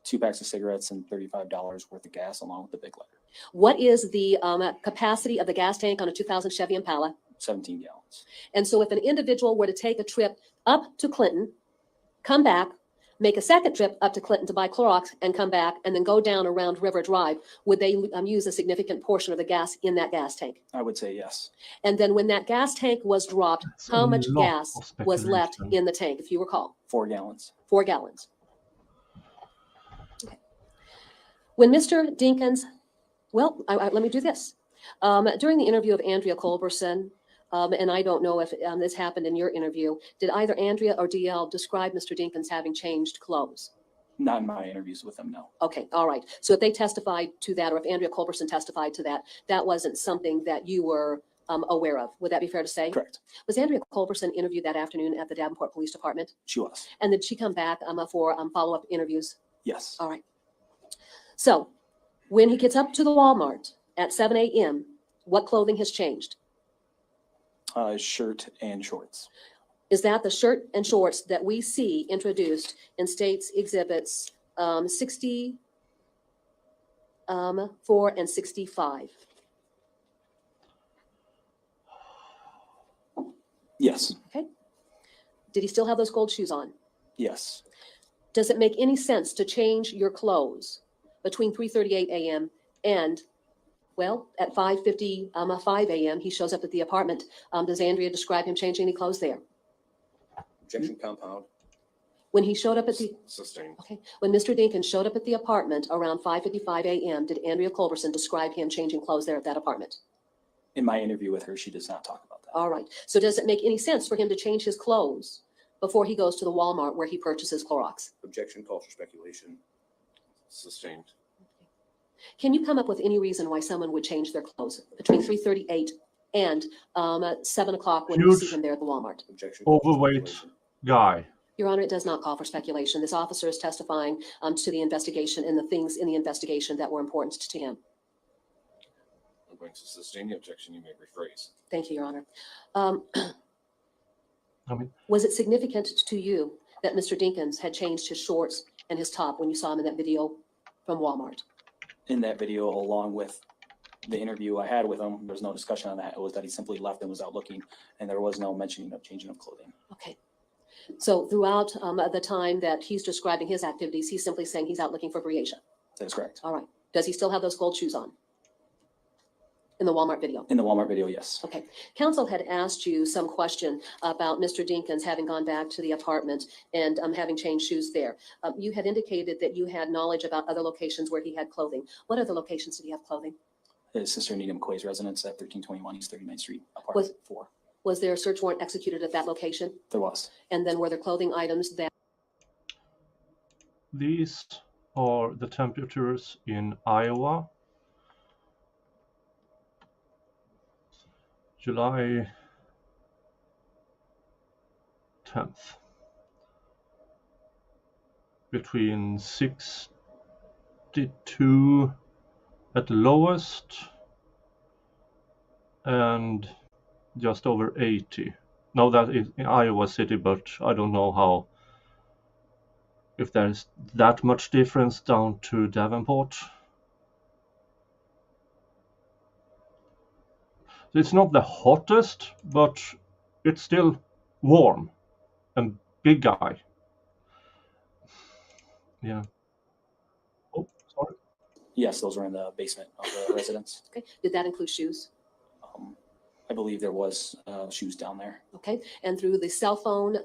2 packs of cigarettes and $35 worth of gas along with the big letter. What is the capacity of the gas tank on a 2000 Chevy Impala? 17 gallons. And so if an individual were to take a trip up to Clinton, come back, make a second trip up to Clinton to buy Clorox and come back, and then go down around River Drive, would they use a significant portion of the gas in that gas tank? I would say yes. And then when that gas tank was dropped, That's how a much lot gas of was left speculation. in the tank, if you recall? 4 gallons. 4 gallons. Okay. When Mr. Dinkins, well, let me do this. During the interview of Andrea Culberson, and I don't know if this happened in your interview, did either Andrea or DL describe Mr. Dinkins having changed clothes? Not in my interviews with them, no. Okay, all right. So if they testified to that, or if Andrea Culberson testified to that, that wasn't something that you were aware of. Would that be fair to say? Correct. Was Andrea Culberson interviewed that afternoon at the Davenport Police Department? She was. And did she come back for follow-up interviews? Yes. All right. So when he gets up to the Walmart at 7 a.m., what clothing has changed? Shirt and shorts. Is that the shirt and shorts that we see introduced in State's Exhibits 64 and 65? Yes. Okay. Did he still have those gold shoes on? Yes. Does it make any sense to change your clothes between 3:38 a.m. and Well, at 5:55 a.m., he shows up at the apartment. Does Andrea describe him changing any clothes there? Objection compound. When he showed up at the, Sustained. okay, when Mr. Dinkins showed up at the apartment around 5:55 a.m., did Andrea Culberson describe him changing clothes there at that apartment? In my interview with her, she does not talk about that. All right. So does it make any sense for him to change his clothes before he goes to the Walmart where he purchases Clorox? Objection calls for speculation. Sustained. Can you come up with any reason why someone would change their clothes between 3:38 and 7 o'clock when you see Huge him there at the Walmart? Objection calls for Overweight speculation. guy. Your Honor, it does not call for speculation. This officer is testifying to the investigation and the things in the investigation that were important to him. I'm going to sustain the objection. You may rephrase. Thank you, Your Honor. I mean, Was it significant to you that Mr. Dinkins had changed his shorts and his top when you saw him in that video from Walmart? In that video, along with the interview I had with him, there was no discussion on that. It was that he simply left and was out looking, and there was no mentioning of changing of clothing. Okay. So throughout the time that he's describing his activities, he's simply saying he's out looking for Breasia. That is correct. All right. Does he still have those gold shoes on in the Walmart video? In the Walmart video, yes. Okay. Counsel had asked you some question about Mr. Dinkins having gone back to the apartment and having changed shoes there. You had indicated that you had knowledge about other locations where he had clothing. What other locations did he have clothing? His sister Nina McQuay's residence at 1321 East 39th Street, apartment 4. Was there a search warrant executed at that location? There was. And then were there clothing items that these are the temperatures in Iowa. July 10th. Between 62 at the lowest and just over 80. No, that is in Iowa City, but I don't know how, if there's that much difference down to Davenport. It's not the hottest, but it's still warm and big guy. Yeah. Oh, sorry. Yes, those were in the basement of the residence. okay? Did that include shoes? I believe there was shoes down there. Okay. And through the cell phone,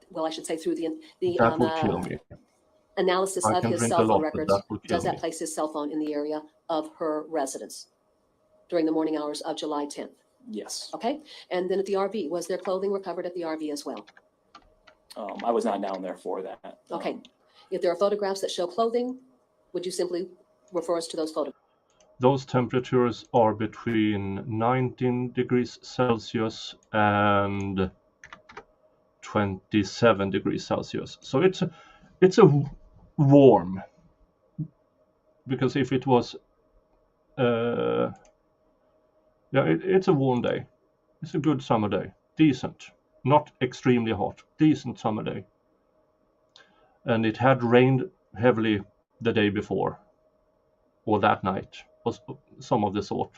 well, I should say through the That would kill me. analysis I of can his drink cell a phone lot, but records, that would kill does that me. place his cell phone in the area of her residence during the morning hours of July 10th? Yes. Okay. And then at the RV, was there clothing recovered at the RV as well? I was not down there for that. Okay. If there are photographs that show clothing, would you simply refer us to those photographs? Those temperatures are between 19 degrees Celsius and 27 degrees Celsius. So it's a warm, because if it was it's a warm day. It's a good summer day. Decent. Not extremely hot. Decent summer day. And it had rained heavily the day before, or that night, was some of the sort.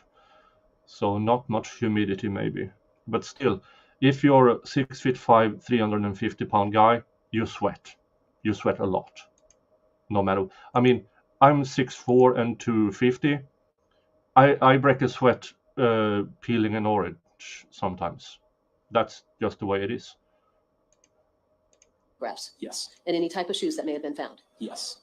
So not much humidity maybe. But still, if you're a 6'5", 350-pound guy, you sweat. You sweat a lot. No matter, I mean, I'm 6'4" and 250. I break a sweat peeling an orange sometimes. That's just the way it is. Yes. And any type of shoes that may have been found? Yes.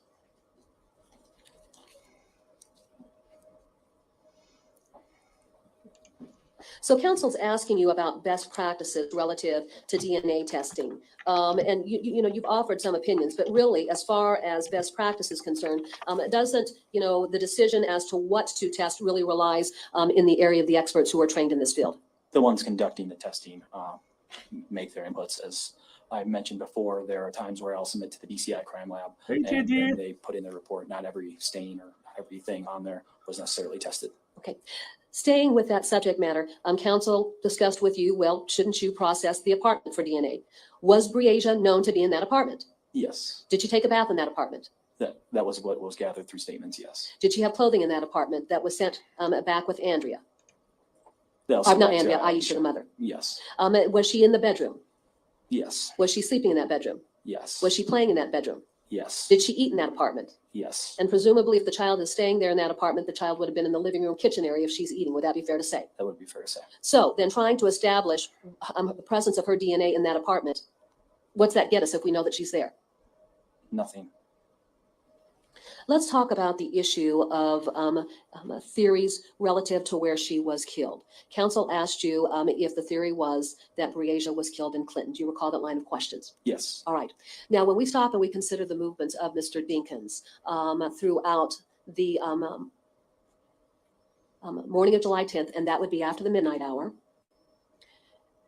So counsel's asking you about best practices relative to DNA testing. And you've offered some opinions, but really, as far as best practice is concerned, it doesn't, the decision as to what to test really relies in the area of the experts who are trained in this field. The ones conducting the testing make their inputs. As I mentioned before, there are times where I'll submit to the DCI crime lab and they put in their report. Not every stain or everything on there was necessarily tested. Okay. Staying with that subject matter, counsel discussed with you, well, shouldn't you process the apartment for DNA? Was Breasia known to be in that apartment? Yes. Did you take a bath in that apartment? That was what was gathered through statements, yes. Did she have clothing in that apartment that was sent back with Andrea? Not Not Andrea, Aisha, the mother. Yes. Was she in the bedroom? Yes. Was she sleeping in that bedroom? Yes. Was she playing in that bedroom? Yes. Did she eat in that apartment? Yes. And presumably if the child is staying there in that apartment, the child would have been in the living room kitchen area if she's eating. Would that be fair to say? That would be fair to say. So then trying to establish the presence of her DNA in that apartment, what's that get us if we know that she's there? Nothing. Let's talk about the issue of theories relative to where she was killed. Counsel asked you if the theory was that Breasia was killed in Clinton. Do you recall that line of questions? Yes. All right. Now, when we stop and we consider the movements of Mr. Dinkins throughout the morning of July 10th, and that would be after the midnight hour,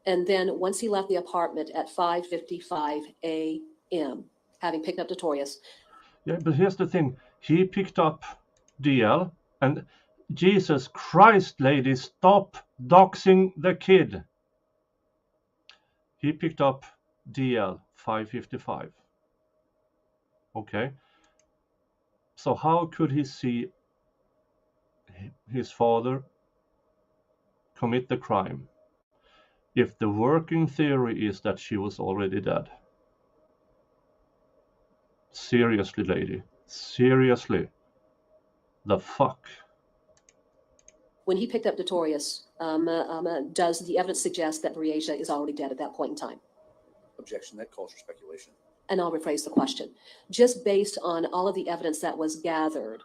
and then once he left the apartment at 5:55 a.m., having picked up Detorius. Yeah, but here's the thing. He picked up DL, and Jesus Christ, lady, stop doxing the kid. He picked up DL 5:55. Okay. So how could he see his father commit the crime if the working theory is that she was already dead? Seriously, lady. Seriously. The fuck? When he picked up Detorius, does the evidence suggest that Breasia is already dead at that point in time? Objection, that calls for speculation. And I'll rephrase the question. Just based on all of the evidence that was gathered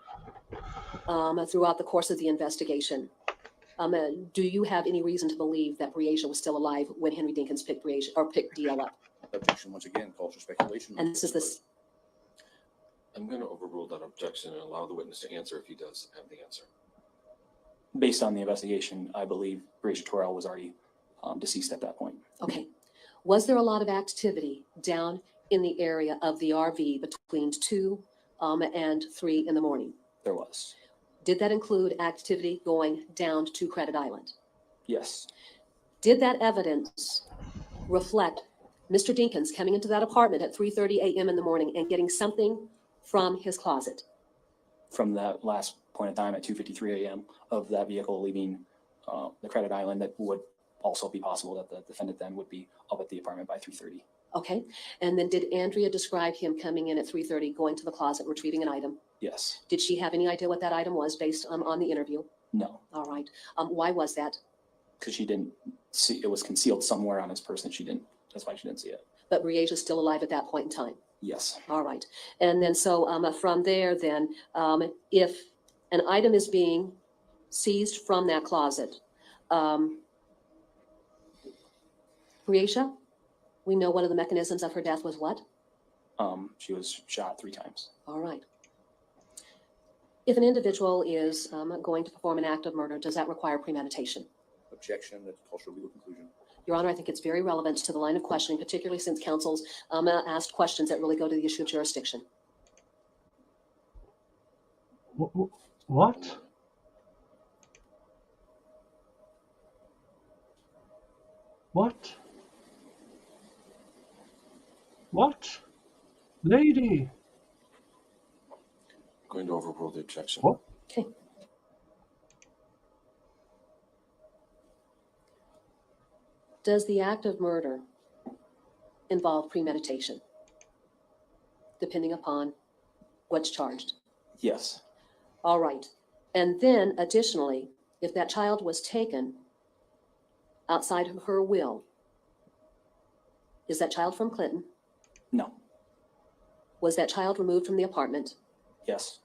throughout the course of the investigation, do you have any reason to believe that Breasia was still alive when Henry Dinkins picked Breasia or picked DL up? Objection, once again, calls for speculation. And this is this. I'm going to overrule that objection and allow the witness to answer if he does have the answer. Based on the investigation, I believe Breasia Terrell was already deceased at that point. Okay. Was there a lot of activity down in the area of the RV between 2 and 3 in the morning? There was. Did that include activity going down to Credit Island? Yes. Did that evidence reflect Mr. Dinkins coming into that apartment at 3:30 a.m. in the morning and getting something from his closet? From that last point in time at 2:53 a.m. of that vehicle leaving the Credit Island, that would also be possible that the defendant then would be up at the apartment by 3:30. Okay. And then did Andrea describe him coming in at 3:30, going to the closet, retrieving an item? Yes. Did she have any idea what that item was based on the interview? No. All right. Why was that? Because she didn't see, it was concealed somewhere on his person. She didn't, that's why she didn't see it. But Breasia's still alive at that point in time? Yes. All right. And then so from there then, if an item is being seized from that closet, Breasia, we know one of the mechanisms of her death was what? She was shot 3 times. All right. If an individual is going to perform an act of murder, does that require premeditation? Objection, that calls for legal conclusion. Your Honor, I think it's very relevant to the line of questioning, particularly since counsel's asked questions that really go to the issue of jurisdiction. What? What? What? Lady! I'm going to overrule the objection. What? Okay. Does the act of murder involve premeditation, depending upon what's charged? Yes. All right. And then additionally, if that child was taken outside of her will, is that child from Clinton? No. Was that child removed from the apartment? Yes.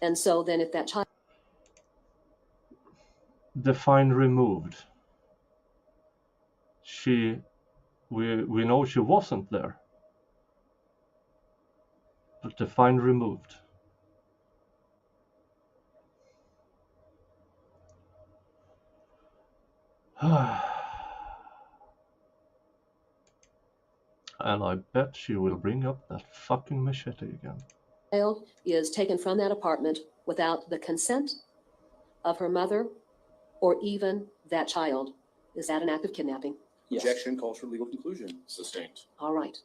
And so then if that child... Define removed. We know she wasn't there. But define removed. And I bet she will bring up that fucking machete again. child is taken from that apartment without the consent of her mother or even that child, is that an act of kidnapping? Yes. Objection, calls for legal conclusion. Sustained. All right.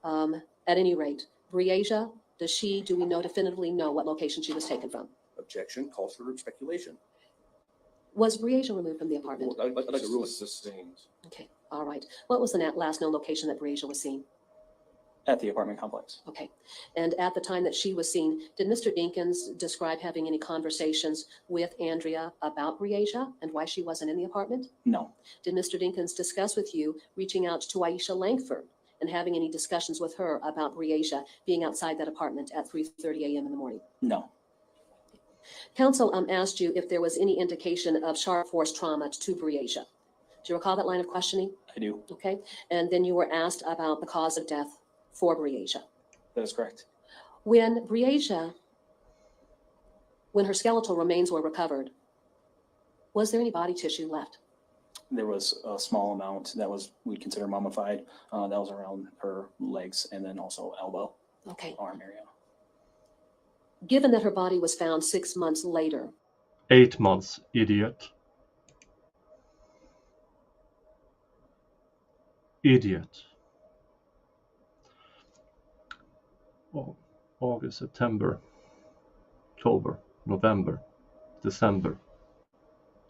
At any rate, Breasia, do we know definitively know what location she was taken from? Objection, calls for speculation. Was Breasia removed from the apartment? I'd like to rule it. Sustained. Okay, all right. What was the last known location that Breasia was seen? At the apartment complex. Okay. And at the time that she was seen, did Mr. Dinkins describe having any conversations with Andrea about Breasia and why she wasn't in the apartment? No, Did Mr. Dinkins discuss with you reaching out to Aisha Langford and having any discussions with her about Breasia being outside that apartment at 3:30 a.m. in the morning? no, Counsel asked you if there was any indication of sharp force trauma to Breasia. Do you recall that line of questioning? I do. Okay. And then you were asked about the cause of death for Breasia. That is correct. When Breasia, when her skeletal remains were recovered, was there any body tissue left? There was a small amount that was, we'd consider mummified. That was around her legs and then also elbow, Okay. arm area. Given that her body was found 6 months later, 8 months, idiot. Idiot. Oh, August, September, October, November, December,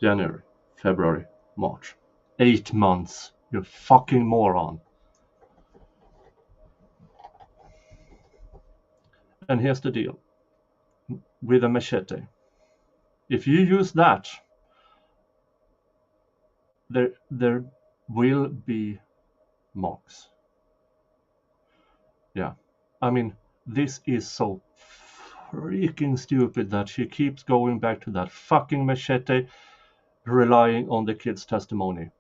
January, February, March. 8 months. You fucking moron. And here's the deal. With a machete. If you use that, there will be marks. Yeah. I mean, this is so freaking stupid that she keeps going back to that fucking machete, relying on the kid's testimony.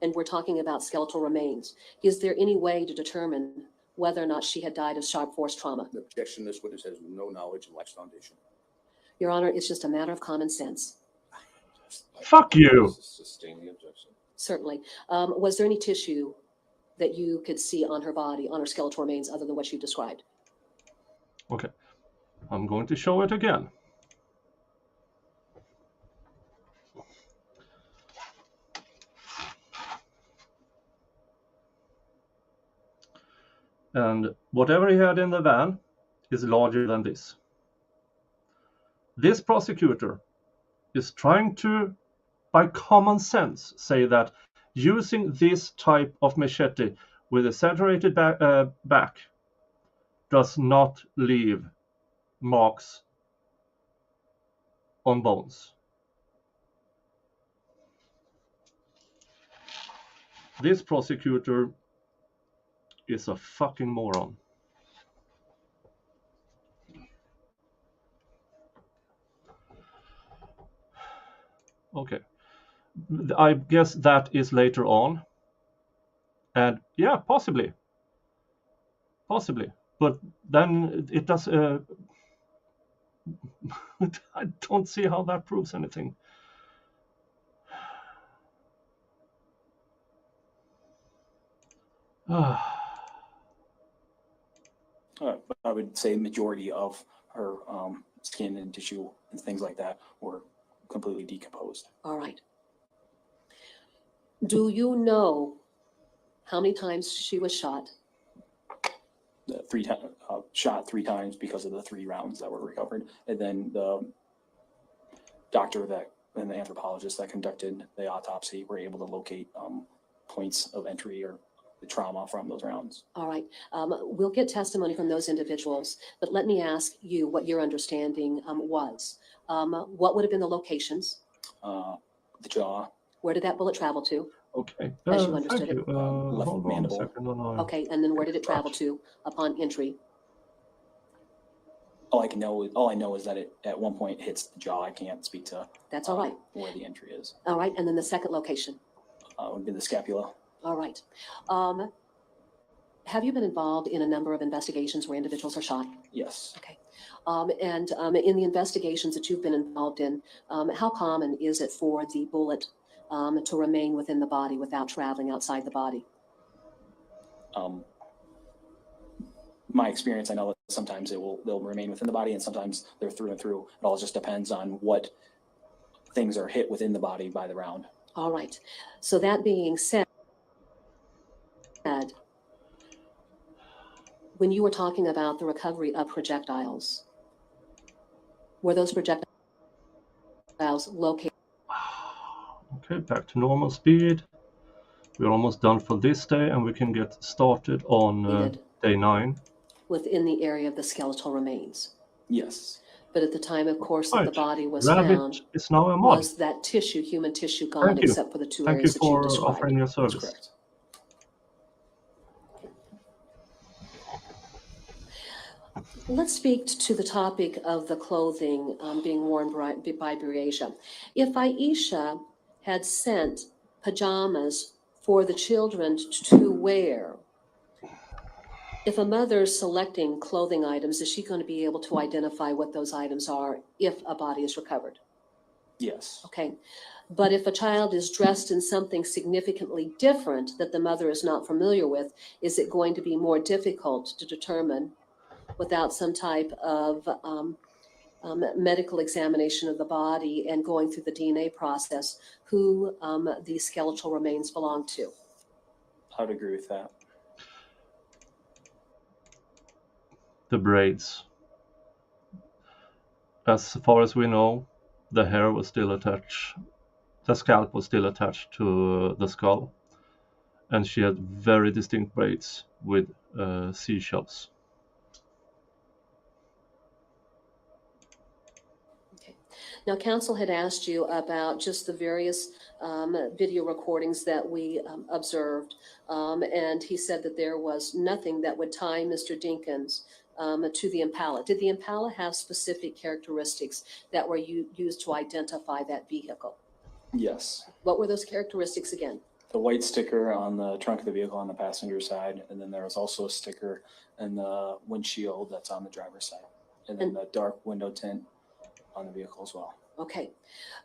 and we're talking about skeletal remains, is there any way to determine whether or not she had died of sharp force trauma? The objection, this witness has no knowledge and lacks foundation. Your Honor, it's just a matter of common sense. Fuck you. Sustain the objection. Certainly. Was there any tissue that you could see on her body, on her skeletal remains, other than what you described? Okay. I'm going to show it again. And whatever he had in the van is larger than this. This prosecutor is trying to, by common sense, say that using this type of machete with a saturated back does not leave marks on bones. This prosecutor is a fucking moron. Okay. I guess that is later on. And yeah, possibly. Possibly. But then it does... I don't see how that proves anything. I would say majority of her skin and tissue and things like that were completely decomposed. All right. Do you know how many times she was shot? Shot 3 times because of the 3 rounds that were recovered. And then the doctor and the anthropologist that conducted the autopsy were able to locate points of entry or the trauma from those rounds. All right. We'll get testimony from those individuals, but let me ask you what your understanding was. What would have been the locations? The jaw. Where did that bullet travel to? Okay. As you understood it. Left Hold on a mandible. second. Okay, and then where did it travel to upon entry? All I know is that it at one point hits the jaw. I can't speak to That's all right. where the entry is. All right, and then the second location. Would be the scapula. All right. Have you been involved in a number of investigations where individuals are shot? Yes. Okay. And in the investigations that you've been involved in, how common is it for the bullet to remain within the body without traveling outside the body? My experience, I know that sometimes they'll remain within the body and sometimes they're through and through. It all just depends on what things are hit within the body by the round. All right. So that being said, when you were talking about the recovery of projectiles, were those projectiles Allows located. Okay, back to normal speed. We're almost done for this day, and we can get started on day 9. Within the area of the skeletal remains. Yes. But at the time, of course, that the Right. body was Rabbit found, is now a mod. was that tissue, human tissue, gone Thank you. except for the 2 Thank you areas that you for described? offering your That's service. correct. Let's speak to the topic of the clothing being worn by Breasia. If Aisha had sent pajamas for the children to wear, if a mother is selecting clothing items, is she going to be able to identify what those items are if a body is recovered? Yes. Okay. But if a child is dressed in something significantly different that the mother is not familiar with, is it going to be more difficult to determine without some type of medical examination of the body and going through the DNA process who the skeletal remains belong to? I would agree with that. The braids. As far as we know, the hair was still attached. The scalp was still attached to the skull, and she had very distinct braids with seashells. Now, counsel had asked you about just the various video recordings that we observed, and he said that there was nothing that would tie Mr. Dinkins to the Impala. Did the Impala have specific characteristics that were used to identify that vehicle? Yes. What were those characteristics again? The white sticker on the trunk of the vehicle on the passenger side, and then there was also a sticker in the windshield that's on the driver's side, and then the dark window tint on the vehicle as well. Okay.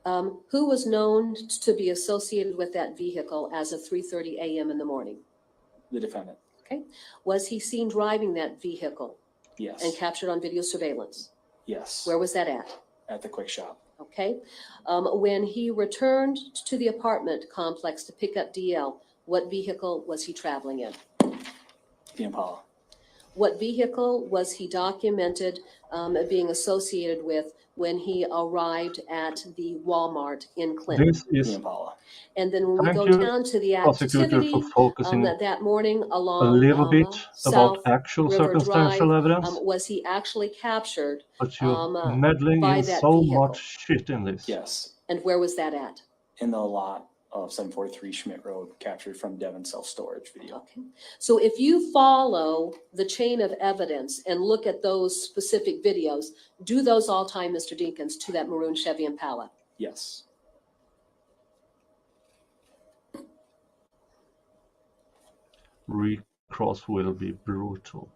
Who was known to be associated with that vehicle as of 3:30 a.m. in the morning? The defendant. Okay. Was he seen driving that vehicle Yes. and captured on video surveillance? Yes. Where was that at? At the quick shop. Okay. When he returned to the apartment complex to pick up DL, what vehicle was he traveling in? The Impala. What vehicle was he documented being associated with when he arrived at the Walmart in Clinton? This The is Impala. And then when we Thank go you, down to the prosecutor, activity for focusing that morning a along little bit about South actual River circumstantial Drive, evidence, was he actually captured but you're by meddling in that so vehicle? much shit in this. Yes. And where was that at? In the lot of 743 Schmidt Road, captured from Devon self-storage video. Okay. So if you follow the chain of evidence and look at those specific videos, do those all tie Mr. Dinkins to that maroon Chevy Impala? Yes. Recross will be brutal.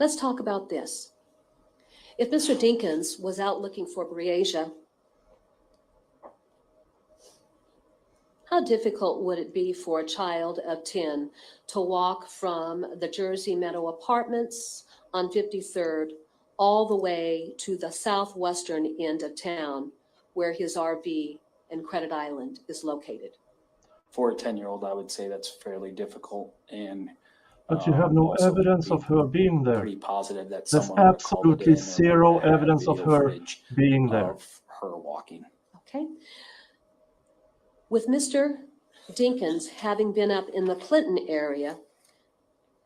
Let's talk about this. If Mr. Dinkins was out looking for Breasia, how difficult would it be for a child of 10 to walk from the Jersey Meadow Apartments on 53rd all the way to the southwestern end of town where his RV in Credit Island is located? For a 10-year-old, I would say that's fairly difficult, and But you have no also evidence be of her being there. pretty positive that There's someone would have called it absolutely in and zero would have evidence of video her footage being there. of her walking. Okay. With Mr. Dinkins having been up in the Clinton area,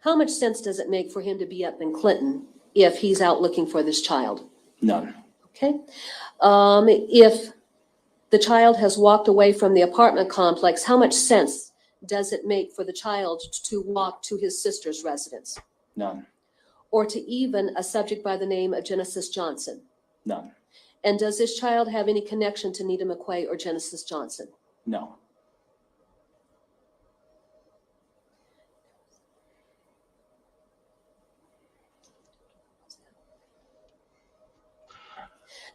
how much sense does it make for him to be up in Clinton if he's out looking for this child? None. Okay. If the child has walked away from the apartment complex, how much sense does it make for the child to walk to his sister's residence? None. Or to even a subject by the name of Genesis Johnson? None. And does this child have any connection to Nita McQuay or Genesis Johnson? No.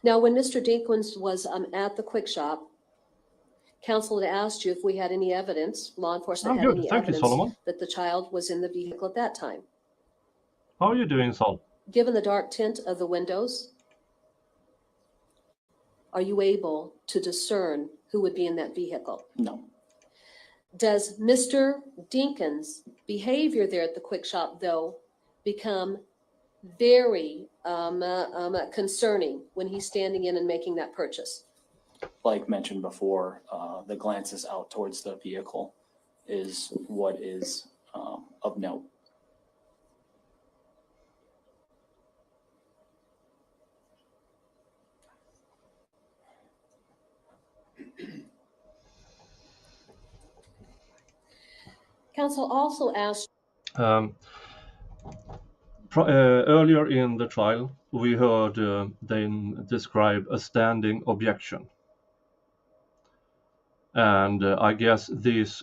Now, when Mr. Dinkins was at the quick shop, counsel had asked you if we had any evidence, law enforcement had any Thank you, evidence Solomon. that the child was in the vehicle at that time. How are you doing, Sol? Given the dark tint of the windows, are you able to discern who would be in that vehicle? No. Does Mr. Dinkins' behavior there at the quick shop, though, become very concerning when he's standing in and making that purchase? Like mentioned before, the glances out towards the vehicle is what is of note. Counsel also asked, Earlier in the trial, we heard them describe a standing objection. And I guess this,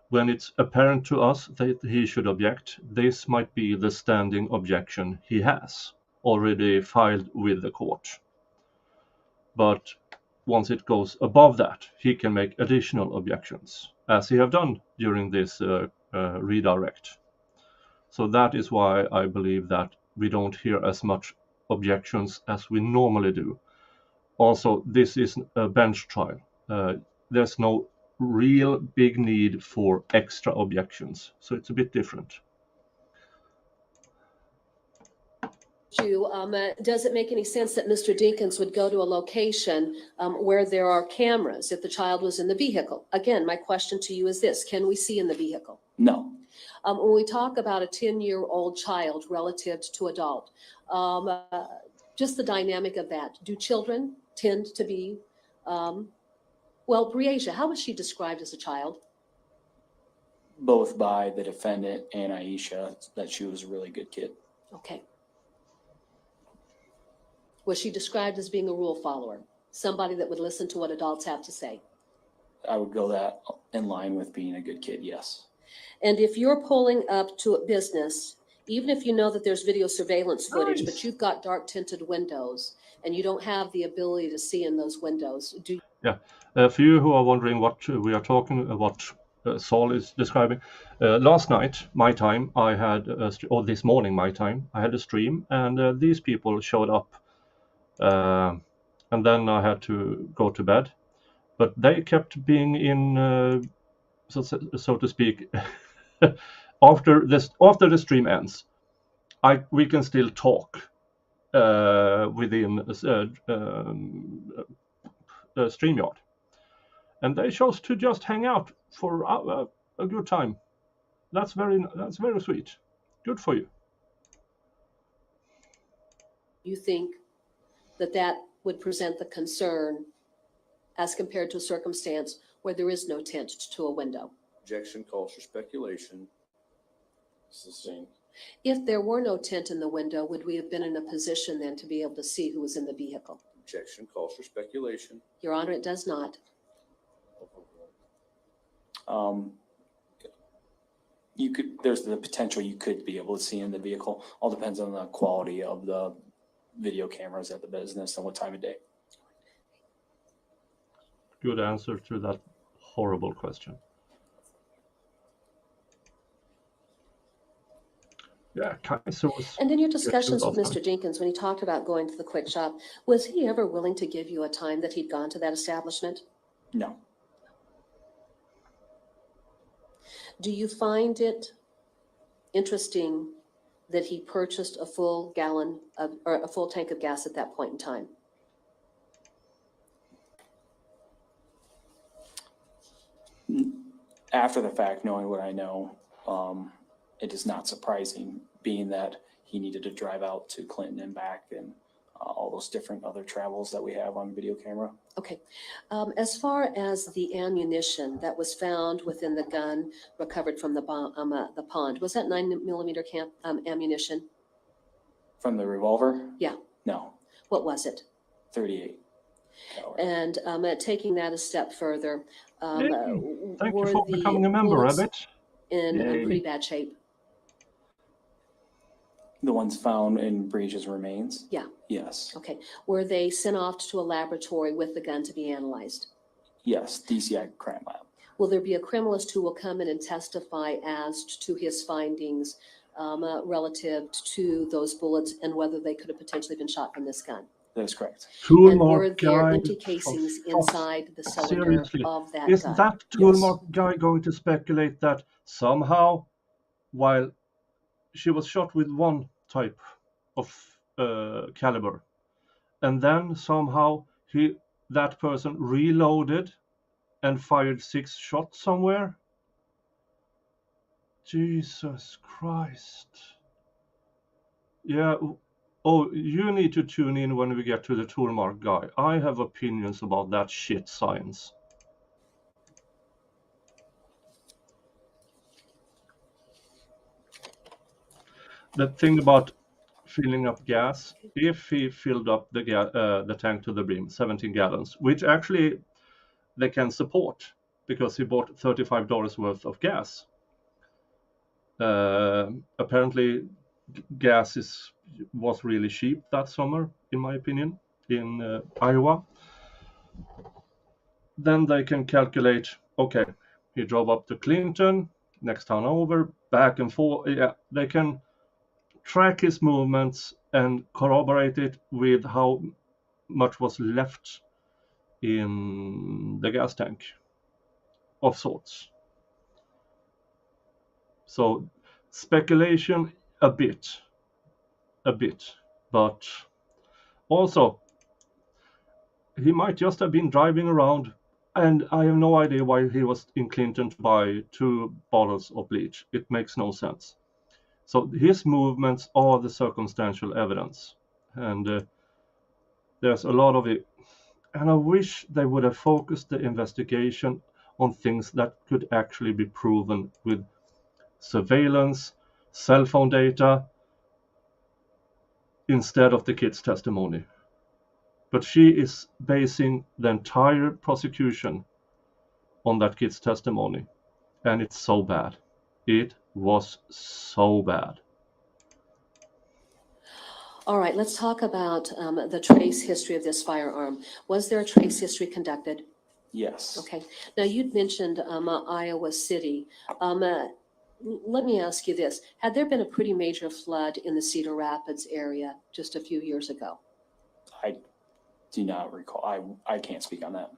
when it's apparent to us that he should object, this might be the standing objection he has already filed with the court. But once it goes above that, he can make additional objections, as he have done during this redirect. So that is why I believe that we don't hear as much objections as we normally do. Also, this is a bench trial. There's no real big need for extra objections, so it's a bit different. does it make any sense that Mr. Dinkins would go to a location where there are cameras if the child was in the vehicle? Again, my question to you is this: can we see in the vehicle? No. When we talk about a 10-year-old child relative to adult, just the dynamic of that. Do children tend to be, well, Breasia, how was she described as a child? Both by the defendant and Aisha, that she was a really good kid. Okay. Was she described as being a rule follower? Somebody that would listen to what adults have to say? I would go that in line with being a good kid, yes. And if you're pulling up to a business, even if you know that there's video surveillance footage, but you've got dark tinted windows and you don't have the ability to see in those windows, do you? Yeah, for you who are wondering what we are talking about, Saul is describing, last night, my time, I had, or this morning, my time, I had a stream, and these people showed up, and then I had to go to bed, but they kept being in, so to speak, after the stream ends, we can still talk within StreamYard, and they chose to just hang out for a good time. That's very sweet. Good for you. You think that that would present the concern as compared to a circumstance where there is no tint to a window? Objection calls for speculation. Sustained. If there were no tint in the window, would we have been in a position then to be able to see who was in the vehicle? Objection calls for speculation. Your Honor, it does not. There's the potential you could be able to see in the vehicle. All depends on the quality of the video cameras at the business and what time of day. Good answer to that horrible question. Yeah, Kaiser was. And in your discussions with Mr. Dinkins, when he talked about going to the quick shop, was he ever willing to give you a time that he'd gone to that establishment? No. Do you find it interesting that he purchased a full gallon of, or a full tank of gas at that point in time? After the fact, knowing what I know, it is not surprising, being that he needed to drive out to Clinton and back, and all those different other travels that we have on video camera. Okay. As far as the ammunition that was found within the gun recovered from the pond, was that 9mm ammunition? From the revolver? Yeah. No. What was it? 38 caliber. And taking that a step further, Thank you were for the becoming a member, bullets Rabbit. in Yay. pretty bad shape? The ones found in Breasia's remains? Yeah. Yes. Okay. Were they sent off to a laboratory with the gun to be analyzed? Yes, DCI crime lab. Will there be a criminalist who will come in and testify as to his findings relative to those bullets and whether they could have potentially been shot from this gun? That is correct. And were there empty casings inside the cylinder Seriously, of that is gun? that Toolmark guy going to speculate that somehow, while she was shot with one type of caliber, and then somehow that person reloaded and fired 6 shots somewhere. Jesus Christ. Yeah. Oh, you need to tune in when we get to the toolmark guy. I have opinions about that shit science. The thing about filling up gas, if he filled up the tank to the brim, 17 gallons, which actually they can support because he bought $35 worth of gas. Apparently, gas was really cheap that summer, in my opinion, in Iowa. Then they can calculate, okay, he drove up to Clinton, next town over, back and forth. Yeah, they can track his movements and corroborate it with how much was left in the gas tank of sorts. So speculation a bit, but also he might just have been driving around, and I have no idea why he was in Clinton to buy 2 bottles of bleach. It makes no sense. So his movements are the circumstantial evidence, and there's a lot of it. And I wish they would have focused the investigation on things that could actually be proven with surveillance, cell phone data, instead of the kid's testimony. But she is basing the entire prosecution on that kid's testimony, and it's so bad. It was so bad. All right, let's talk about the trace history of this firearm. Was there a trace history conducted? Yes. Okay. Now, you'd mentioned Iowa City. Let me ask you this. Had there been a pretty major flood in the Cedar Rapids area just a few years ago? I do not recall. I can't speak on that.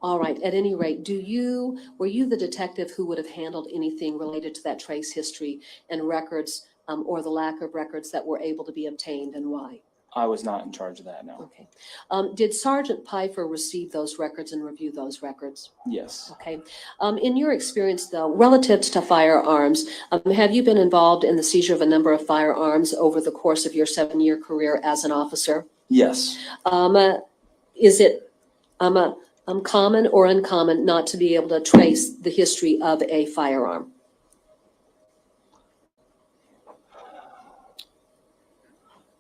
All right. At any rate, were you the detective who would have handled anything related to that trace history and records or the lack of records that were able to be obtained, and why? I was not in charge of that, no. Okay. Did Sergeant Pfeiffer receive those records and review those records? Yes. Okay. In your experience, though, relative to firearms, have you been involved in the seizure of a number of firearms over the course of your 7-year career as an officer? Yes. Is it common or uncommon not to be able to trace the history of a firearm?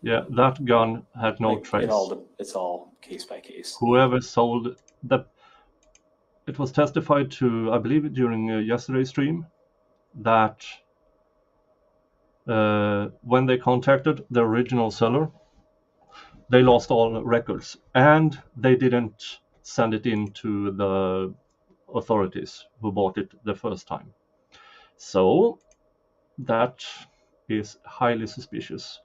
Yeah, that gun had no Like, trace. It's all case by case. Whoever sold that, it was testified to, I believe, during yesterday's stream, that when they contacted the original seller, they lost all records, and they didn't send it in to the authorities who bought it the first time. So that is highly suspicious.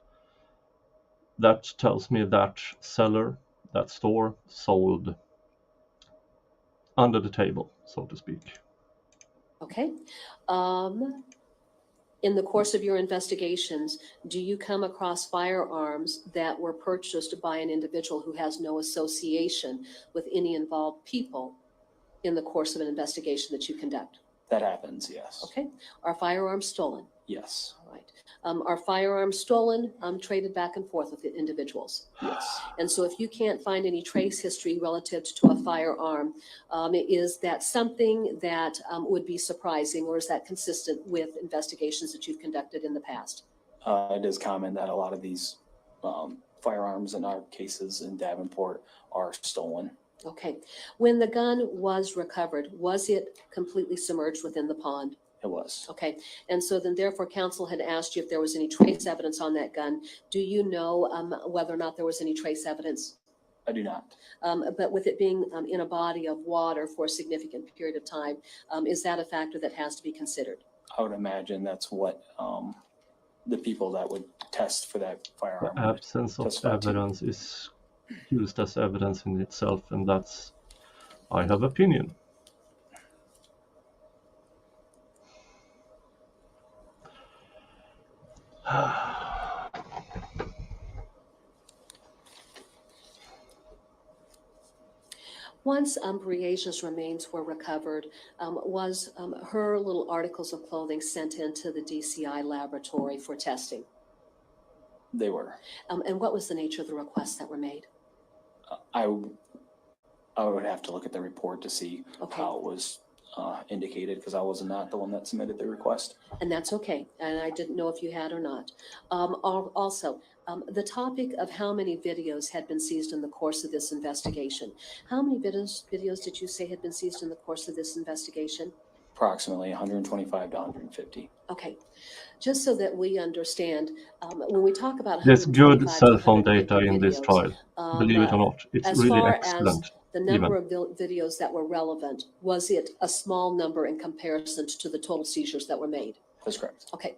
That tells me that seller, that store, sold under the table, so to speak. Okay. In the course of your investigations, do you come across firearms that were purchased by an individual who has no association with any involved people in the course of an investigation that you conduct? That happens, yes. Okay. Are firearms stolen? Yes. All right. Are firearms stolen, traded back and forth with the individuals? Yes. And so if you can't find any trace history relative to a firearm, is that something that would be surprising, or is that consistent with investigations that you've conducted in the past? It is common that a lot of these firearms in our cases in Davenport are stolen. Okay. When the gun was recovered, was it completely submerged within the pond? It was. Okay. And so then therefore counsel had asked you if there was any trace evidence on that gun. Do you know whether or not there was any trace evidence? I do not. But with it being in a body of water for a significant period of time, is that a factor that has to be considered? I would imagine that's what the people that would test for that firearm. The absence of evidence is used as evidence in itself, and that's, I have opinion. Once Breasia's remains were recovered, was her little articles of clothing sent into the DCI laboratory for testing? They were. And what was the nature of the requests that were made? I would have to look at the report to see Okay. how it was indicated, because I was not the one that submitted the request. And that's okay. And I didn't know if you had or not. Also, the topic of how many videos had been seized in the course of this investigation. How many videos did you say had been seized in the course of this investigation? Approximately 125 to 150. Okay. Just so that we understand, when we talk about There's good 125 to cell phone 150 data in this videos, trial. Believe it or not, it's as really far excellent. as the number of videos that were relevant, was it a small number in comparison to the total seizures that were made? That's correct. Okay.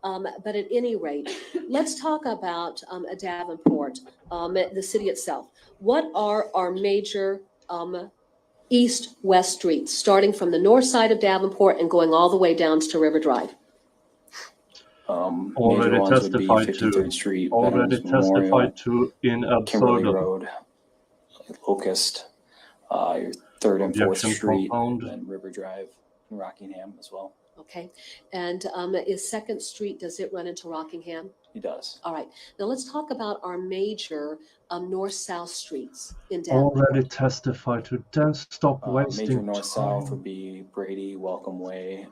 But at any rate, let's talk about Davenport, the city itself. What are our major east-west streets, starting from the north side of Davenport and going all the way down to River Drive? Major ones would be 53rd Street, already Veterans Memorial, testified to in Kimberly absurdum. Road, Locust, your 3rd and 4th Objection Street, compound. and then River Drive, and Rockingham as well. Okay. And is 2nd Street, does it run into Rockingham? He does. All right. Now let's talk about our major north-south streets in Davenport. Already testified to. Then stop wasting Major time. north-south would be Brady, Welcome Way,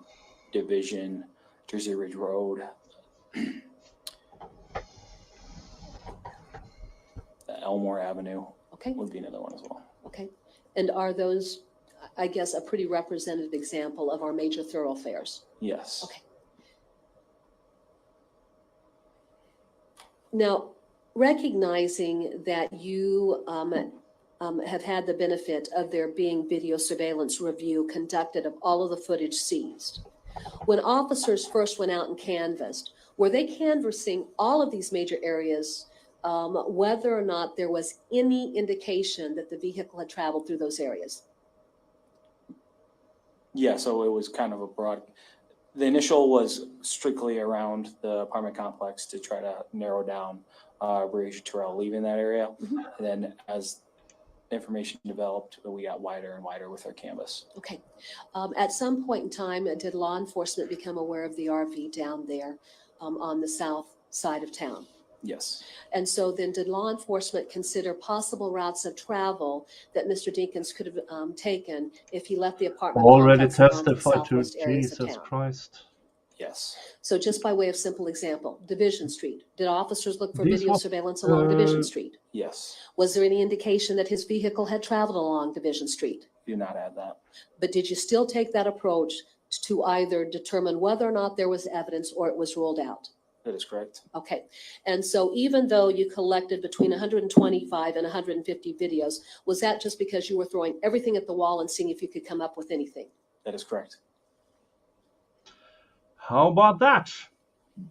Division, Jersey Ridge Road, Elmore Avenue Okay. would be another one as well. Okay. And are those, I guess, a pretty representative example of our major thoroughfares? Yes. Okay. Now, recognizing that you have had the benefit of there being video surveillance review conducted of all of the footage seized, when officers first went out and canvassed, were they canvassing all of these major areas, whether or not there was any indication that the vehicle had traveled through those areas? Yeah, so it was kind of a broad, the initial was strictly around the apartment complex to try to narrow down Breasia Terrell leaving that area. Mhm. And then as information developed, we got wider and wider with our canvas. Okay. At some point in time, did law enforcement become aware of the RV down there on the south side of town? Yes. And so then did law enforcement consider possible routes of travel that Mr. Dinkins could have taken if he left the apartment Already complex and gone to the testified to. southwest areas of Jesus town? Christ. Yes. So just by way of simple example, Division Street, did officers look for These video were, surveillance along Division Street? Yes. Was there any indication that his vehicle had traveled along Division Street? Do not add that. But did you still take that approach to either determine whether or not there was evidence or it was ruled out? That is correct. Okay. And so even though you collected between 125 and 150 videos, was that just because you were throwing everything at the wall and seeing if you could come up with anything? That is correct. How about that?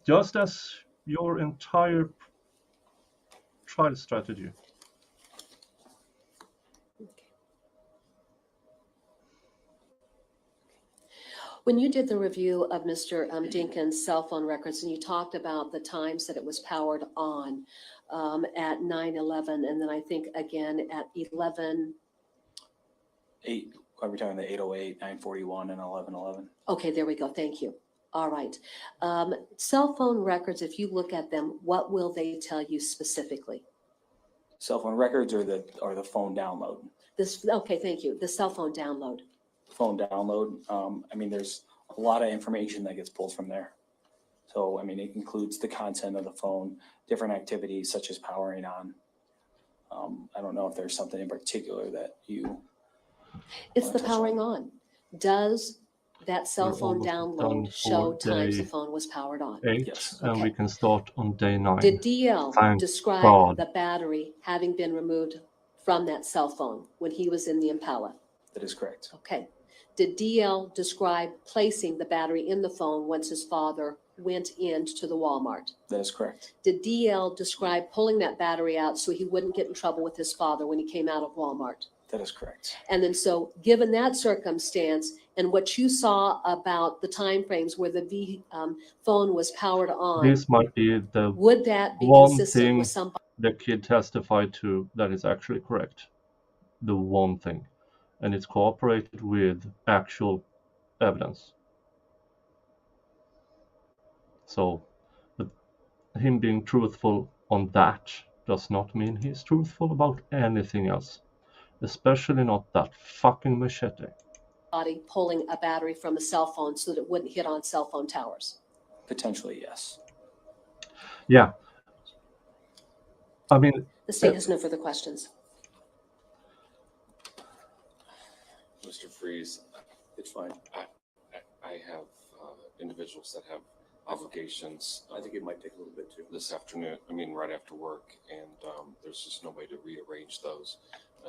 Just as your entire trial strategy. When you did the review of Mr. Dinkins' cell phone records and you talked about the times that it was powered on at 9:11 and then I think again at 11. Are we talking the 808, 941, and 1111? Okay, there we go. Thank you. All right. Cell phone records, if you look at them, what will they tell you specifically? Cell phone records or the phone download? Okay, thank you. The cell phone download. Phone download. I mean, there's a lot of information that gets pulled from there. So, I mean, it includes the content of the phone, different activities such as powering on. I don't know if there's something in particular that you. It's the powering on. Does that cell phone download show times the phone was powered on? 8, Yes. and Okay. we can start on day 9. Did DL Thank describe God. the battery having been removed from that cell phone when he was in the Impala? That is correct. Okay. Did DL describe placing the battery in the phone once his father went into the Walmart? That is correct. Did DL describe pulling that battery out so he wouldn't get in trouble with his father when he came out of Walmart? That is correct. And then so given that circumstance and what you saw about the timeframes where the phone was powered on, This might be the would that be one consistent thing with somebody? the kid testified to that is actually correct. The one thing. and it's cooperated with actual evidence. So but him being truthful on that does not mean he's truthful about anything else, especially not that fucking machete. Body pulling a battery from a cell phone so that it wouldn't hit on cell phone towers? Potentially, yes. Yeah. I mean, The state has no further questions. Mr. Freeze, It's fine. I have individuals that have obligations. I think it might take a little bit too. This afternoon, I mean, right after work, and there's just no way to rearrange those.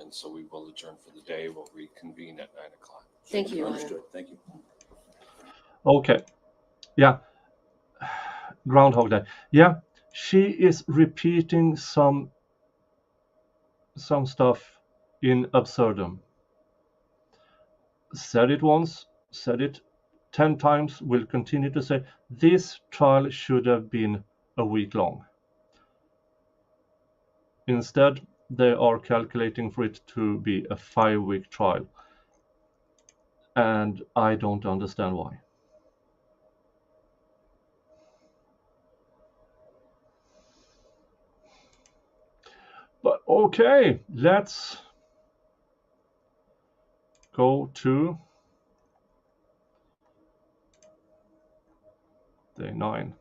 And so we will adjourn for the day. We'll reconvene at 9 o'clock. Thank you, Your Honor. Understood. Thank you. okay. Yeah. Groundhog Day. Yeah. She is repeating some stuff in absurdum. Said it once, said it 10 times, will continue to say this trial should have been a week long. Instead, they are calculating for it to be a 5-week trial. And I don't understand why. But okay, let's go to day 9.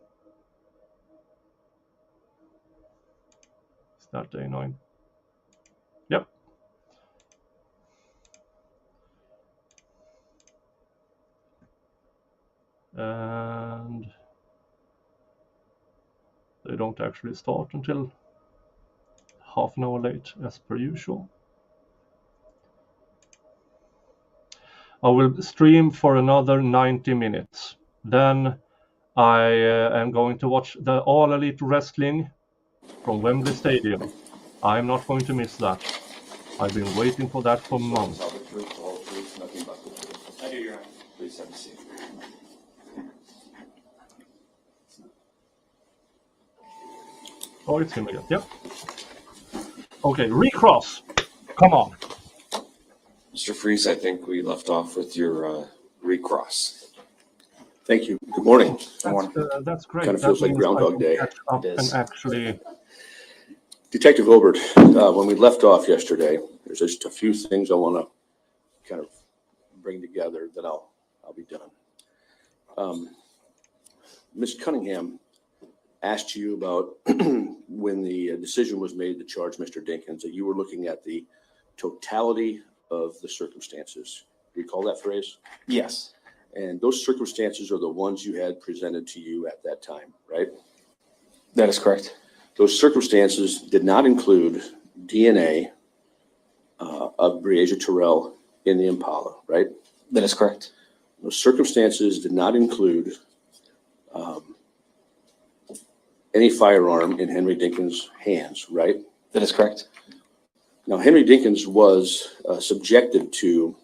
Is that day 9? Yep. And they don't actually start until half an hour late, as per usual. I will stream for another 90 minutes. Then I am going to watch the All Elite Wrestling from Wembley Stadium. I'm not going to miss that. I've been waiting for that for months. Tell the truth, the whole truth, nothing but the truth. I do, Your Honor. Please have a seat. Oh, it's him again. Yep. Okay, recross. Come on. Mr. Freeze, I think we left off with your recross. Thank you. Good morning. That's great. Kind of feels That like means I Groundhog can Day. catch up It is. and actually. Detective Hilbert, when we left off yesterday, there's just a few things I want to kind of bring together, then I'll be done. Ms. Cunningham asked you about when the decision was made to charge Mr. Dinkins, that you were looking at the totality of the circumstances. Do you recall that phrase? Yes, And those circumstances are the ones you had presented to you at that time, right? that is correct. Those circumstances did not include DNA of Breasia Terrell in the Impala, right? That is correct. Those circumstances did not include any firearm in Henry Dinkins' hands, right? That is correct. Now, Henry Dinkins was subjected to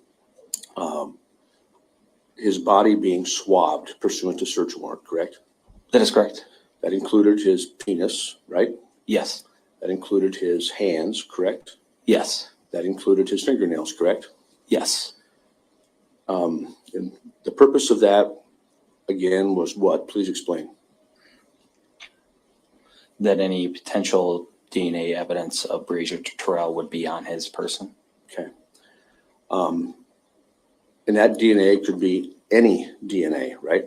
his body being swabbed pursuant to search warrant, correct? That is correct. That included his penis, right? Yes. That included his hands, correct? Yes. That included his fingernails, correct? Yes. And the purpose of that, again, was what? Please explain. That any potential DNA evidence of Breasia Terrell would be on his person. Okay. And that DNA could be any DNA, right?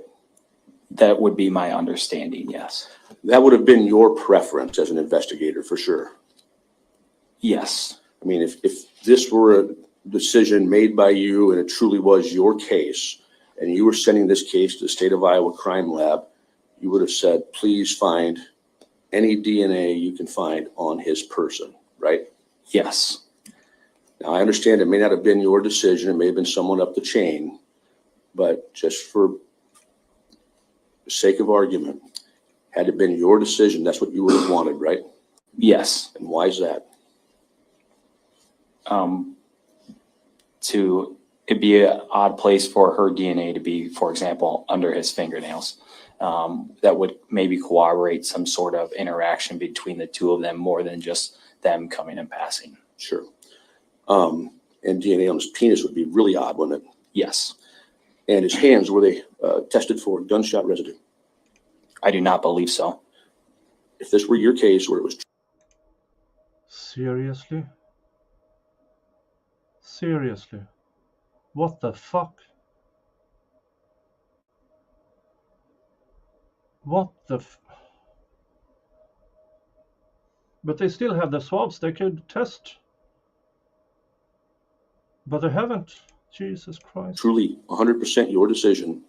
That would be my understanding, yes. That would have been your preference as an investigator, for sure. Yes. I mean, if this were a decision made by you and it truly was your case, and you were sending this case to the State of Iowa Crime Lab, you would have said, please find any DNA you can find on his person, right? Yes. Now, I understand it may not have been your decision. It may have been someone up the chain, but just for the sake of argument, had it been your decision, that's what you would have wanted, right? Yes. And why is that? It'd be an odd place for her DNA to be, for example, under his fingernails. That would maybe corroborate some sort of interaction between the two of them more than just them coming and passing. Sure. and DNA on his penis would be really odd, wouldn't it? Yes. And his hands, were they tested for gunshot residue? I do not believe so. If this were your case where it was Seriously? Seriously? What the fuck? What the But they still have the swabs they could test. But they haven't. Jesus Christ. truly 100% your decision,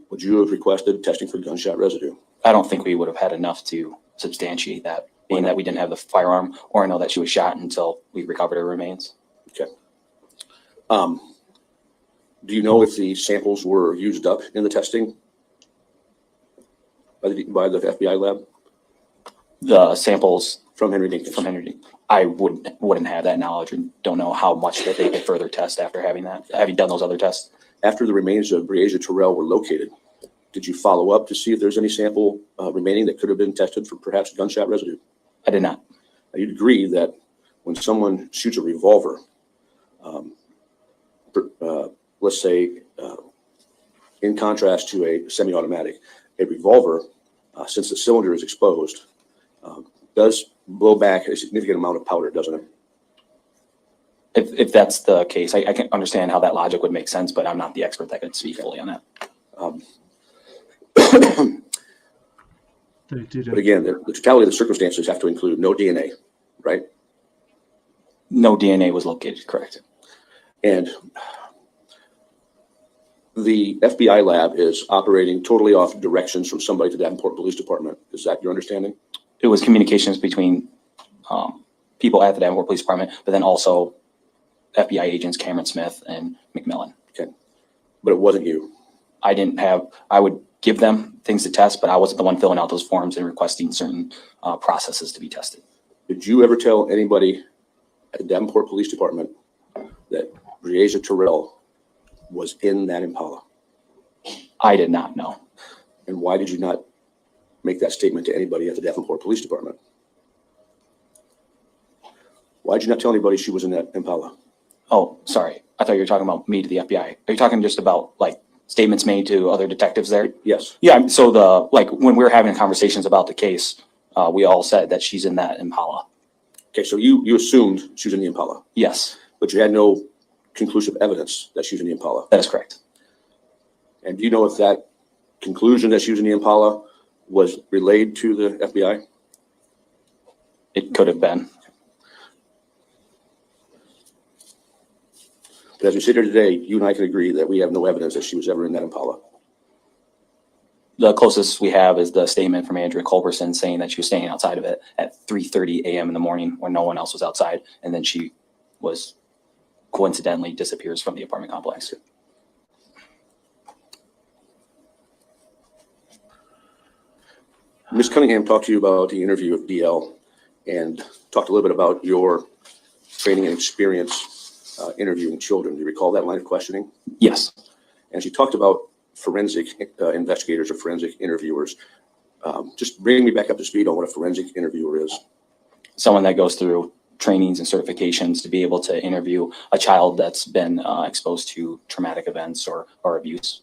would you have requested testing for gunshot residue? I don't think we would have had enough to substantiate that, being that we didn't have the firearm or know that she was shot until we recovered her remains. Okay. Do you know if the samples were used up in the testing by the FBI lab? The samples From Henry Dinkins? from Henry Dinkins, I wouldn't have that knowledge and don't know how much that they could further test after having done those other tests. After the remains of Breasia Terrell were located, did you follow up to see if there's any sample remaining that could have been tested for perhaps gunshot residue? I did not. Now, you'd agree that when someone shoots a revolver, let's say in contrast to a semi-automatic, a revolver, since the cylinder is exposed, does blow back a significant amount of powder, doesn't it? If that's the case, I can understand how that logic would make sense, but I'm not the expert that could speak fully on that. They didn't. But again, the totality of the circumstances have to include no DNA, right? No DNA was located, correct? And the FBI lab is operating totally off directions from somebody to the Davenport Police Department. Is that your understanding? It was communications between people at the Davenport Police Department, but then also FBI agents Cameron Smith and McMillan. Okay. But it wasn't you. I would give them things to test, but I wasn't the one filling out those forms and requesting certain processes to be tested. Did you ever tell anybody at the Davenport Police Department that Breasia Terrell was in that Impala? I did not know. And why did you not make that statement to anybody at the Davenport Police Department? Why did you not tell anybody she was in that Impala? Oh, sorry. I thought you were talking about me to the FBI. Are you talking just about like statements made to other detectives there? Yes. Yeah. So when we were having conversations about the case, we all said that she's in that Impala. Okay, so you assumed she was in the Impala, Yes, but you had no conclusive evidence that she was in the Impala. that is correct. And do you know if that conclusion that she was in the Impala was relayed to the FBI? It could have been. But as we sit here today, you and I can agree that we have no evidence that she was ever in that Impala. The closest we have is the statement from Andrea Culberson saying that she was staying outside of it at 3:30 a.m. in the morning when no one else was outside. And then she was coincidentally disappears from the apartment complex. Ms. Cunningham talked to you about the interview with DL and talked a little bit about your training and experience interviewing children. Do you recall that line of questioning? Yes. And she talked about forensic investigators or forensic interviewers. Just bring me back up to speed on what a forensic interviewer is. Someone that goes through trainings and certifications to be able to interview a child that's been exposed to traumatic events or abuse.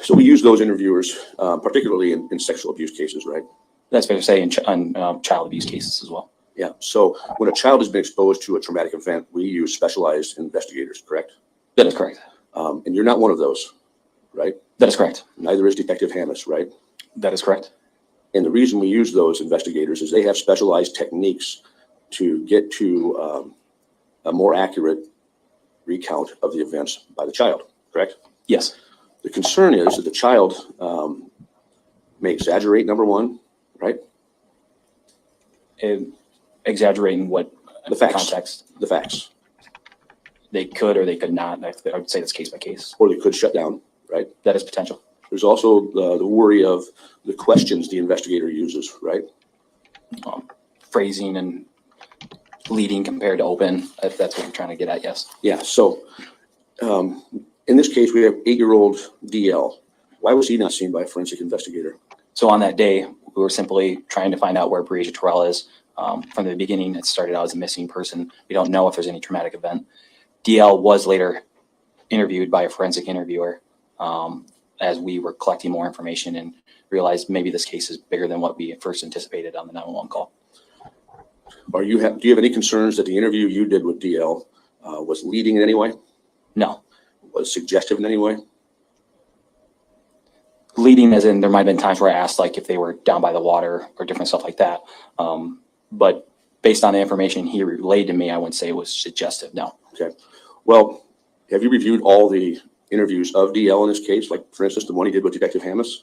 So we use those interviewers, particularly in sexual abuse cases, right? That's fair to say in child abuse cases as well. Yeah. So when a child has been exposed to a traumatic event, we use specialized investigators, correct? That is correct. And you're not one of those, right? That is correct. Neither is Detective Hammis, right? That is correct. And the reason we use those investigators is they have specialized techniques to get to a more accurate recount of the events by the child, correct? Yes. The concern is that the child may exaggerate, number one, right? Exaggerating what The facts. context. The facts. They could or they could not. I would say that's case by case. Or they could shut down, right? That is potential. There's also the worry of the questions the investigator uses, right? Phrasing and leading compared to open, if that's what you're trying to get at, yes. Yeah, so in this case, we have 8-year-old DL. Why was he not seen by a forensic investigator? So on that day, we were simply trying to find out where Breasia Terrell is. From the beginning, it started out as a missing person. We don't know if there's any traumatic event. DL was later interviewed by a forensic interviewer as we were collecting more information and realized maybe this case is bigger than what we at first anticipated on the 911 call. Do you have any concerns that the interview you did with DL was leading in any way? No. Was suggestive in any way? Leading as in there might have been times where I asked like if they were down by the water or different stuff like that. But based on the information he relayed to me, I wouldn't say it was suggestive, no. Okay. Well, have you reviewed all the interviews of DL in this case? Like, for instance, the one he did with Detective Hammis?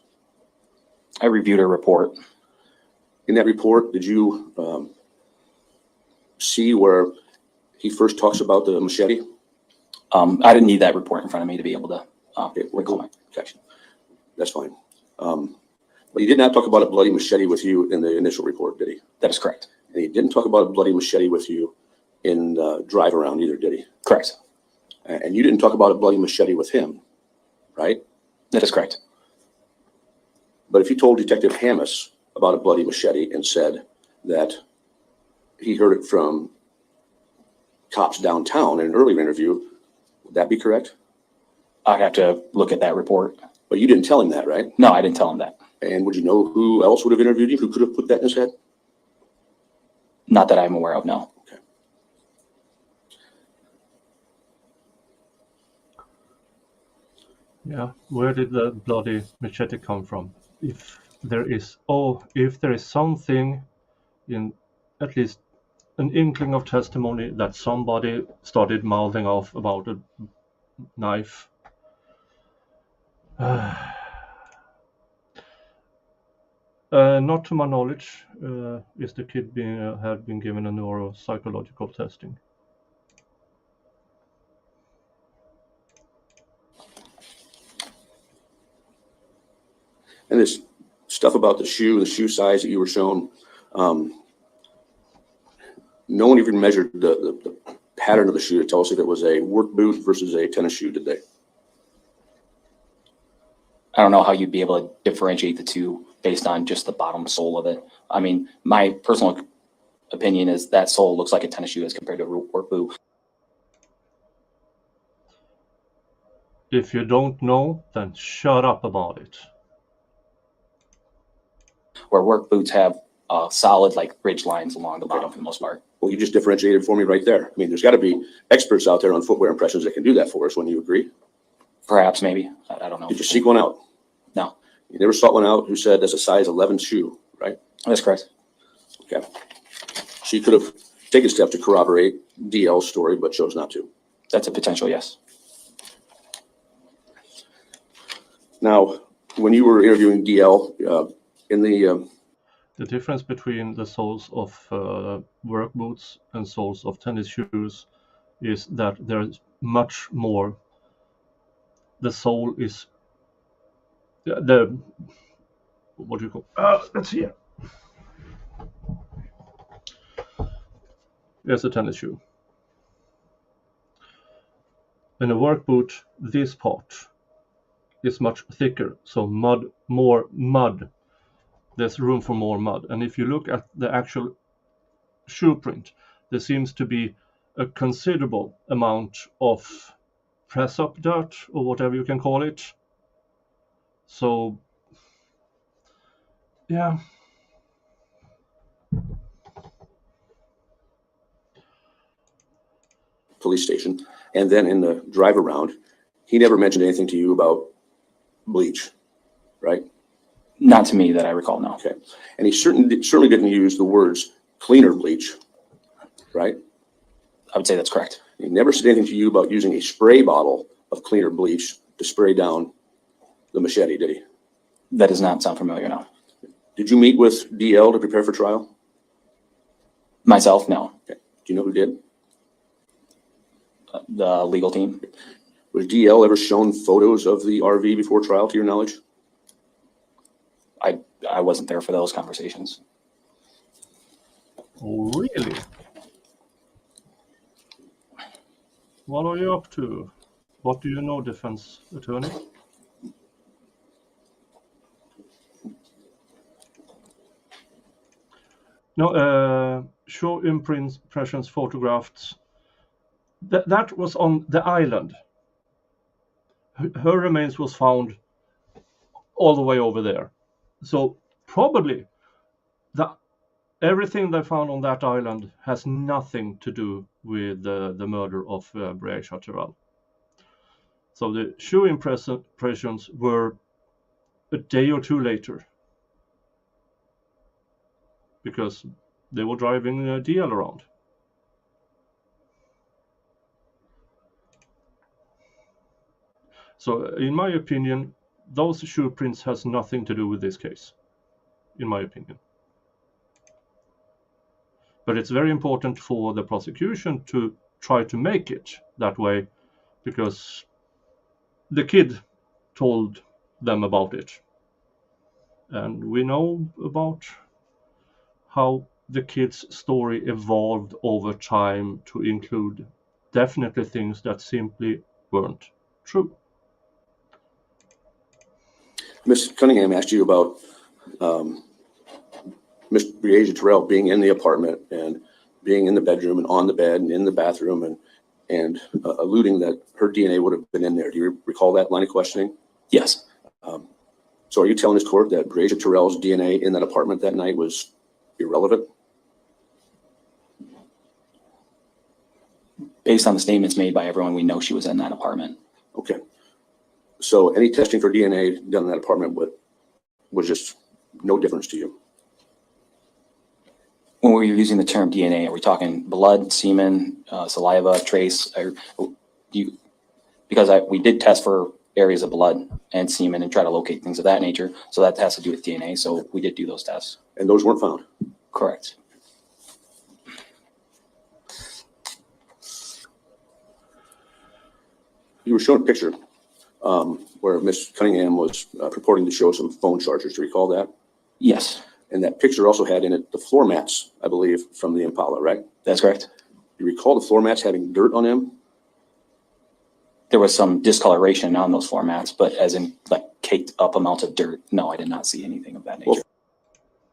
I reviewed a report. In that report, did you see where he first talks about the machete? I didn't need that report in front of me to be able to Okay, recall my okay. That's fine. But he did not talk about a bloody machete with you in the initial report, did he? That is correct. And he didn't talk about a bloody machete with you in drive around either, did he? Correct. And you didn't talk about a bloody machete with him, right? That is correct. But if you told Detective Hammis about a bloody machete and said that he heard it from cops downtown in an earlier interview, would that be correct? I'd have to look at that report. But you didn't tell him that, right? No, I didn't tell him that. And would you know who else would have interviewed you who could have put that in his head? Not that I'm aware of, no. Yeah, where did the bloody machete come from? If there is something in at least an inkling of testimony that somebody started mouthing off about a knife. Not to my knowledge, is the kid had been given a neuropsychological testing. And this stuff about the shoe size that you were shown, no one even measured the pattern of the shoe to tell us if it was a work boot versus a tennis shoe, did they? I don't know how you'd be able to differentiate the two based on just the bottom sole of it. I mean, my personal opinion is that sole looks like a tennis shoe as compared to a work boot. If you don't know, then shut up about it. Where work boots have solid like ridge lines along the bottom for the most part. Well, you just differentiated for me right there. I mean, there's got to be experts out there on footwear impressions that can do that for us. Wouldn't you agree? Perhaps, maybe. I don't know. Did you seek one out? No. You never sought one out who said that's a size 11 shoe, right? That's correct. Okay. So you could have taken steps to corroborate DL's story, but chose not to. That's a potential, yes. Now, when you were interviewing DL in the difference between the soles of work boots and soles of tennis shoes is that there's much more. The sole is what do you call? Let's see here. Here's a tennis shoe. In a work boot, this part is much thicker, so more mud. There's room for more mud. And if you look at the actual shoe print, there seems to be a considerable amount of press-up dirt, or whatever you can call it. So, yeah. police station, and then in the drive around, he never mentioned anything to you about bleach, right? Not to me that I recall, no. Okay. And he certainly didn't use the words cleaner bleach, right? I would say that's correct. He never said anything to you about using a spray bottle of cleaner bleach to spray down the machete, did he? That does not sound familiar, no. Did you meet with DL to prepare for trial? Myself, no. Okay. Do you know who did? The legal team. Was DL ever shown photos of the RV before trial, to your knowledge? I wasn't there for those conversations. Oh, really? What are you up to? What do you know, defense attorney? No, show impressions photographed That was on the island. Her remains was found all the way over there. So probably everything they found on that island has nothing to do with the murder of Breasia Terrell. So the shoe impressions were a day or two later, because they were driving DL around. So in my opinion, those shoe prints has nothing to do with this case, in my opinion. But it's very important for the prosecution to try to make it that way, because the kid told them about it. And we know about how the kid's story evolved over time to include definitely things that simply weren't true. Ms. Cunningham asked you about Ms. Breasia Terrell being in the apartment and being in the bedroom and on the bed and in the bathroom and alluding that her DNA would have been in there. Do you recall that line of questioning? Yes. So are you telling this court that Breasia Terrell's DNA in that apartment that night was irrelevant? Based on the statements made by everyone, we know she was in that apartment. Okay. So any testing for DNA done in that apartment was just no difference to you? When we're using the term DNA, are we talking blood, semen, saliva, trace? Because we did test for areas of blood and semen and try to locate things of that nature. So that has to do with DNA. So we did do those tests. And those weren't found? Correct. You were shown a picture where Ms. Cunningham was purporting to show some phone chargers. Do you recall that? Yes, And that picture also had in it the floor mats, I believe, from the Impala, right? that's correct. Do you recall the floor mats having dirt on them? There was some discoloration on those floor mats, but as in like caked up amounts of dirt, no, I did not see anything of that nature.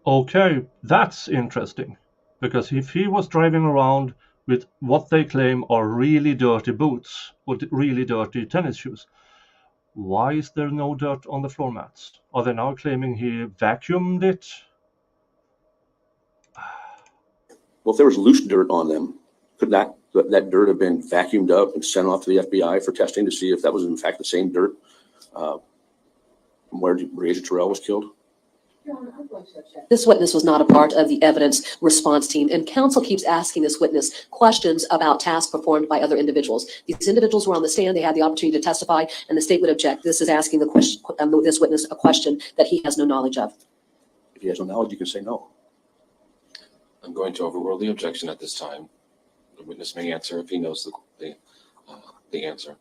Okay, that's interesting, because if he was driving around with what they claim are really dirty boots or really dirty tennis shoes, why is there no dirt on the floor mats? Are they now claiming he vacuumed it? Well, if there was loose dirt on them, could that dirt have been vacuumed up and sent off to the FBI for testing to see if that was in fact the same dirt from where Breasia Terrell was killed? This witness was not a part of the evidence response team, and counsel keeps asking this witness questions about tasks performed by other individuals. These individuals were on the stand, they had the opportunity to testify, and the state would object. This is asking this witness a question that he has no knowledge of. If he has no knowledge, you can say no. I'm going to overrule the objection at this time. The witness may answer if he knows the answer.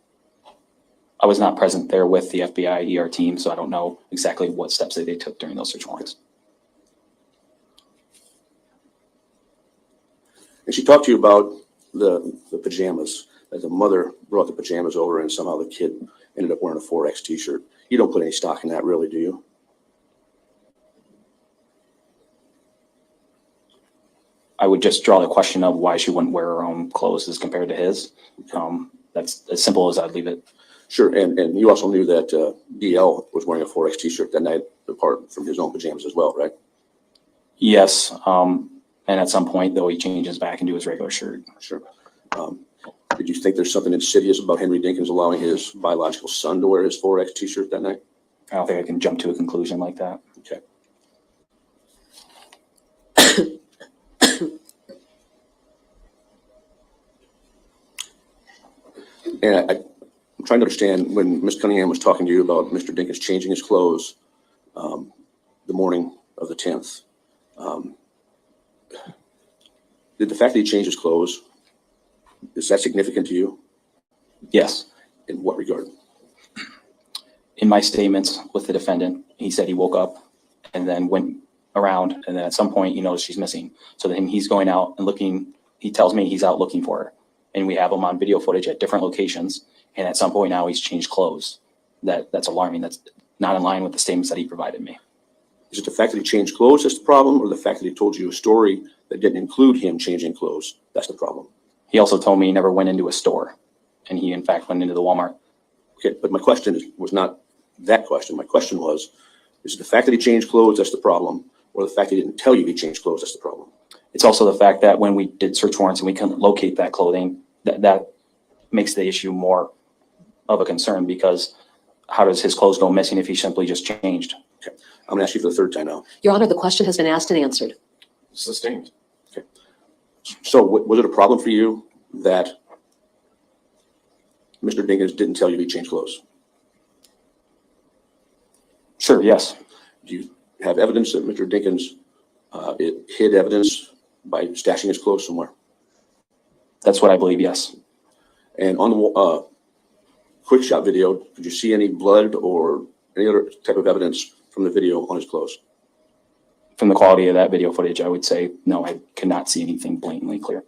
I was not present there with the FBI ER team, so I don't know exactly what steps they took during those search warrants. And she talked to you about the pajamas, that the mother brought the pajamas over and somehow the kid ended up wearing a 4X t-shirt. You don't put any stock in that, really, do you? I would just draw the question of why she wouldn't wear her own clothes as compared to his. That's as simple as I'd leave it. Sure, and you also knew that DL was wearing a 4X t-shirt that night, apart from his own pajamas as well, right? Yes, and at some point, though, he changes back into his regular shirt. Sure. Did you think there's something insidious about Henry Dinkins allowing his biological son to wear his 4X t-shirt that night? I don't think I can jump to a conclusion like that. Okay. And I'm trying to understand, when Ms. Cunningham was talking to you about Mr. Dinkins changing his clothes the morning of the 10th, did the fact that he changed his clothes, is that significant to you? Yes. In what regard? In my statements with the defendant, he said he woke up and then went around, and then at some point he knows she's missing. So then he's going out and looking. He tells me he's out looking for her, and we have him on video footage at different locations. And at some point now he's changed clothes. That's alarming. That's not in line with the statements that he provided me. Is it the fact that he changed clothes that's the problem, or the fact that he told you a story that didn't include him changing clothes? That's the problem. He also told me he never went into a store, and he in fact went into the Walmart. Okay, but my question was not that question. My question was, is it the fact that he changed clothes that's the problem, or the fact that he didn't tell you he changed clothes that's the problem? It's also the fact that when we did search warrants and we couldn't locate that clothing, that makes the issue more of a concern, because how does his clothes go missing if he simply just changed? Okay, I'm gonna ask you for the third time now. Your Honor, the question has been asked and answered. Sustained. So was it a problem for you that Mr. Dinkins didn't tell you he changed clothes? Sure, yes. Do you have evidence that Mr. Dinkins hid evidence by stashing his clothes somewhere? That's what I believe, yes. And on the quick shot video, could you see any blood or any other type of evidence from the video on his clothes? From the quality of that video footage, I would say, no, I could not see anything blatantly clear.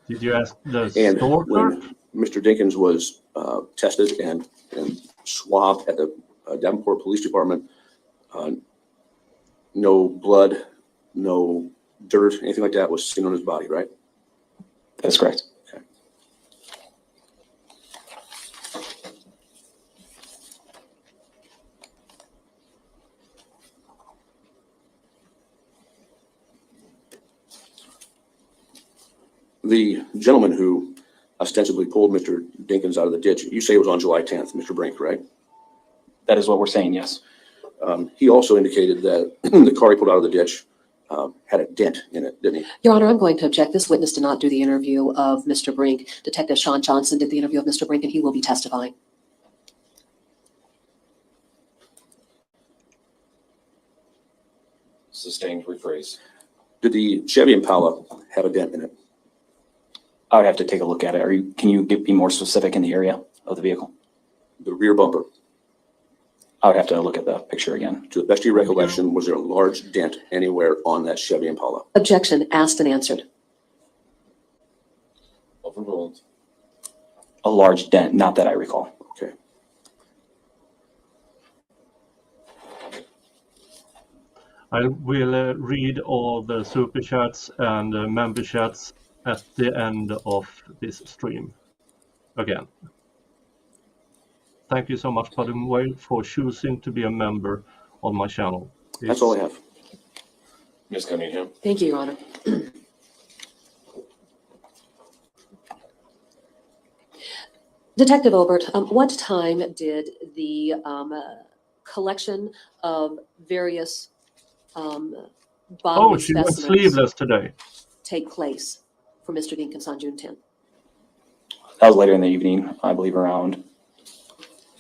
Did you ask the And store clerk? when Mr. Dinkins was tested and swabbed at the Davenport Police Department, no blood, no dirt, anything like that was seen on his body, right? That's correct. Okay. The gentleman who ostensibly pulled Mr. Dinkins out of the ditch, you say it was on July 10th, Mr. Brink, right? That is what we're saying, yes. He also indicated that the car he pulled out of the ditch had a dent in it, didn't he? Your Honor, I'm going to object. This witness did not do the interview of Mr. Brink. Detective Sean Johnson did the interview of Mr. Brink, and he will be testifying. Sustained, rephrase. Did the Chevy Impala have a dent in it? I would have to take a look at it. Can you be more specific in the area of the vehicle? The rear bumper, I would have to look at the picture again. to the best of your recollection, was there a large dent anywhere on that Chevy Impala? Objection asked and answered. Overruled. A large dent, not that I recall. Okay. I will read all the super chats and member chats at the end of this stream again. Thank you so much, Paddy Moyle, for choosing to be a member on my channel. That's all I have. Ms. Cunningham. Thank you, Your Honor. Detective Obert, what time did the collection of various bodily She went specimens sleeveless today. take place for Mr. Dinkins on June 10th? That was later in the evening, I believe around,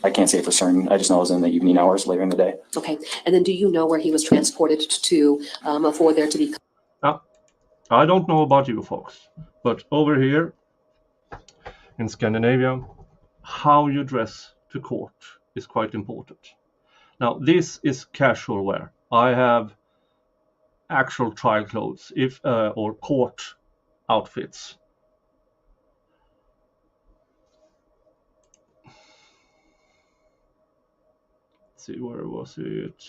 I can't say for certain. I just know it was in the evening hours later in the day. Okay, and then do you know where he was transported to for there to be? I don't know about you folks, but over here in Scandinavia, how you dress to court is quite important. Now, this is casual wear. I have actual trial clothes or court outfits. Let's see, where was it?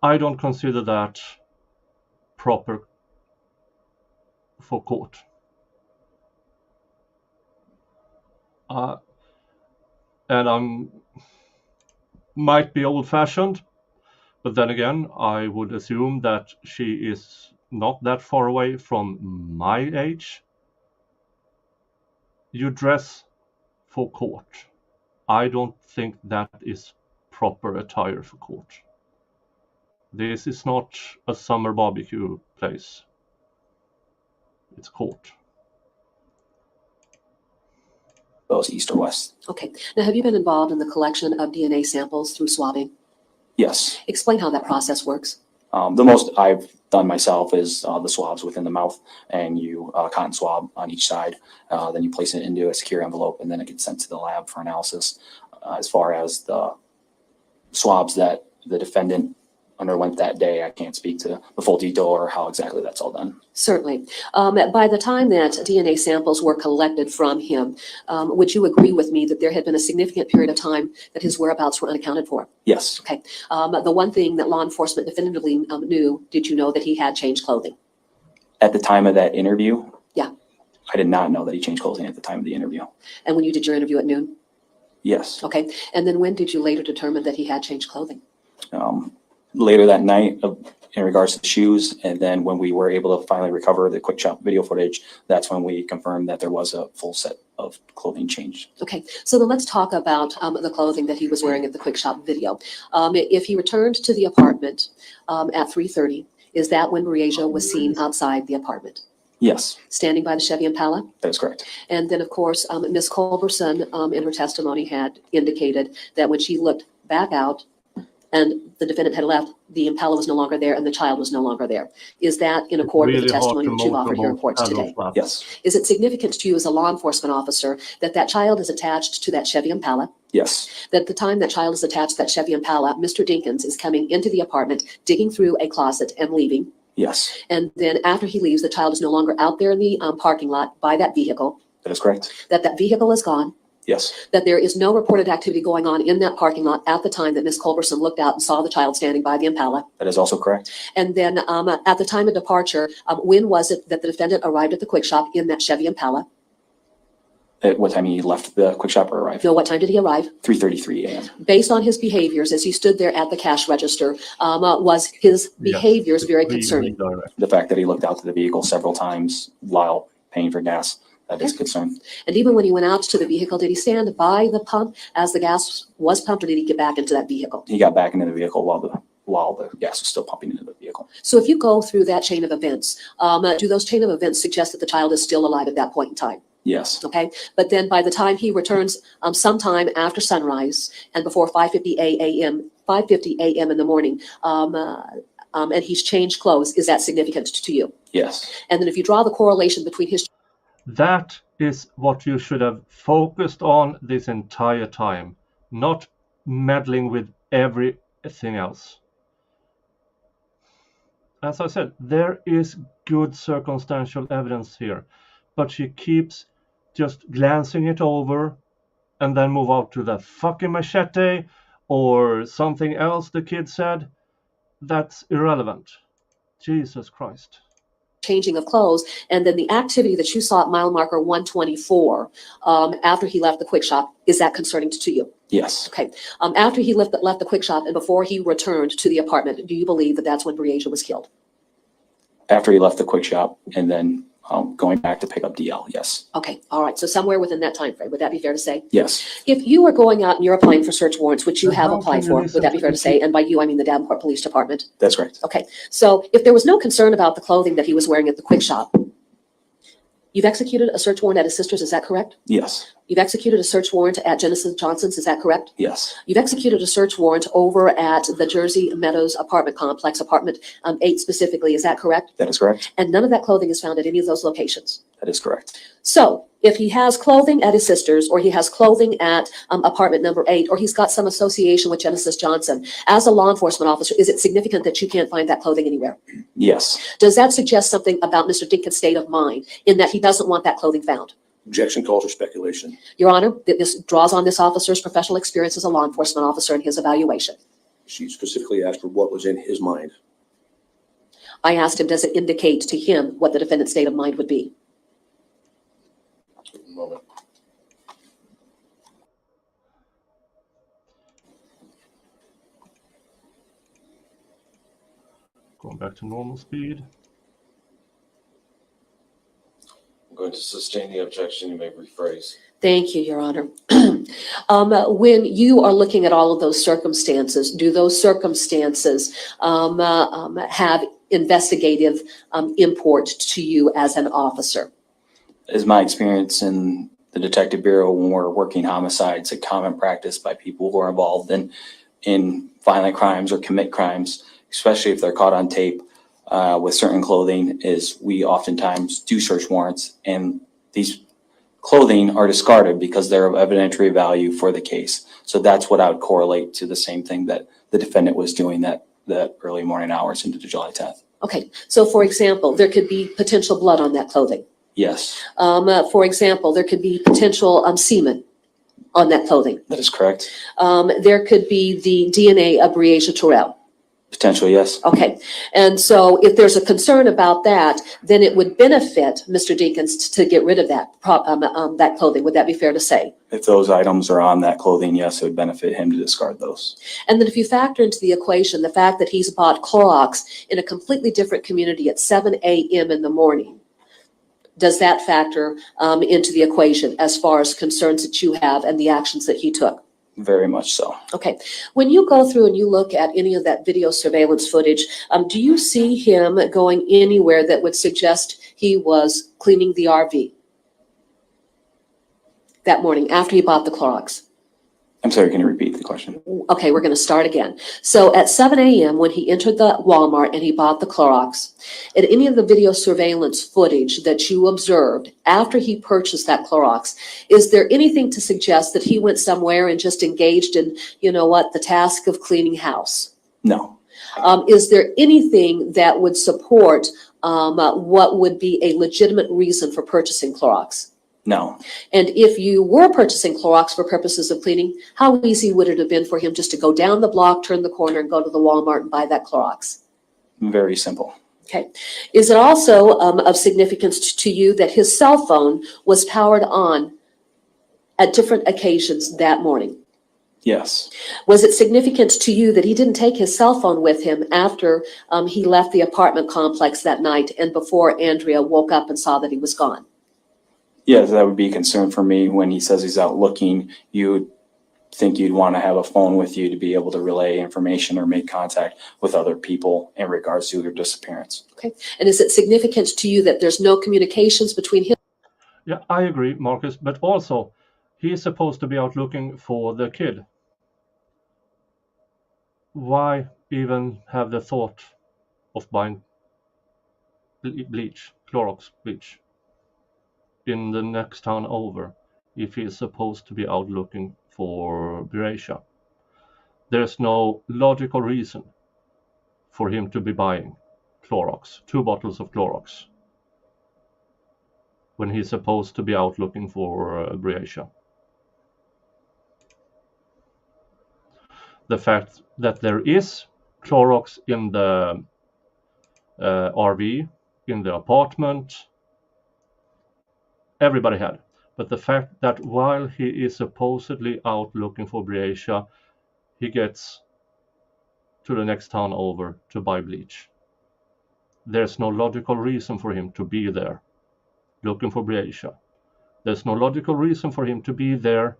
I don't consider that proper for court. And I'm might be old-fashioned, but then again, I would assume that she is not that far away from my age. You dress for court. I don't think that is proper attire for court. This is not a summer barbecue place. It's court. Those east or west. Okay, now have you been involved in the collection of DNA samples through swabbing? Yes. Explain how that process works. The most I've done myself is the swabs within the mouth, and you cotton swab on each side. Then you place it into a secure envelope, and then it gets sent to the lab for analysis. As far as the swabs that the defendant underwent that day. I can't speak to the full detail or how exactly that's all done. Certainly. By the time that DNA samples were collected from him, would you agree with me that there had been a significant period of time that his whereabouts were unaccounted for? Yes. Okay. The one thing that law enforcement definitively knew, did you know that he had changed clothing? At the time of that interview? Yeah. I did not know that he changed clothing at the time of the interview. And when you did your interview at noon? Yes. Okay. And then when did you later determine that he had changed clothing? Later that night in regards to the shoes. And then when we were able to finally recover the quick shop video footage, that's when we confirmed that there was a full set of clothing change. Okay, so then let's talk about the clothing that he was wearing at the quick shop video. If he returned to the apartment at 3:30, is that when Breasia was seen outside the apartment, Yes, standing by the Chevy Impala? that is correct. And then, of course, Ms. Culberson in her testimony had indicated that when she looked back out and the defendant had left, the Impala was no longer there and the child was no longer there. Is that in accord with the Really hard testimony to that you've offered here in motivate court today? adult flats. Yes, Is it significant to you as a law enforcement officer that that child is attached to that Chevy Impala? yes, That the time that child is attached to that Chevy Impala, Mr. Dinkins is coming into the apartment, digging through a closet and leaving. yes, And then after he leaves, the child is no longer out there in the parking lot by that vehicle, that is correct. that that vehicle is gone, Yes, that there is no reported activity going on in that parking lot at the time that Ms. Culberson looked out and saw the child standing by the Impala. that is also correct. And then at the time of departure, when was it that the defendant arrived at the quick shop in that Chevy Impala? At what time he left the quick shop or arrived? No, what time did he arrive? 3:33 a.m. Based on his behaviors as he stood there at the cash register, was his behaviors very concerning? Redirect. The fact that he looked out to the vehicle several times while paying for gas, that is a concern. And even when he went out to the vehicle, did he stand by the pump as the gas was pumped, or did he get back into that vehicle? He got back into the vehicle while the gas was still pumping into the vehicle. So if you go through that chain of events, do those chain of events suggest that the child is still alive at that point in time? Yes, Okay, but then by the time he returns sometime after sunrise and before 5:50 a.m. in the morning, and he's changed clothes, is that significant to you? yes, And then if you draw the correlation between his That is what you should have focused on this entire time, not meddling with everything else. As I said, there is good circumstantial evidence here, but she keeps just glancing it over and then move out to the fucking machete or something else the kid said. That's irrelevant. Jesus Christ. changing of clothes, and then the activity that you saw at mile marker 124 after he left the quick shop, is that concerning to you? yes, Okay. After he left the quick shop and before he returned to the apartment, do you believe that that's when Breasia was killed? after he left the quick shop and then going back to pick up DL, yes, Okay, all right. So somewhere within that time frame, would that be fair to say? yes, If you were going out and you're applying for search warrants, which you Then have how applied can you for, listen would that be to fair the to say? And by you, I mean the Davenport Police Department. that's correct. Okay, so if there was no concern about the clothing that he was wearing at the quick shop, you've executed a search warrant at his sister's, is that correct? Yes, You've executed a search warrant at Genesis Johnson's, is that correct? yes, You've executed a search warrant over at the Jersey Meadows apartment complex, apartment 8 specifically, is that correct? that is correct. And none of that clothing is found at any of those locations. That is correct. So if he has clothing at his sister's, or he has clothing at apartment number 8, or he's got some association with Genesis Johnson, as a law enforcement officer, is it significant that you can't find that clothing anywhere? Yes, Does that suggest something about Mr. Dinkins' state of mind in that he doesn't want that clothing found? Objection calls for speculation. Your Honor, that this draws on this officer's professional experience as a law enforcement officer and his evaluation. She specifically asked for what was in his mind. I asked him, does it indicate to him what the defendant's state of mind would be? Moment. Going back to normal speed. I'm going to sustain the objection. You may rephrase. Thank you, Your Honor. When you are looking at all of those circumstances, do those circumstances have investigative import to you as an officer? is my experience in the Detective Bureau when we're working homicides, a common practice by people who are involved in violent crimes or commit crimes, especially if they're caught on tape with certain clothing, is we oftentimes do search warrants, and these clothing are discarded because they're of evidentiary value for the case. So that's what I would correlate to the same thing that the defendant was doing, that that early morning hours into the July 10th. Okay, so for example, there could be potential blood on that clothing. Yes, For example, there could be potential semen on that clothing. that is correct. There could be the DNA of Breasia Terrell. Potentially, yes. Okay, and so if there's a concern about that, then it would benefit Mr. Dinkins to get rid of that that clothing. Would that be fair to say? If those items are on that clothing, yes, it would benefit him to discard those. And then if you factor into the equation the fact that he's bought Clorox in a completely different community at 7 a.m. in the morning, does that factor into the equation as far as concerns that you have and the actions that he took? Very much so. Okay. When you go through and you look at any of that video surveillance footage, do you see him going anywhere that would suggest he was cleaning the RV that morning after he bought the Clorox? I'm sorry, can you repeat the question? Okay, we're going to start again. So at 7 a.m. when he entered the Walmart and he bought the Clorox, at any of the video surveillance footage that you observed after he purchased that Clorox, is there anything to suggest that he went somewhere and just engaged in, you know what, the task of cleaning house? No. Is there anything that would support what would be a legitimate reason for purchasing Clorox? No. And if you were purchasing Clorox for purposes of cleaning, how easy would it have been for him just to go down the block, turn the corner, and go to the Walmart and buy that Clorox? Very simple. Okay. Is it also of significance to you that his cell phone was powered on at different occasions that morning? Yes. Was it significant to you that he didn't take his cell phone with him after he left the apartment complex that night and before Andrea woke up and saw that he was gone? Yes, that would be a concern for me. When he says he's out looking, you would think you'd want to have a phone with you to be able to relay information or make contact with other people in regards to your disappearance. Okay. And is it significant to you that there's no communications between him? Yeah, I agree, Marcus, but also he is supposed to be out looking for the kid. Why even have the thought of buying bleach, Clorox bleach, in the next town over if he is supposed to be out looking for Breasia? There's no logical reason for him to be buying Clorox, 2 bottles of Clorox, when he's supposed to be out looking for Breasia. The fact that there is Clorox in the RV, in the apartment, everybody had. But the fact that while he is supposedly out looking for Breasia, he gets to the next town over to buy bleach. There's no logical reason for him to be there looking for Breasia. There's no logical reason for him to be there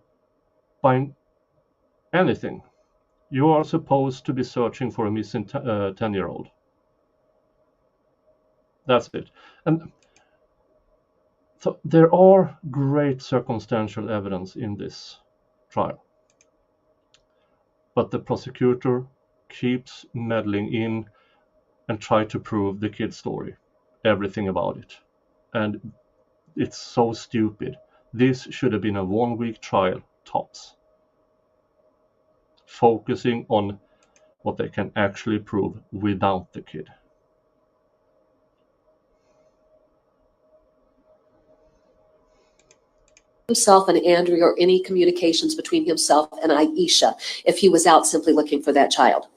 buying anything. You are supposed to be searching for a missing 10-year-old. That's it. And so there are great circumstantial evidence in this trial. But the prosecutor keeps meddling in and try to prove the kid's story, everything about it. And it's so stupid. This should have been a 1-week trial, tops, focusing on what they can actually prove without the kid. Himself and Andrea, or any communications between himself and Aisha if he was out simply looking for that child?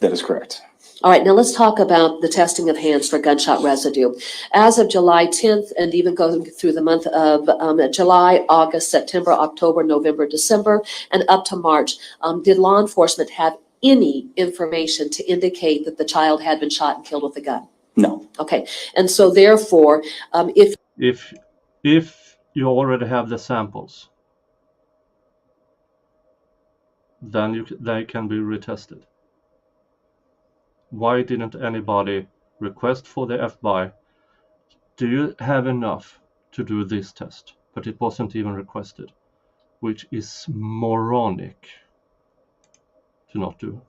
That is correct. All right, now let's talk about the testing of hands for gunshot residue. As of July 10th, and even going through the month of July, August, September, October, November, December, and up to March, did law enforcement have any information to indicate that the child had been shot and killed with a gun? No. Okay, and so therefore, If you already have the samples, then they can be retested. Why didn't anybody request for the FBI? Do you have enough to do this test? But it wasn't even requested, which is moronic to not do.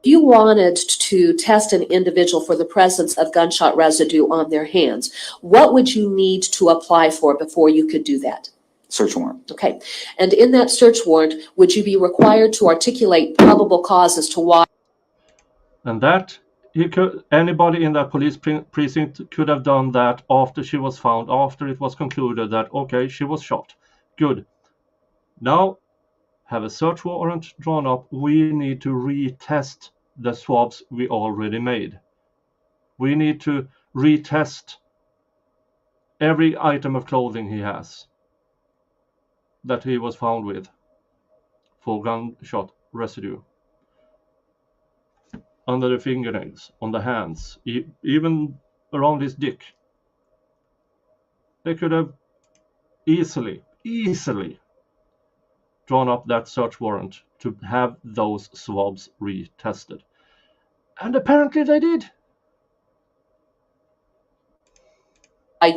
if you wanted to test an individual for the presence of gunshot residue on their hands, what would you need to apply for before you could do that? Search warrant. Okay, and in that search warrant, would you be required to articulate probable cause as to why? And that anybody in that police precinct could have done that after she was found, after it was concluded that, okay, she was shot. Good. Now, have a search warrant drawn up. We need to retest the swabs we already made. We need to retest every item of clothing he has that he was found with for gunshot residue. Under the fingernails, on the hands, even around his dick. They could have easily drawn up that search warrant to have those swabs retested. And apparently they did.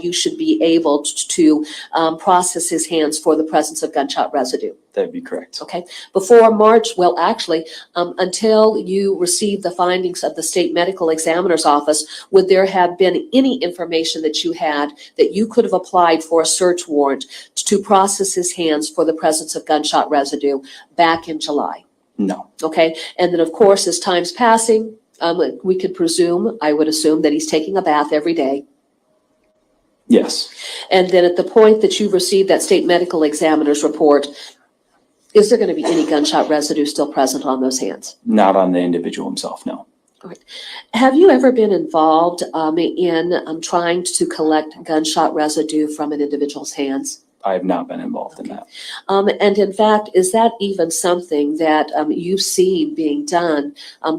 You should be able to process his hands for the presence of gunshot residue. That'd be correct. Okay, before March, well, actually, until you received the findings of the state medical examiner's office, would there have been any information that you had that you could have applied for a search warrant to process his hands for the presence of gunshot residue back in July? No. Okay, and then of course, as time's passing, we could presume, I would assume that he's taking a bath every day. Yes. And then at the point that you've received that state medical examiner's report, is there going to be any gunshot residue still present on those hands? Not on the individual himself, no. All right. Have you ever been involved in trying to collect gunshot residue from an individual's hands? I have not been involved in that. And in fact, is that even something that you've seen being done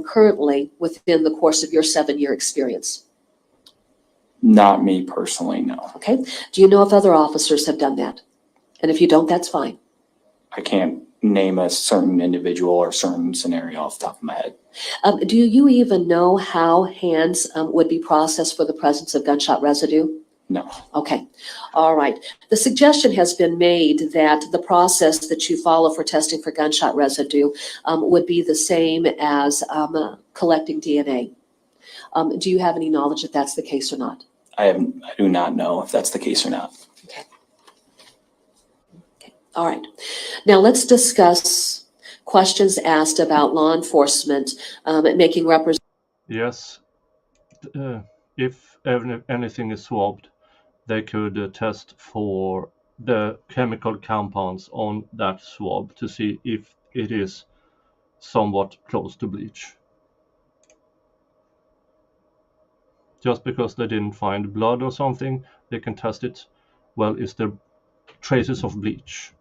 currently within the course of your 7-year experience? Not me personally, no. Okay. Do you know if other officers have done that? And if you don't, that's fine. I can't name a certain individual or certain scenario off the top of my head. Do you even know how hands would be processed for the presence of gunshot residue? No. Okay. All right. The suggestion has been made that the process that you follow for testing for gunshot residue would be the same as collecting DNA. Do you have any knowledge if that's the case or not? I do not know if that's the case or not. Okay. Okay. All right. Now let's discuss questions asked about law enforcement making representations. Yes. If anything is swabbed, they could test for the chemical compounds on that swab to see if it is somewhat close to bleach. Just because they didn't find blood or something, they can test it. Well, is there traces of bleach?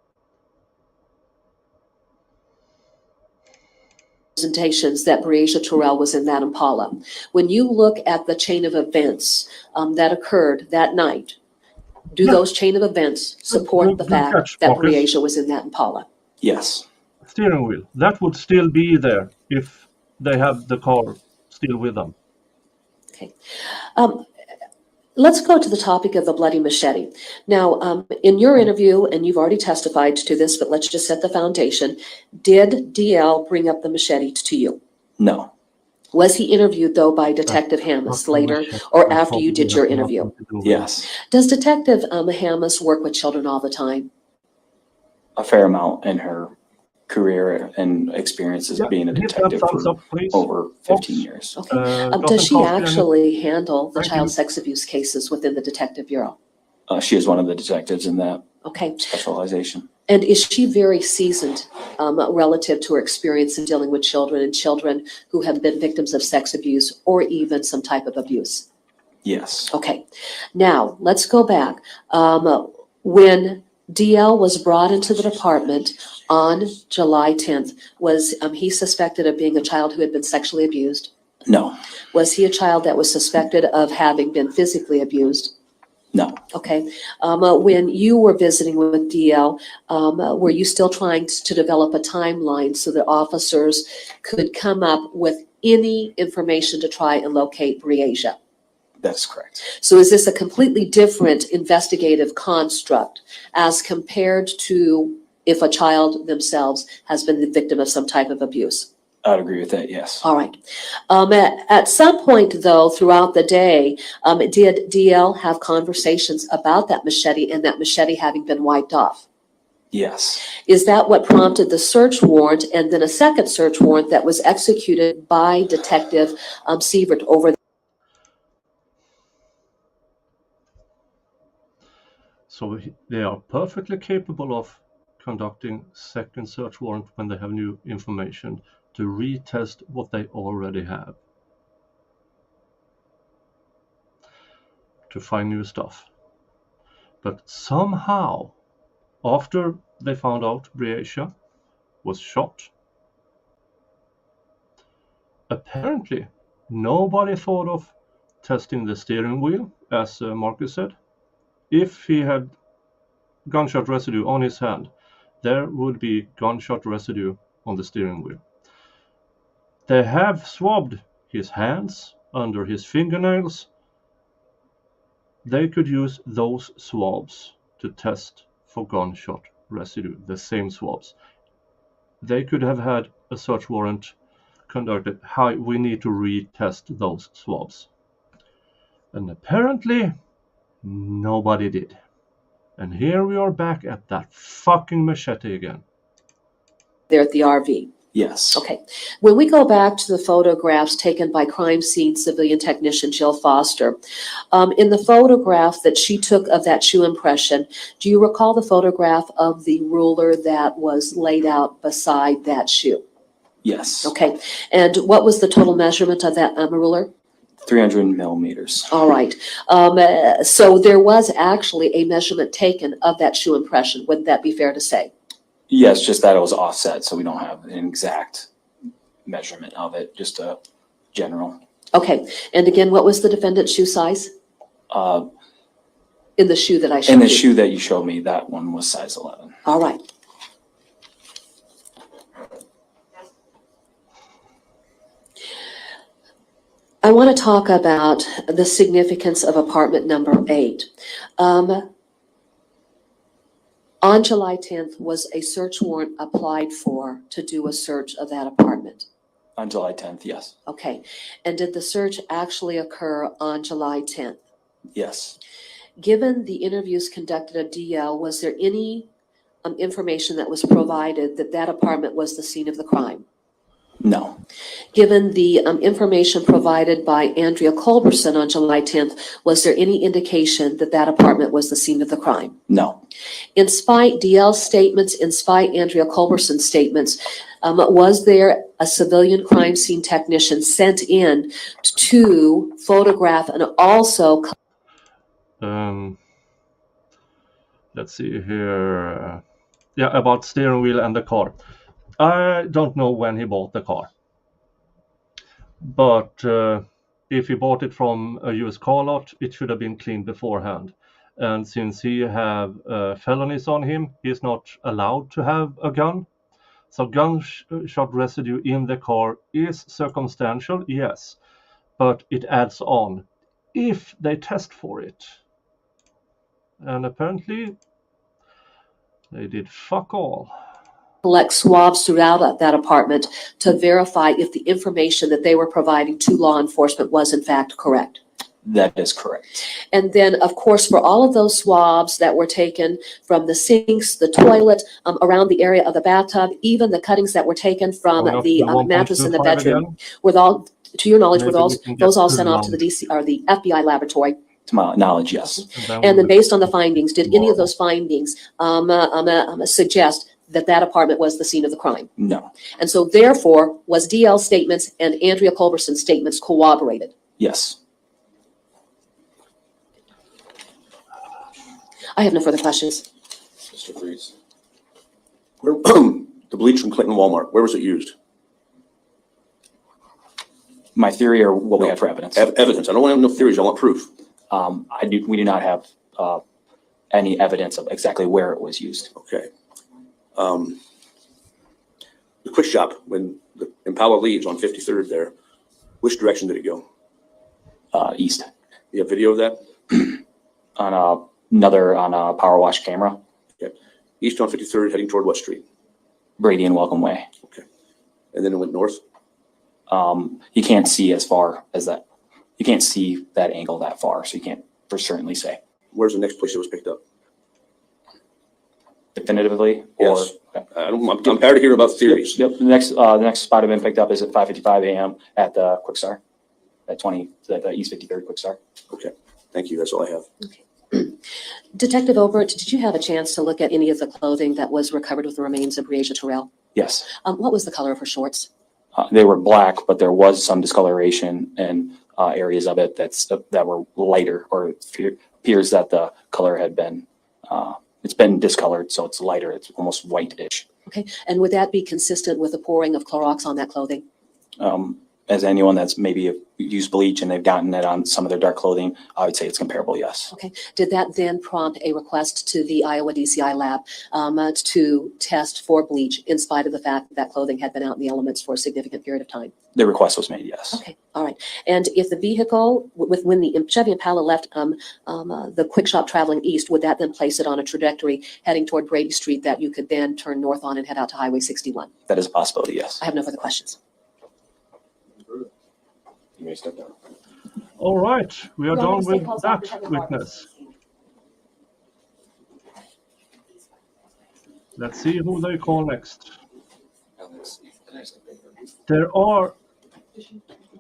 That Breasia Terrell was in that Impala. When you look at the chain of events that occurred that night, do those chain of events support the fact that Breasia was in that Impala? Yes. Steering wheel, that would still be there if they have the car still with them. Okay. Let's go to the topic of the bloody machete. Now, in your interview, and you've already testified to this, but let's just set the foundation. Did DL bring up the machete to you? No. Was he interviewed, though, by Detective Hammis later or after you did your interview? Yes. Does Detective Hammis work with children all the time? A fair amount in her career and experiences of being a detective for over 15 years. Okay. Does she actually handle the child sex abuse cases within the Detective Bureau? She is one of the detectives in that Okay. specialization. And is she very seasoned relative to her experience in dealing with children and children who have been victims of sex abuse or even some type of abuse? Yes. Okay. Now, let's go back. When DL was brought into the department on July 10th, was he suspected of being a child who had been sexually abused? No. Was he a child that was suspected of having been physically abused? No. Okay. When you were visiting with DL, were you still trying to develop a timeline so that officers could come up with any information to try and locate Breasia? That's correct. So is this a completely different investigative construct as compared to if a child themselves has been the victim of some type of abuse? I'd agree with that, yes. All right. At some point, though, throughout the day, did DL have conversations about that machete and that machete having been wiped off? Yes. Is that what prompted the search warrant and then a second search warrant that was executed by Detective Sievert over? So they are perfectly capable of conducting second search warrant when they have new information to retest what they already have, to find new stuff. But somehow, after they found out Breasia was shot, apparently nobody thought of testing the steering wheel, as Marcus said. If he had gunshot residue on his hand, there would be gunshot residue on the steering wheel. They have swabbed his hands, under his fingernails. They could use those swabs to test for gunshot residue, the same swabs. They could have had a search warrant conducted. How we need to retest those swabs. And apparently, nobody did. And here we are back at that fucking machete again. There at the RV. Yes. Okay. When we go back to the photographs taken by crime scene civilian technician Jill Foster, in the photograph that she took of that shoe impression, do you recall the photograph of the ruler that was laid out beside that shoe? Yes. Okay. And what was the total measurement of that ruler? 300 millimeters. All right. So there was actually a measurement taken of that shoe impression. Wouldn't that be fair to say? Yes, just that it was offset, so we don't have an exact measurement of it, just a general. Okay. And again, what was the defendant's shoe size? In the shoe that I showed you? In the shoe that you showed me, that one was size 11. All right. I want to talk about the significance of apartment number 8. On July 10th, was a search warrant applied for to do a search of that apartment? On July 10th, yes. Okay. And did the search actually occur on July 10th? Yes. Given the interviews conducted at DL, was there any information that was provided that that apartment was the scene of the crime? No. Given the information provided by Andrea Culberson on July 10th, was there any indication that that apartment was the scene of the crime? No. In spite DL's statements, in spite Andrea Culberson's statements, was there a civilian crime scene technician sent in to photograph and also... Let's see here. Yeah, about steering wheel and the car. I don't know when he bought the car, but if he bought it from a US car lot, it should have been cleaned beforehand. And since he have felonies on him, he's not allowed to have a gun. So gunshot residue in the car is circumstantial, yes, but it adds on if they test for it. And apparently they did fuck all. Collect swabs throughout that apartment to verify if the information that they were providing to law enforcement was in fact correct. That is correct. And then, of course, for all of those swabs that were taken from the sinks, the toilet, around the area of the bathtub, even the cuttings that were taken from the mattress in the bedroom, were all, to your knowledge, were those all sent off to the DC or the FBI laboratory? To my knowledge, yes. And then based on the findings, did any of those findings suggest that that apartment was the scene of the crime? No. And so therefore, was DL's statements and Andrea Culberson's statements corroborated? Yes. I have no further questions. Mr. Freeze. Where, the bleach from Clinton Walmart, where was it used? My theory or what we have for evidence? Evidence. I don't want no theories. I want proof. We do not have any evidence of exactly where it was used. Okay. The quick shop, when the Impala leaves on 53rd there, which direction did it go? East. You have video of that? On a power wash camera. Okay. East on 53rd, heading toward what street? Brady and Welcome Way. Okay. And then it went north? You can't see as far as that. You can't see that angle that far, so you can't for certainly say. Where's the next place it was picked up? definitively? Or, Yes. okay. I'm tired of hearing about theories. Yep. The next spot had been picked up is at 5:55 a.m. at the Quick Star, at the East 53rd Quick Star. Okay, thank you. That's all I have. Detective Obert, did you have a chance to look at any of the clothing that was recovered with the remains of Breasia Terrell? Yes. What was the color of her shorts? They were black, but there was some discoloration in areas of it that were lighter, or appears that the color had been, it's been discolored, so it's lighter. It's almost whitish. Okay, and would that be consistent with the pouring of Clorox on that clothing? As anyone that's maybe used bleach and they've gotten it on some of their dark clothing, I would say it's comparable, yes. Okay, did that then prompt a request to the Iowa DCI lab to test for bleach in spite of the fact that clothing had been out in the elements for a significant period of time? The request was made, yes. Okay, all right. And if the vehicle, when the Chevy Impala left the Quick Shop traveling east, would that then place it on a trajectory heading toward Brady Street that you could then turn north on and head out to Highway 61? That is a possibility, yes. I have no further questions. You may step down. All right, we are Your Honor, done stay with close, that Detective Barber. witness. Let's see who they call next. Alex, can I step in? There are Would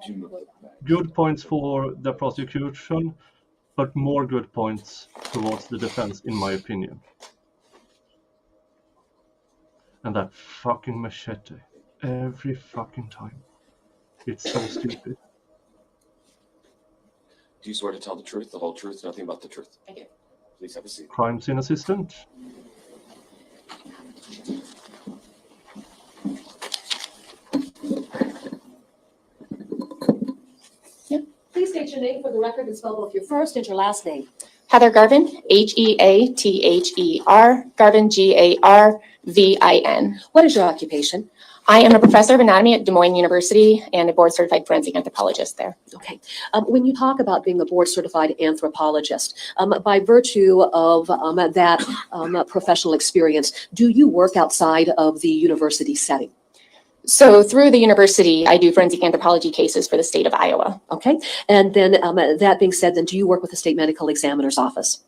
you move back? good points for the prosecution, but more good points towards the defense, in my opinion. And that fucking machete, every fucking time. It's so stupid. Do you swear to tell the truth, the whole truth, nothing but the truth? I do. Please have a seat. Crime scene assistant. Please state your name for the record and spell both your first and your last name. Heather Garvin, Heather, Garvin, Garvin. What is your occupation? I am a professor of anatomy at Des Moines University and a board-certified forensic anthropologist there. Okay. When you talk about being a board-certified anthropologist, by virtue of that professional experience, do you work outside of the university setting? So through the university, I do forensic anthropology cases for the state of Iowa. Okay. And then that being said, then do you work with the state medical examiner's office?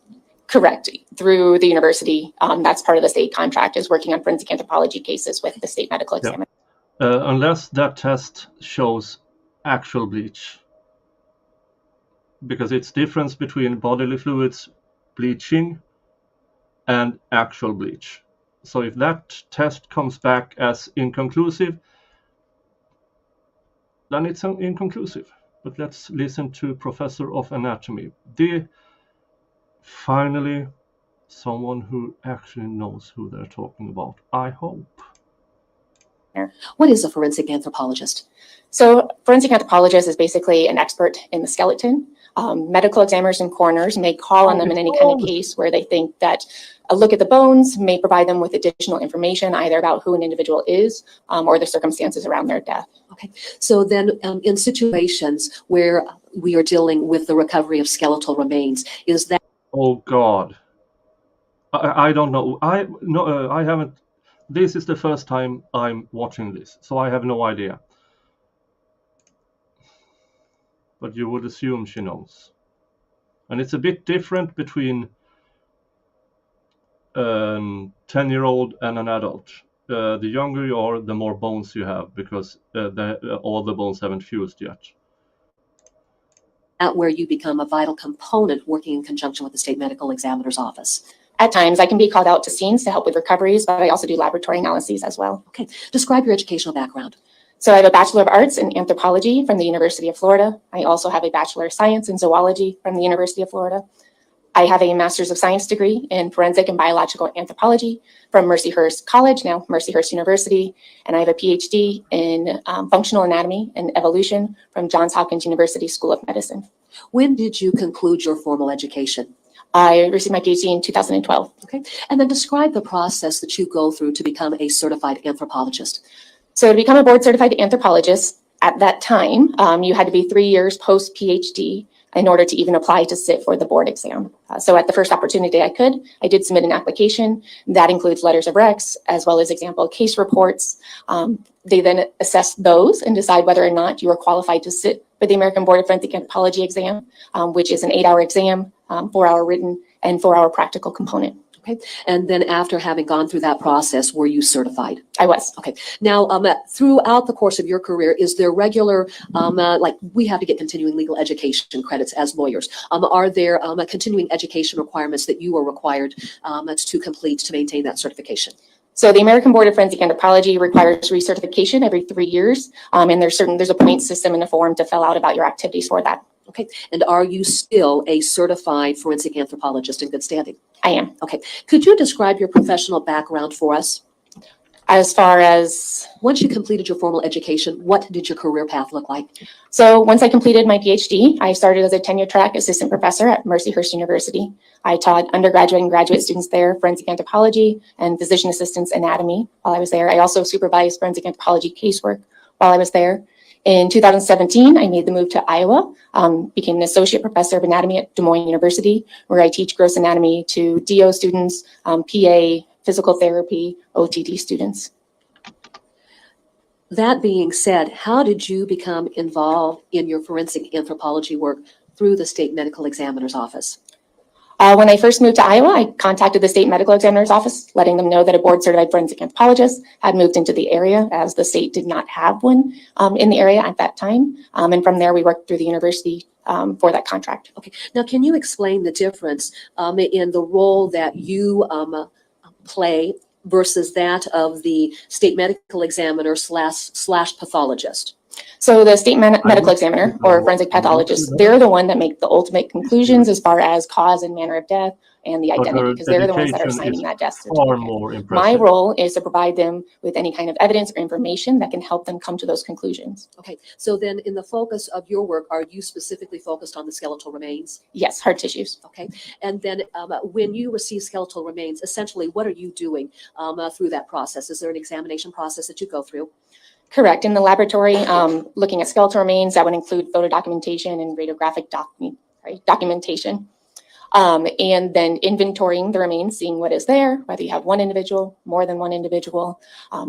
Correct. Through the university, that's part of the state contract, is working on forensic anthropology cases with the state medical examiner. Unless that test shows actual bleach. Because it's difference between bodily fluids bleaching and actual bleach. So if that test comes back as inconclusive, then it's inconclusive. But let's listen to Professor of Anatomy. Finally, someone who actually knows who they're talking about, I hope. What is a forensic anthropologist? So forensic anthropologist is basically an expert in the skeleton. Medical examiners and coroners may call on them in any kind of case where they think that a look at the bones may provide them with additional information, either about who an individual is or the circumstances around their death. Okay. So then in situations where we are dealing with the recovery of skeletal remains, is that? Oh God. I don't know. I haven't. This is the first time I'm watching this, so I have no idea. But you would assume she knows. And it's a bit different between a 10-year-old and an adult. The younger you are, the more bones you have, because all the bones haven't fused yet. Where you become a vital component working in conjunction with the state medical examiner's office. At times, I can be called out to scenes to help with recoveries, but I also do laboratory analyses as well. Okay. Describe your educational background. So I have a Bachelor of Arts in Anthropology from the University of Florida. I also have a Bachelor of Science in Zoology from the University of Florida. I have a Master's of Science degree in Forensic and Biological Anthropology from Mercyhurst College, now Mercyhurst University. And I have a PhD in Functional Anatomy and Evolution from Johns Hopkins University School of Medicine. When did you conclude your formal education? I received my PhD in 2012. Okay. And then describe the process that you go through to become a certified anthropologist. So to become a board certified anthropologist at that time, you had to be 3 years post PhD in order to even apply to sit for the board exam. So at the first opportunity I did submit an application that includes letters of recs as well as example case reports. They then assess those and decide whether or not you are qualified to sit for the American Board of Forensic Anthropology exam, which is an 8-hour exam, 4-hour written and 4-hour practical component. Okay. And then after having gone through that process, were you certified? I was. Okay. Now, throughout the course of your career, is there regular, like we have to get continuing legal education credits as lawyers? Are there continuing education requirements that you are required to complete to maintain that certification? So the American Board of Forensic Anthropology requires recertification every 3 years. And there's a point system in the form to fill out about your activities for that. Okay. And are you still a certified forensic anthropologist in good standing? I am. Okay. Could you describe your professional background for us? As far as, Once you completed your formal education, what did your career path look like? so once I completed my PhD, I started as a tenure track assistant professor at Mercyhurst University. I taught undergraduate and graduate students there forensic anthropology and physician assistants anatomy while I was there. I also supervised forensic anthropology casework while I was there. In 2017, I made the move to Iowa, became an associate professor of anatomy at Des Moines University, where I teach gross anatomy to DO students, PA, physical therapy, OTT students. That being said, how did you become involved in your forensic anthropology work through the state medical examiner's office? When I first moved to Iowa, I contacted the state medical examiner's office, letting them know that a board certified forensic anthropologist had moved into the area, as the state did not have one in the area at that time. And from there, we worked through the university for that contract. Okay. Now, can you explain the difference in the role that you play versus that of the state medical examiner slash pathologist? So the state medical examiner or forensic pathologist, they're the one that make the ultimate conclusions as far as cause and manner of death and the identity, because they're the ones that are signing that death certificate. My role is to provide them with any kind of evidence or information that can help them come to those conclusions. Okay, so then in the focus of your work, are you specifically focused on the skeletal remains? Yes, hard tissues. Okay, and then when you receive skeletal remains, essentially what are you doing through that process? Is there an examination process that you go through? Correct. In the laboratory, looking at skeletal remains, that would include photo documentation and radiographic documentation. And then inventorying the remains, seeing what is there, whether you have one individual, more than one individual.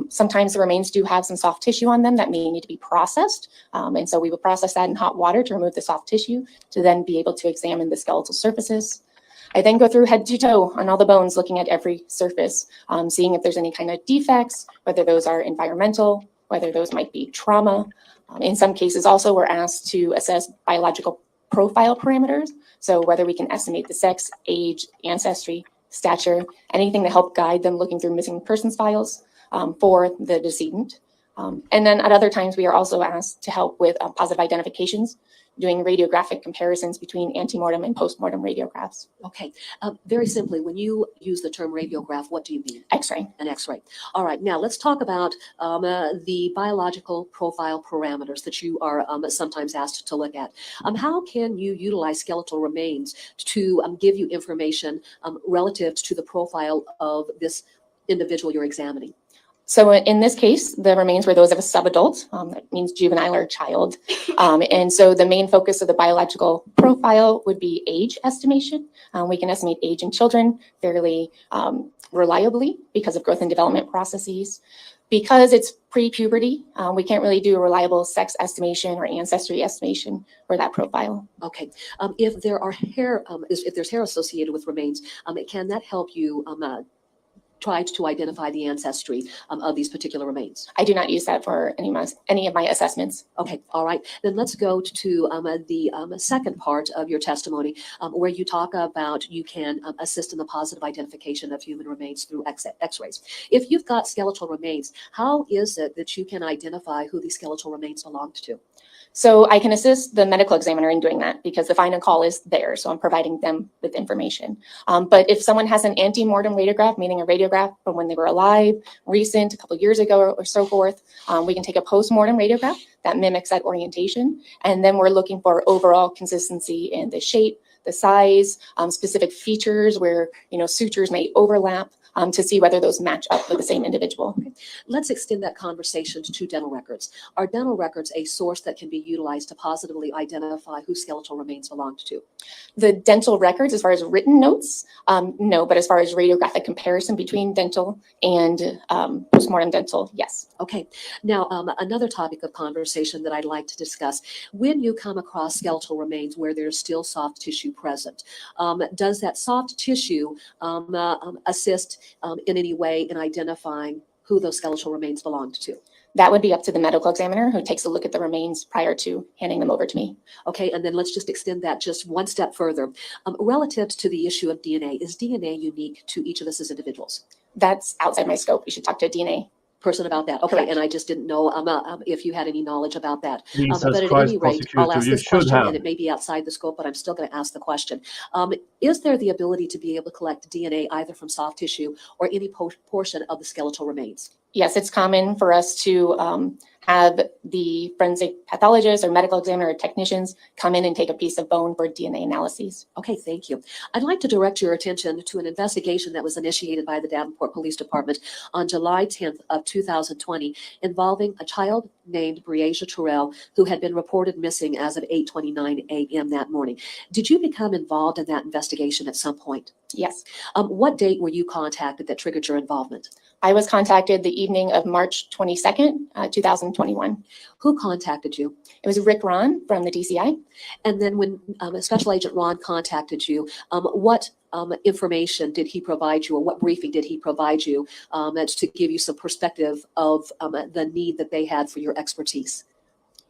Sometimes the remains do have some soft tissue on them that may need to be processed. And so we will process that in hot water to remove the soft tissue to then be able to examine the skeletal surfaces. I then go through head to toe on all the bones, looking at every surface, seeing if there's any kind of defects, whether those are environmental, whether those might be trauma. In some cases also, we're asked to assess biological profile parameters. So whether we can estimate the sex, age, ancestry, stature, anything to help guide them looking through missing persons files for the decedent. And then at other times, we are also asked to help with positive identifications, doing radiographic comparisons between antemortem and postmortem radiographs. Okay, very simply, when you use the term radiograph, what do you mean? X-ray. An X-ray. All right, now let's talk about the biological profile parameters that you are sometimes asked to look at. How can you utilize skeletal remains to give you information relative to the profile of this individual you're examining? So in this case, the remains were those of a subadult. That means juvenile or child. And so the main focus of the biological profile would be age estimation. We can estimate age in children fairly reliably because of growth and development processes. Because it's pre-puberty, we can't really do a reliable sex estimation or ancestry estimation for that profile. Okay, if there are hair, if there's hair associated with remains, can that help you try to identify the ancestry of these particular remains? I do not use that for any of my assessments. Okay, all right. Then let's go to the second part of your testimony, where you talk about you can assist in the positive identification of human remains through X-rays. If you've got skeletal remains, how is it that you can identify who these skeletal remains belonged to? So I can assist the medical examiner in doing that because the final call is there. So I'm providing them with information. But if someone has an antemortem radiograph, meaning a radiograph from when they were alive, recent, a couple of years ago or so forth, we can take a postmortem radiograph that mimics that orientation. And then we're looking for overall consistency in the shape, the size, specific features where, sutures may overlap. to see whether those match up with the same individual. Let's extend that conversation to dental records. Are dental records a source that can be utilized to positively identify who skeletal remains belonged to? The dental records, as far as written notes, no, but as far as radiographic comparison between dental and postmortem dental, yes. Okay. Now, another topic of conversation that I'd like to discuss, when you come across skeletal remains where there's still soft tissue present, does that soft tissue assist in any way in identifying who those skeletal remains belonged to? That would be up to the medical examiner who takes a look at the remains prior to handing them over to me. Okay, and then let's just extend that just one step further. Relative to the issue of DNA, is DNA unique to each of us as individuals? That's outside my scope. You should talk to a DNA Person about that. Okay, Correct. and I just didn't know if you had any knowledge about that. Jesus But at Christ, any rate, I'll prosecutor, ask you this should question, have. and it may be outside the scope, but I'm still going to ask the question. Is there the ability to be able to collect DNA either from soft tissue or any portion of the skeletal remains? Yes, it's common for us to have the forensic pathologist or medical examiner or technicians come in and take a piece of bone for DNA analyses. Okay, thank you. I'd like to direct your attention to an investigation that was initiated by the Davenport Police Department on July 10th of 2020 involving a child named Breasia Terrell who had been reported missing as of 8:29 a.m. that morning. Did you become involved in that investigation at some point? Yes, What date were you contacted that triggered your involvement? I was contacted the evening of March 22nd, 2021. Who contacted you? It was Rick Ron from the DCI. And then when Special Agent Ron contacted you, what information did he provide you, or what briefing did he provide you to give you some perspective of the need that they had for your expertise?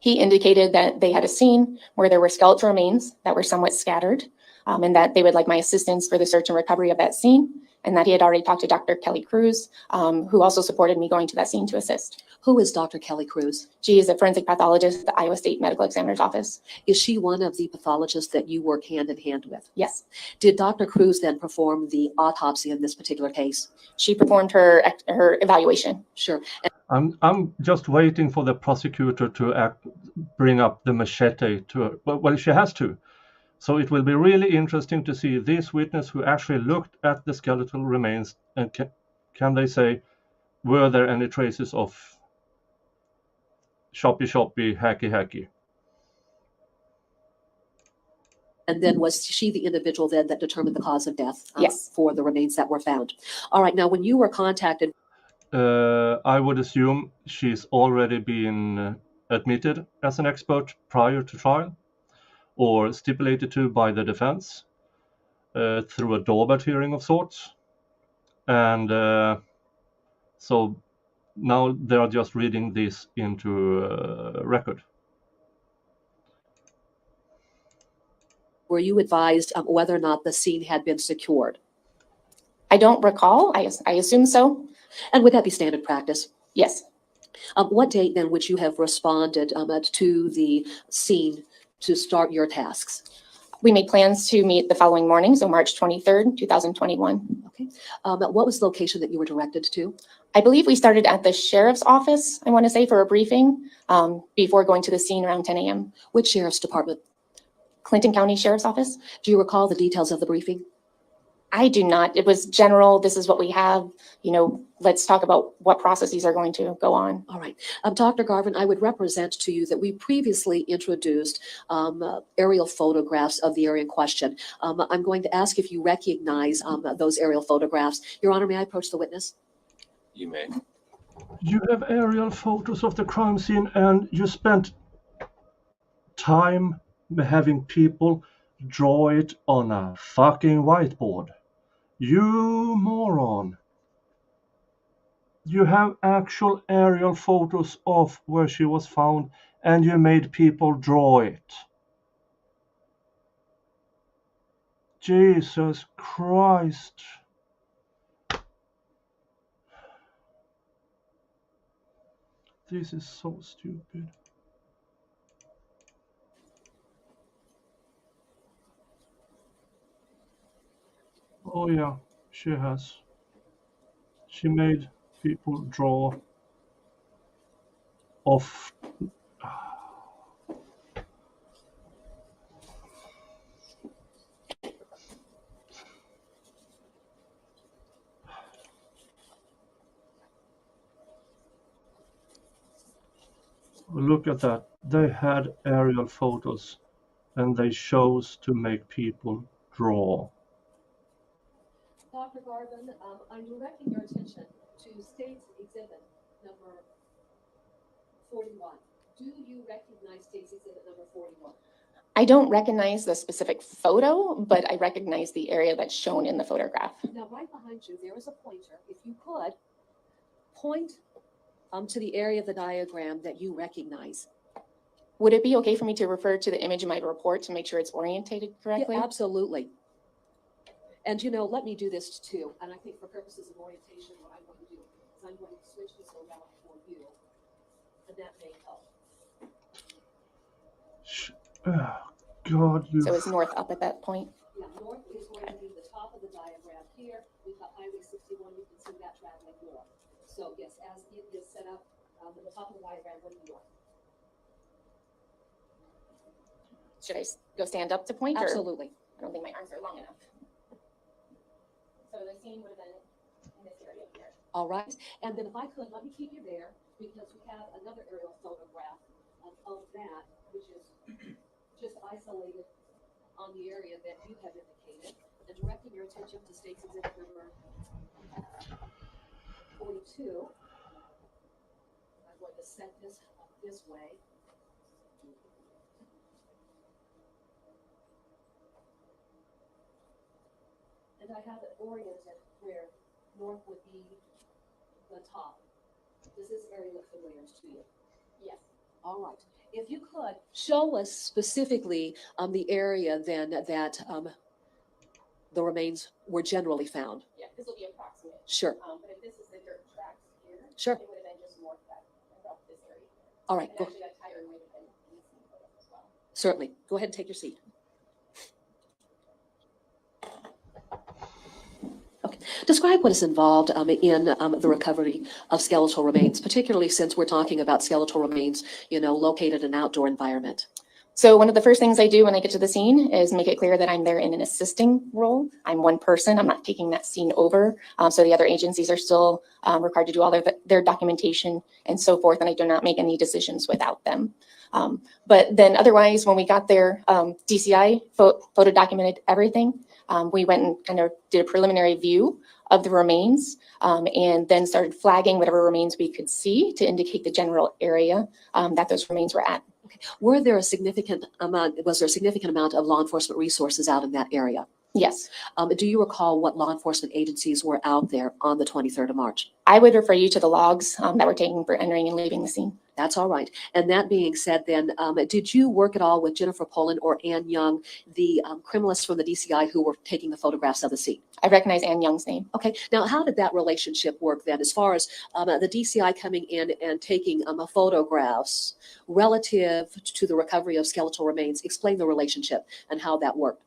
He indicated that they had a scene where there were skeletal remains that were somewhat scattered, and that they would like my assistance for the search and recovery of that scene, and that he had already talked to Dr. Kelly Cruz, who also supported me going to that scene to assist. Who is Dr. Kelly Cruz? She is a forensic pathologist at the Iowa State Medical Examiner's Office. Is she one of the pathologists that you work hand in hand with? Yes, Did Dr. Cruz then perform the autopsy in this particular case? she performed her evaluation. Sure. I'm just waiting for the prosecutor to bring up the machete to her. Well, she has to. So it will be really interesting to see this witness who actually looked at the skeletal remains, and can they say, were there any traces of choppy, hacky? And then was she the individual then that determined the cause of death Yes. for the remains that were found? All right. Now, when you were contacted, I would assume she's already been admitted as an expert prior to trial, or stipulated to by the defense through a Daubert hearing of sorts. And so now they are just reading this into record. were you advised whether or not the scene had been secured? I don't recall. I assume so. And would that be standard practice? Yes. What date then would you have responded to the scene to start your tasks? We made plans to meet the following morning, so March 23rd, 2021. Okay. What was the location that you were directed to? I believe we started at the sheriff's office, I want to say, for a briefing before going to the scene around 10 a.m. Which sheriff's department? Clinton County Sheriff's Office. Do you recall the details of the briefing? I do not. It was general. This is what we have. You know, let's talk about what processes are going to go on. All right. Dr. Garvin, I would represent to you that we previously introduced aerial photographs of the area in question. I'm going to ask if you recognize those aerial photographs. Your Honor, may I approach the witness? You may. You have aerial photos of the crime scene, and you spent time having people draw it on a fucking whiteboard. You moron. You have actual aerial photos of where she was found, and you made people draw it. Jesus Christ. This is so stupid. Oh yeah, she has. She made people draw off. Look at that. They had aerial photos and they chose to make people draw. Dr. Garvin, I'm directing your attention to State's Exhibit number 41. Do you recognize State's Exhibit number 41? I don't recognize the specific photo, but I recognize the area that's shown in the photograph. Now, right behind you, there is a pointer. If you could point to the area of the diagram that you recognize. Would it be okay for me to refer to the image in my report to make sure it's orientated correctly? Yeah, absolutely. And you know, let me do this too. And I think for purposes of orientation, what I'm going to do is I'm going to switch this around for you. And that may help. Oh, God, you. So it's north up at that point? Yeah, north is going to be the top of the diagram here. We've got Highway 61. You can see that traveling north. So yes, as it is set up, the top of the diagram would be north. Should I go stand up to point? Or? Absolutely. I don't think my arms are long enough. So the scene would have been in this area here. All right. And then if I could, let me keep you there because we have another aerial photograph of that, which is just isolated on the area that you have indicated. And directing your attention to State's Exhibit number 42. I'm going to set this up this way. And I have it oriented where north would be the top. Does this area look familiar to you? Yes. All right. If you could show us specifically the area then that the remains were generally found. Yeah, this will be approximate. Sure. But if this is the dirt tracks here, Sure. it would have been just north that about this area. All right. And Go, actually that tire might have been in the scene photo as well. certainly. Go ahead and take your seat. Okay. Describe what is involved in the recovery of skeletal remains, particularly since we're talking about skeletal remains, you know, located in an outdoor environment. So one of the first things I do when I get to the scene is make it clear that I'm there in an assisting role. I'm one person. I'm not taking that scene over. So the other agencies are still required to do all their documentation and so forth, and I do not make any decisions without them. But then otherwise, when we got there, DCI photo documented everything. We went and kind of did a preliminary view of the remains and then started flagging whatever remains we could see to indicate the general area that those remains were at. Okay. Was there a significant amount of law enforcement resources out in that area? Yes. Do you recall what law enforcement agencies were out there on the 23rd of March? I would refer you to the logs that were taken for entering and leaving the scene. That's all right. And that being said, then, did you work at all with Jennifer Poland or Ann Young, the criminalists from the DCI who were taking the photographs of the scene? I recognize Ann Young's name. Okay. Now, how did that relationship work then, as far as the DCI coming in and taking photographs relative to the recovery of skeletal remains? Explain the relationship and how that worked.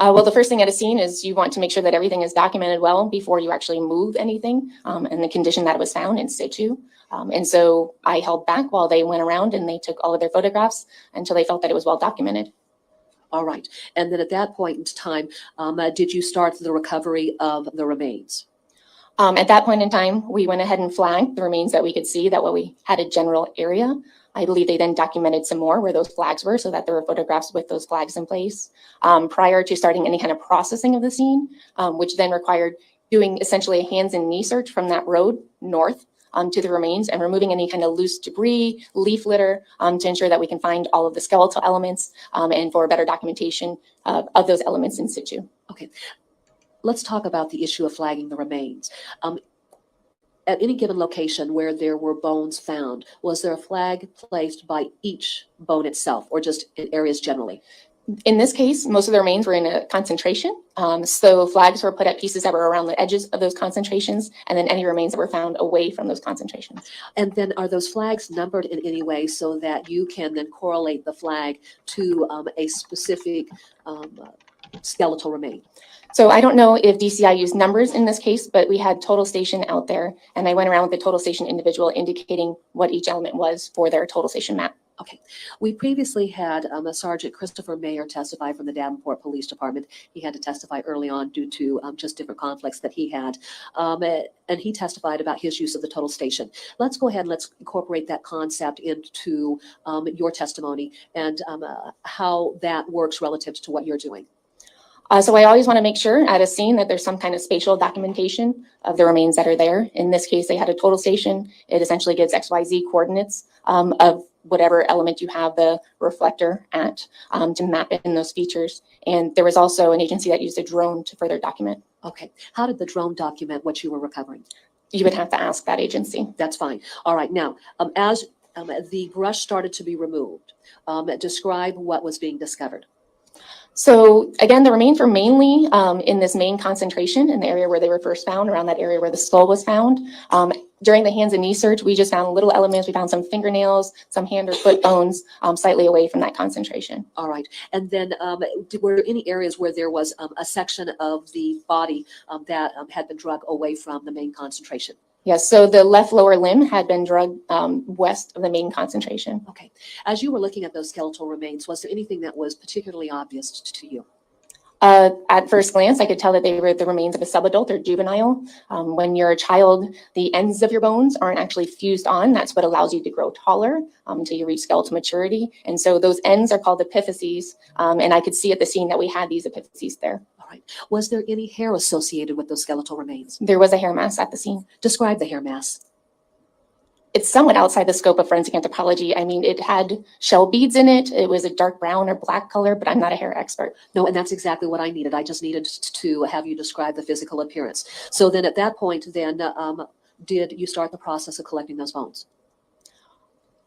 Well, the first thing at a scene is you want to make sure that everything is documented well before you actually move anything and the condition that it was found in situ. And so I held back while they went around and they took all of their photographs until they felt that it was well documented. All right. And then at that point in time, did you start the recovery of the remains? At that point in time, we went ahead and flagged the remains that we could see, that way we had a general area. I believe they then documented some more where those flags were so that there were photographs with those flags in place prior to starting any kind of processing of the scene, which then required doing essentially a hands and knee search from that road north to the remains and removing any kind of loose debris, leaf litter to ensure that we can find all of the skeletal elements and for better documentation of those elements in situ. Okay. Let's talk about the issue of flagging the remains. At any given location where there were bones found, was there a flag placed by each bone itself or just in areas generally? In this case, most of the remains were in a concentration. So flags were put at pieces that were around the edges of those concentrations, and then any remains that were found away from those concentrations. And then are those flags numbered in any way so that you can then correlate the flag to a specific skeletal remain? So I don't know if DCI used numbers in this case, but we had total station out there, and I went around with the total station individual indicating what each element was for their total station map. Okay. We previously had a Sergeant Christopher Mayer testify from the Davenport Police Department. He had to testify early on due to just different conflicts that he had. And he testified about his use of the total station. Let's go ahead and let's incorporate that concept into your testimony and how that works relative to what you're doing. So I always want to make sure at a scene that there's some kind of spatial documentation of the remains that are there. In this case, they had a total station. It essentially gives XYZ coordinates of whatever element you have the reflector at to map in those features. And there was also an agency that used a drone to further document. Okay. How did the drone document what you were recovering? You would have to ask that agency. That's fine. All right. Now, as the brush started to be removed, describe what was being discovered. So again, the remains were mainly in this main concentration in the area where they were first found, around that area where the skull was found. During the hands and knee search, we just found little elements. We found some fingernails, some hand or foot bones slightly away from that concentration. All right. And then were there any areas where there was a section of the body that had been drug away from the main concentration? Yes, so the left lower limb had been drugged west of the main concentration. Okay. As you were looking at those skeletal remains, was there anything that was particularly obvious to you? At first glance, I could tell that they were the remains of a subadult or juvenile. When you're a child, the ends of your bones aren't actually fused on. That's what allows you to grow taller until you reach skeletal maturity. And so those ends are called epiphyses. And I could see at the scene that we had these epiphyses there. All right. Was there any hair associated with those skeletal remains? There was a hair mass at the scene. Describe the hair mass. It's somewhat outside the scope of forensic anthropology. I mean, it had shell beads in it. It was a dark brown or black color, but I'm not a hair expert. No, and that's exactly what I needed. I just needed to have you describe the physical appearance. So then at that point, then did you start the process of collecting those bones?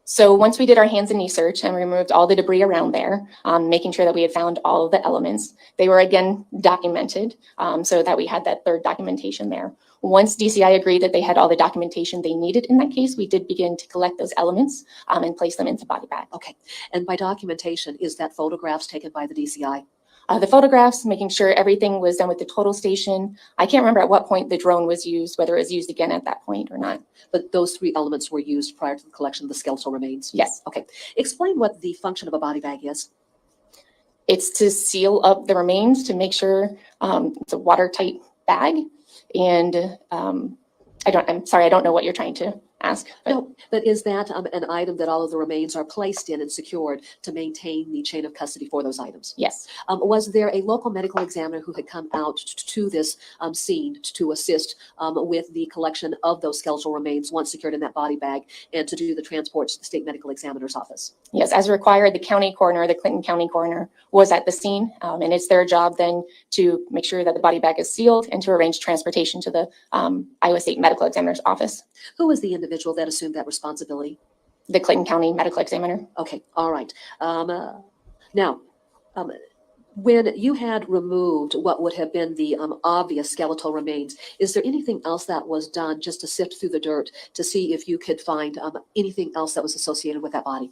So once we did our hands and knee search and removed all the debris around there, making sure that we had found all of the elements, they were again documented so that we had that third documentation there. Once DCI agreed that they had all the documentation they needed in that case, we did begin to collect those elements and place them into body bag. Okay. And by documentation, is that photographs taken by the DCI? The photographs, making sure everything was done with the total station. I can't remember at what point the drone was used, whether it was used again at that point or not. But those three elements were used prior to the collection of the skeletal remains? Yes. Okay. Explain what the function of a body bag is. It's to seal up the remains to make sure it's a watertight bag. And I'm sorry, I don't know what you're trying to ask. No, but is that an item that all of the remains are placed in and secured to maintain the chain of custody for those items? Yes. Was there a local medical examiner who had come out to this scene to assist with the collection of those skeletal remains once secured in that body bag and to do the transport to the state medical examiner's office? Yes, as required, the county coroner, the Clinton County coroner, was at the scene, and it's their job then to make sure that the body bag is sealed and to arrange transportation to the Iowa State Medical Examiner's office. Who was the individual that assumed that responsibility? The Clinton County Medical Examiner. Okay, all right. Now, when you had removed what would have been the obvious skeletal remains, is there anything else that was done just to sift through the dirt to see if you could find anything else that was associated with that body?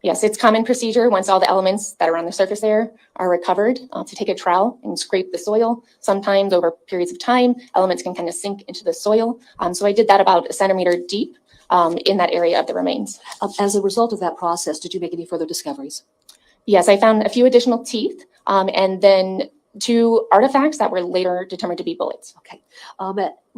Yes, it's common procedure once all the elements that are on the surface there are recovered to take a trowel and scrape the soil. Sometimes over periods of time, elements can kind of sink into the soil. So I did that about 1 centimeter deep in that area of the remains. As a result of that process, did you make any further discoveries? Yes, I found a few additional teeth and then 2 artifacts that were later determined to be bullets. Okay.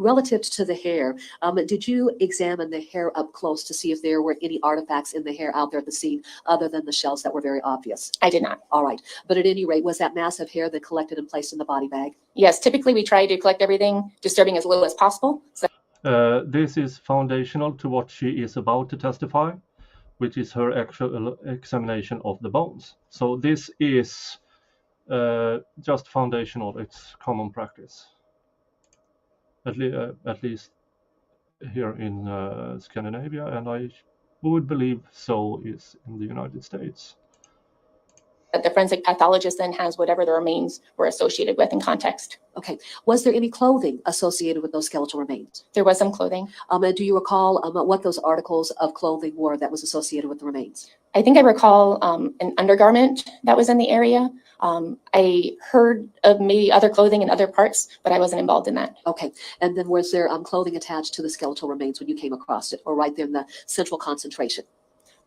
Relative to the hair, did you examine the hair up close to see if there were any artifacts in the hair out there at the scene other than the shells that were very obvious? I did not. All right. But at any rate, was that mass of hair then collected and placed in the body bag? Yes, typically we try to collect everything, disturbing as little as possible. So This is foundational to what she is about to testify, which is her actual examination of the bones. So this is just foundational. It's common practice, at least here in Scandinavia, and I would believe so is in the United States. that the forensic pathologist then has whatever the remains were associated with in context. Okay. Was there any clothing associated with those skeletal remains? There was some clothing. And do you recall what those articles of clothing were that was associated with the remains? I think I recall an undergarment that was in the area. I heard of maybe other clothing in other parts, but I wasn't involved in that. Okay. And then was there clothing attached to the skeletal remains when you came across it, or right there in the central concentration?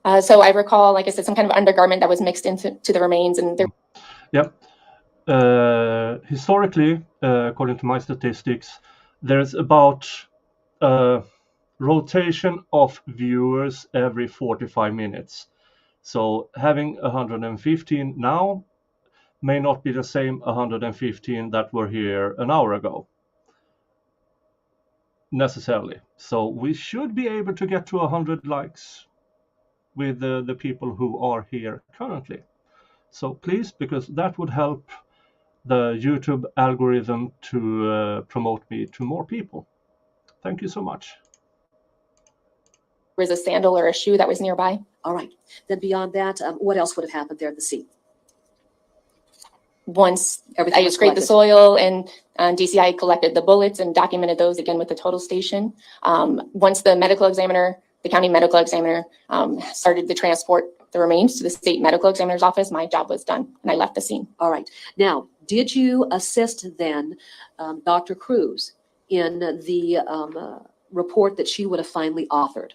So I recall, like I said, some kind of undergarment that was mixed into the remains, and there. Yep. Historically, according to my statistics, there's about rotation of viewers every 45 minutes. So having 115 now may not be the same 115 that were here an hour ago, necessarily. So we should be able to get to 100 likes with the people who are here currently. So please, because that would help the YouTube algorithm to promote me to more people. Thank you so much. Was a sandal or a shoe that was nearby. All right. Then beyond that, what else would have happened there at the scene? Once Everything I was scraped the collected. soil and DCI collected the bullets and documented those again with the total station. Once the medical examiner, the county medical examiner, started to transport the remains to the state medical examiner's office, my job was done and I left the scene. All right. Now, did you assist then Dr. Cruz in the report that she would have finally authored?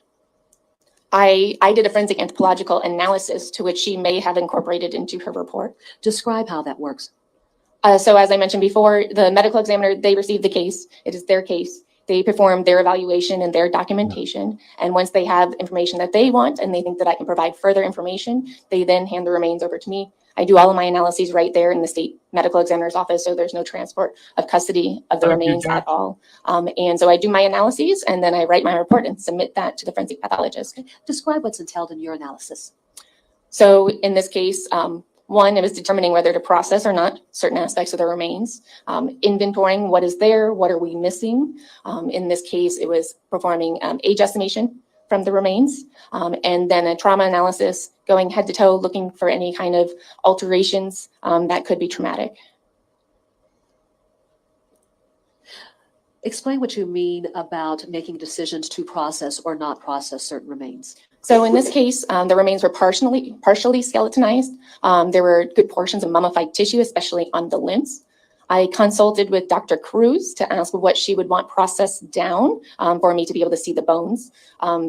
I did a forensic anthropological analysis to which she may have incorporated into her report. Describe how that works. So as I mentioned before, the medical examiner, they received the case. It is their case. They perform their evaluation and their documentation. And once they have information that they want and they think that I can provide further information, they then hand the remains over to me. I do all of my analyses right there in the state medical examiner's office, so there's no transport of custody of the remains at all. And so I do my analyses and then I write my report and submit that to the forensic pathologist. Describe what's entailed in your analysis. So in this case, one, it was determining whether to process or not certain aspects of the remains, inventorying what is there, what are we missing. In this case, it was performing age estimation from the remains, and then a trauma analysis, going head to toe, looking for any kind of alterations that could be traumatic. Explain what you mean about making decisions to process or not process certain remains. So in this case, the remains were partially skeletonized. There were good portions of mummified tissue, especially on the limbs. I consulted with Dr. Cruz to ask what she would want processed down for me to be able to see the bones.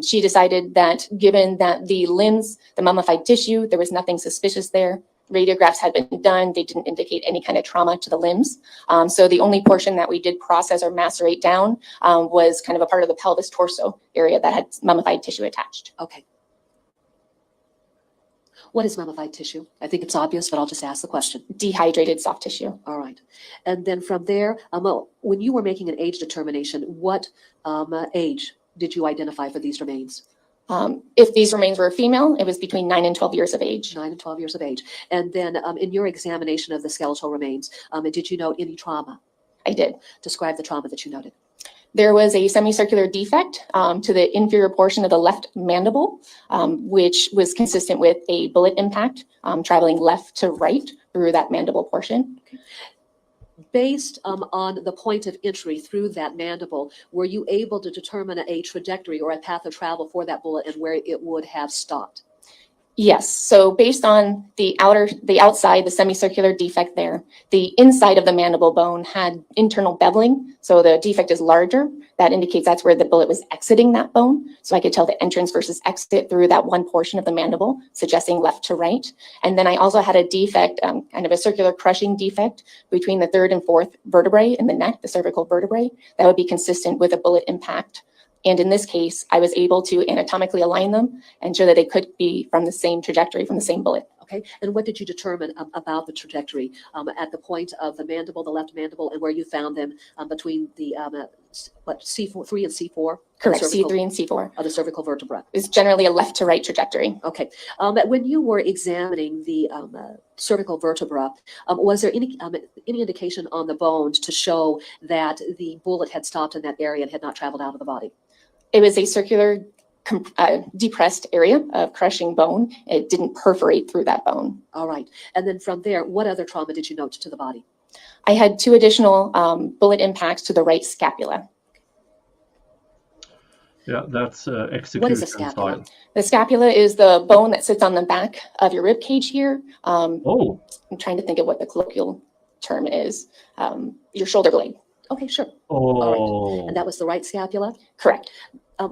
She decided that given that the limbs, the mummified tissue, there was nothing suspicious there. Radiographs had been done. They didn't indicate any kind of trauma to the limbs. So the only portion that we did process or macerate down was kind of a part of the pelvis torso area that had mummified tissue attached. Okay. What is mummified tissue? I think it's obvious, but I'll just ask the question. Dehydrated soft tissue. All right. And then from there, when you were making an age determination, what age did you identify for these remains? If these remains were female, it was between 9 and 12 years of age. 9 and 12 years of age. And then in your examination of the skeletal remains, did you note any trauma? I did. Describe the trauma that you noted. There was a semicircular defect to the inferior portion of the left mandible, which was consistent with a bullet impact traveling left to right through that mandible portion. Okay. Based on the point of entry through that mandible, were you able to determine a trajectory or a path of travel for that bullet and where it would have stopped? Yes. So based on the outside, the semicircular defect there, the inside of the mandible bone had internal beveling. So the defect is larger. That indicates that's where the bullet was exiting that bone. So I could tell the entrance versus exit through that one portion of the mandible, suggesting left to right. And then I also had a defect, kind of a circular crushing defect between the 3rd and 4th vertebrae in the neck, the cervical vertebrae, that would be consistent with a bullet impact. And in this case, I was able to anatomically align them and show that they could be from the same trajectory, from the same bullet. Okay. And what did you determine about the trajectory at the point of the mandible, the left mandible, and where you found them between the C4, 3 and C4? Correct, C3 and C4. Of the cervical vertebra. It's generally a left to right trajectory. Okay. When you were examining the cervical vertebra, was there any indication on the bones to show that the bullet had stopped in that area and had not traveled out of the body? It was a circular depressed area of crushing bone. It didn't perforate through that bone. All right. And then from there, what other trauma did you note to the body? I had 2 additional bullet impacts to the right scapula. Yeah, that's execution. What is a scapula? Style. The scapula is the bone that sits on the back of your rib cage here. Oh. I'm trying to think of what the colloquial term is. Your shoulder blade. Okay, sure. Oh. All right. And that was the right scapula? Correct.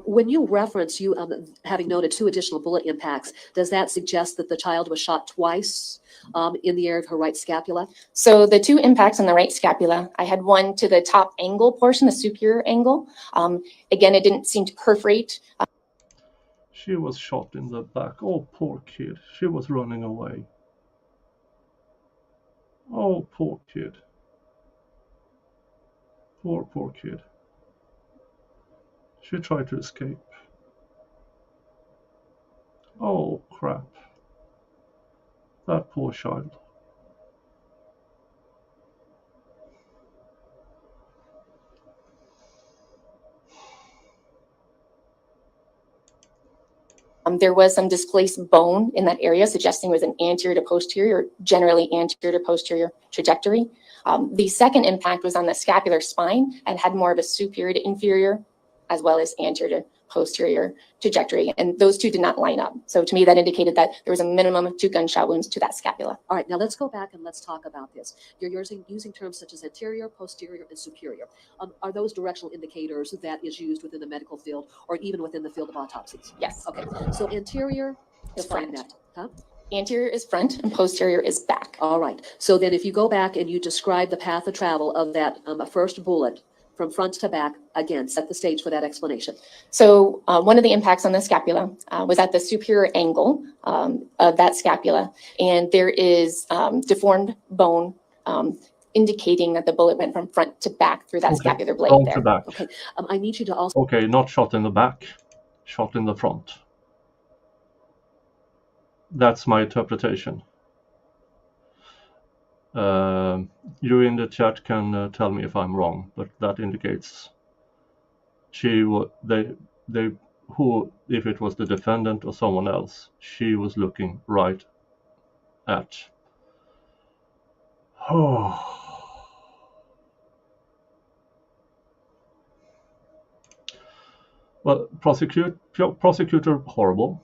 When you reference you having noted 2 additional bullet impacts, does that suggest that the child was shot twice in the area of her right scapula? So the 2 impacts on the right scapula, I had one to the top angle portion, the superior angle. Again, it didn't seem to perforate. She was shot in the back. Oh, poor kid. She was running away. Oh, poor kid. Poor kid. She tried to escape. Oh, crap. That poor child. There was some displaced bone in that area, suggesting it was an anterior to posterior, generally anterior to posterior trajectory. The second impact was on the scapular spine and had more of a superior to inferior, as well as anterior to posterior trajectory. And those 2 did not line up. So to me, that indicated that there was a minimum of 2 gunshot wounds to that scapula. All right, now let's go back and let's talk about this. You're using terms such as anterior, posterior, and superior. Are those directional indicators that is used within the medical field or even within the field of autopsies? Yes. Okay, so anterior, Is define front. that, huh? Anterior is front and posterior is back. All right, so then if you go back and you describe the path of travel of that first bullet from front to back, again, set the stage for that explanation. So one of the impacts on the scapula was at the superior angle of that scapula. And there is deformed bone indicating that the bullet went from front to back through that Okay, scapular blade front there. to back. Okay, I need you to also Okay, not shot in the back, shot in the front. That's my interpretation. You in the chat can tell me if I'm wrong, but that indicates who, if it was the defendant or someone else, she was looking right at. Oh. Well, prosecutor horrible,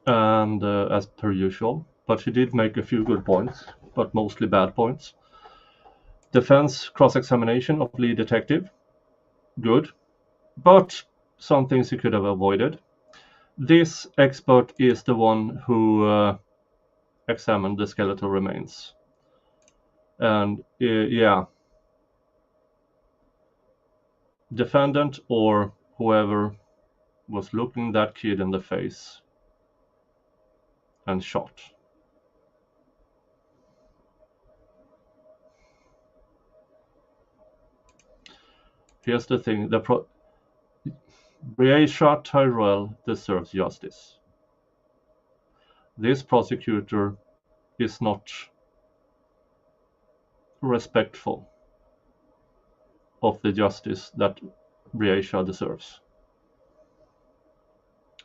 and as per usual, but she did make a few good points, but mostly bad points. Defense cross-examination of lead detective, good, but some things he could have avoided. This expert is the one who examined the skeletal remains, and yeah, defendant or whoever was looking that kid in the face and shot. Here's the thing, Breasia Terrell deserves justice. This prosecutor is not respectful of the justice that Breasia deserves.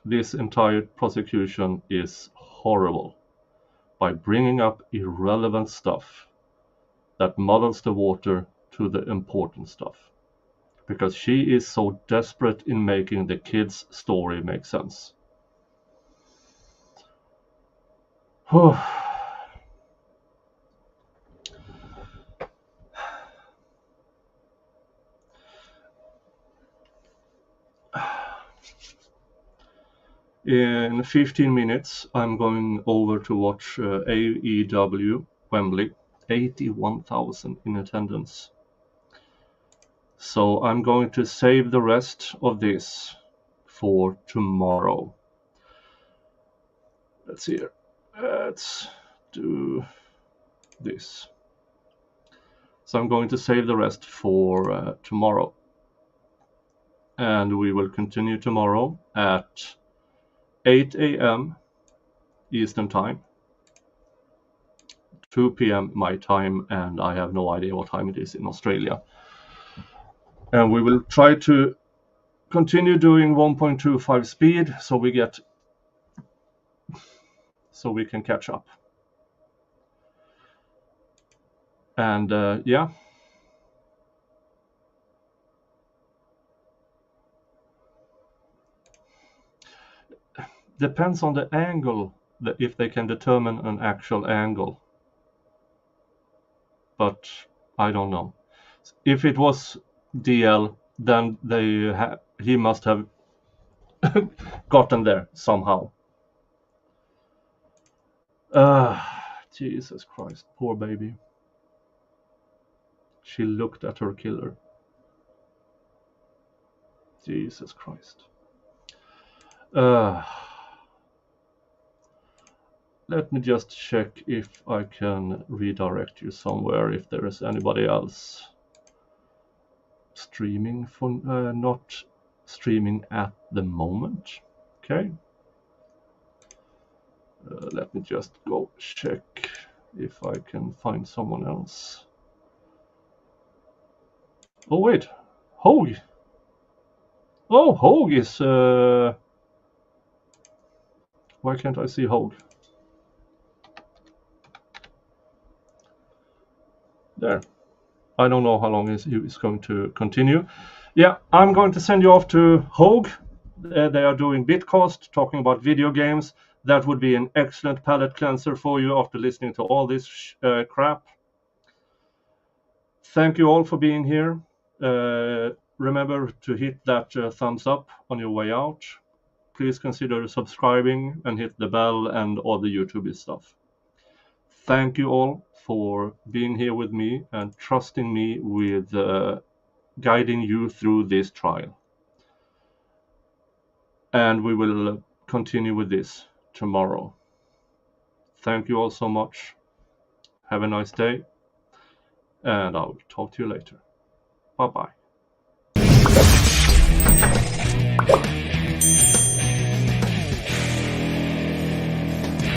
This entire prosecution is horrible by bringing up irrelevant stuff that muddles the water to the important stuff. Because she is so desperate in making the kid's story make sense. In 15 minutes, I'm going over to watch AEW Wembley, 81,000 in attendance. So I'm going to save the rest of this for tomorrow. Let's see here. Let's do this. So I'm going to save the rest for tomorrow. And we will continue tomorrow at 8 a.m. Eastern Time, 2 p.m. my time, and I have no idea what time it is in Australia. And we will try to continue doing 1.25 speed so we can catch up. And yeah. Depends on the angle, if they can determine an actual angle. But I don't know. If it was DL, then he must have gotten there somehow. Jesus Christ, poor baby. She looked at her killer. Jesus Christ. Let me just check if I can redirect you somewhere, if there is anybody else streaming for not streaming at the moment. Okay. Let me just go check if I can find someone else. Oh wait, Hogue. Oh, Hogue is. Why can't I see Hogue? There. I don't know how long he is going to continue. Yeah, I'm going to send you off to Hogue. They are doing Bitcast, talking about video games. That would be an excellent palate cleanser for you after listening to all this crap. Thank you all for being here. Remember to hit that thumbs up on your way out. Please consider subscribing and hit the bell and all the YouTube stuff. Thank you all for being here with me and trusting me with guiding you through this trial. And we will continue with this tomorrow. Thank you all so much. Have a nice day. And I'll talk to you later. Bye-bye.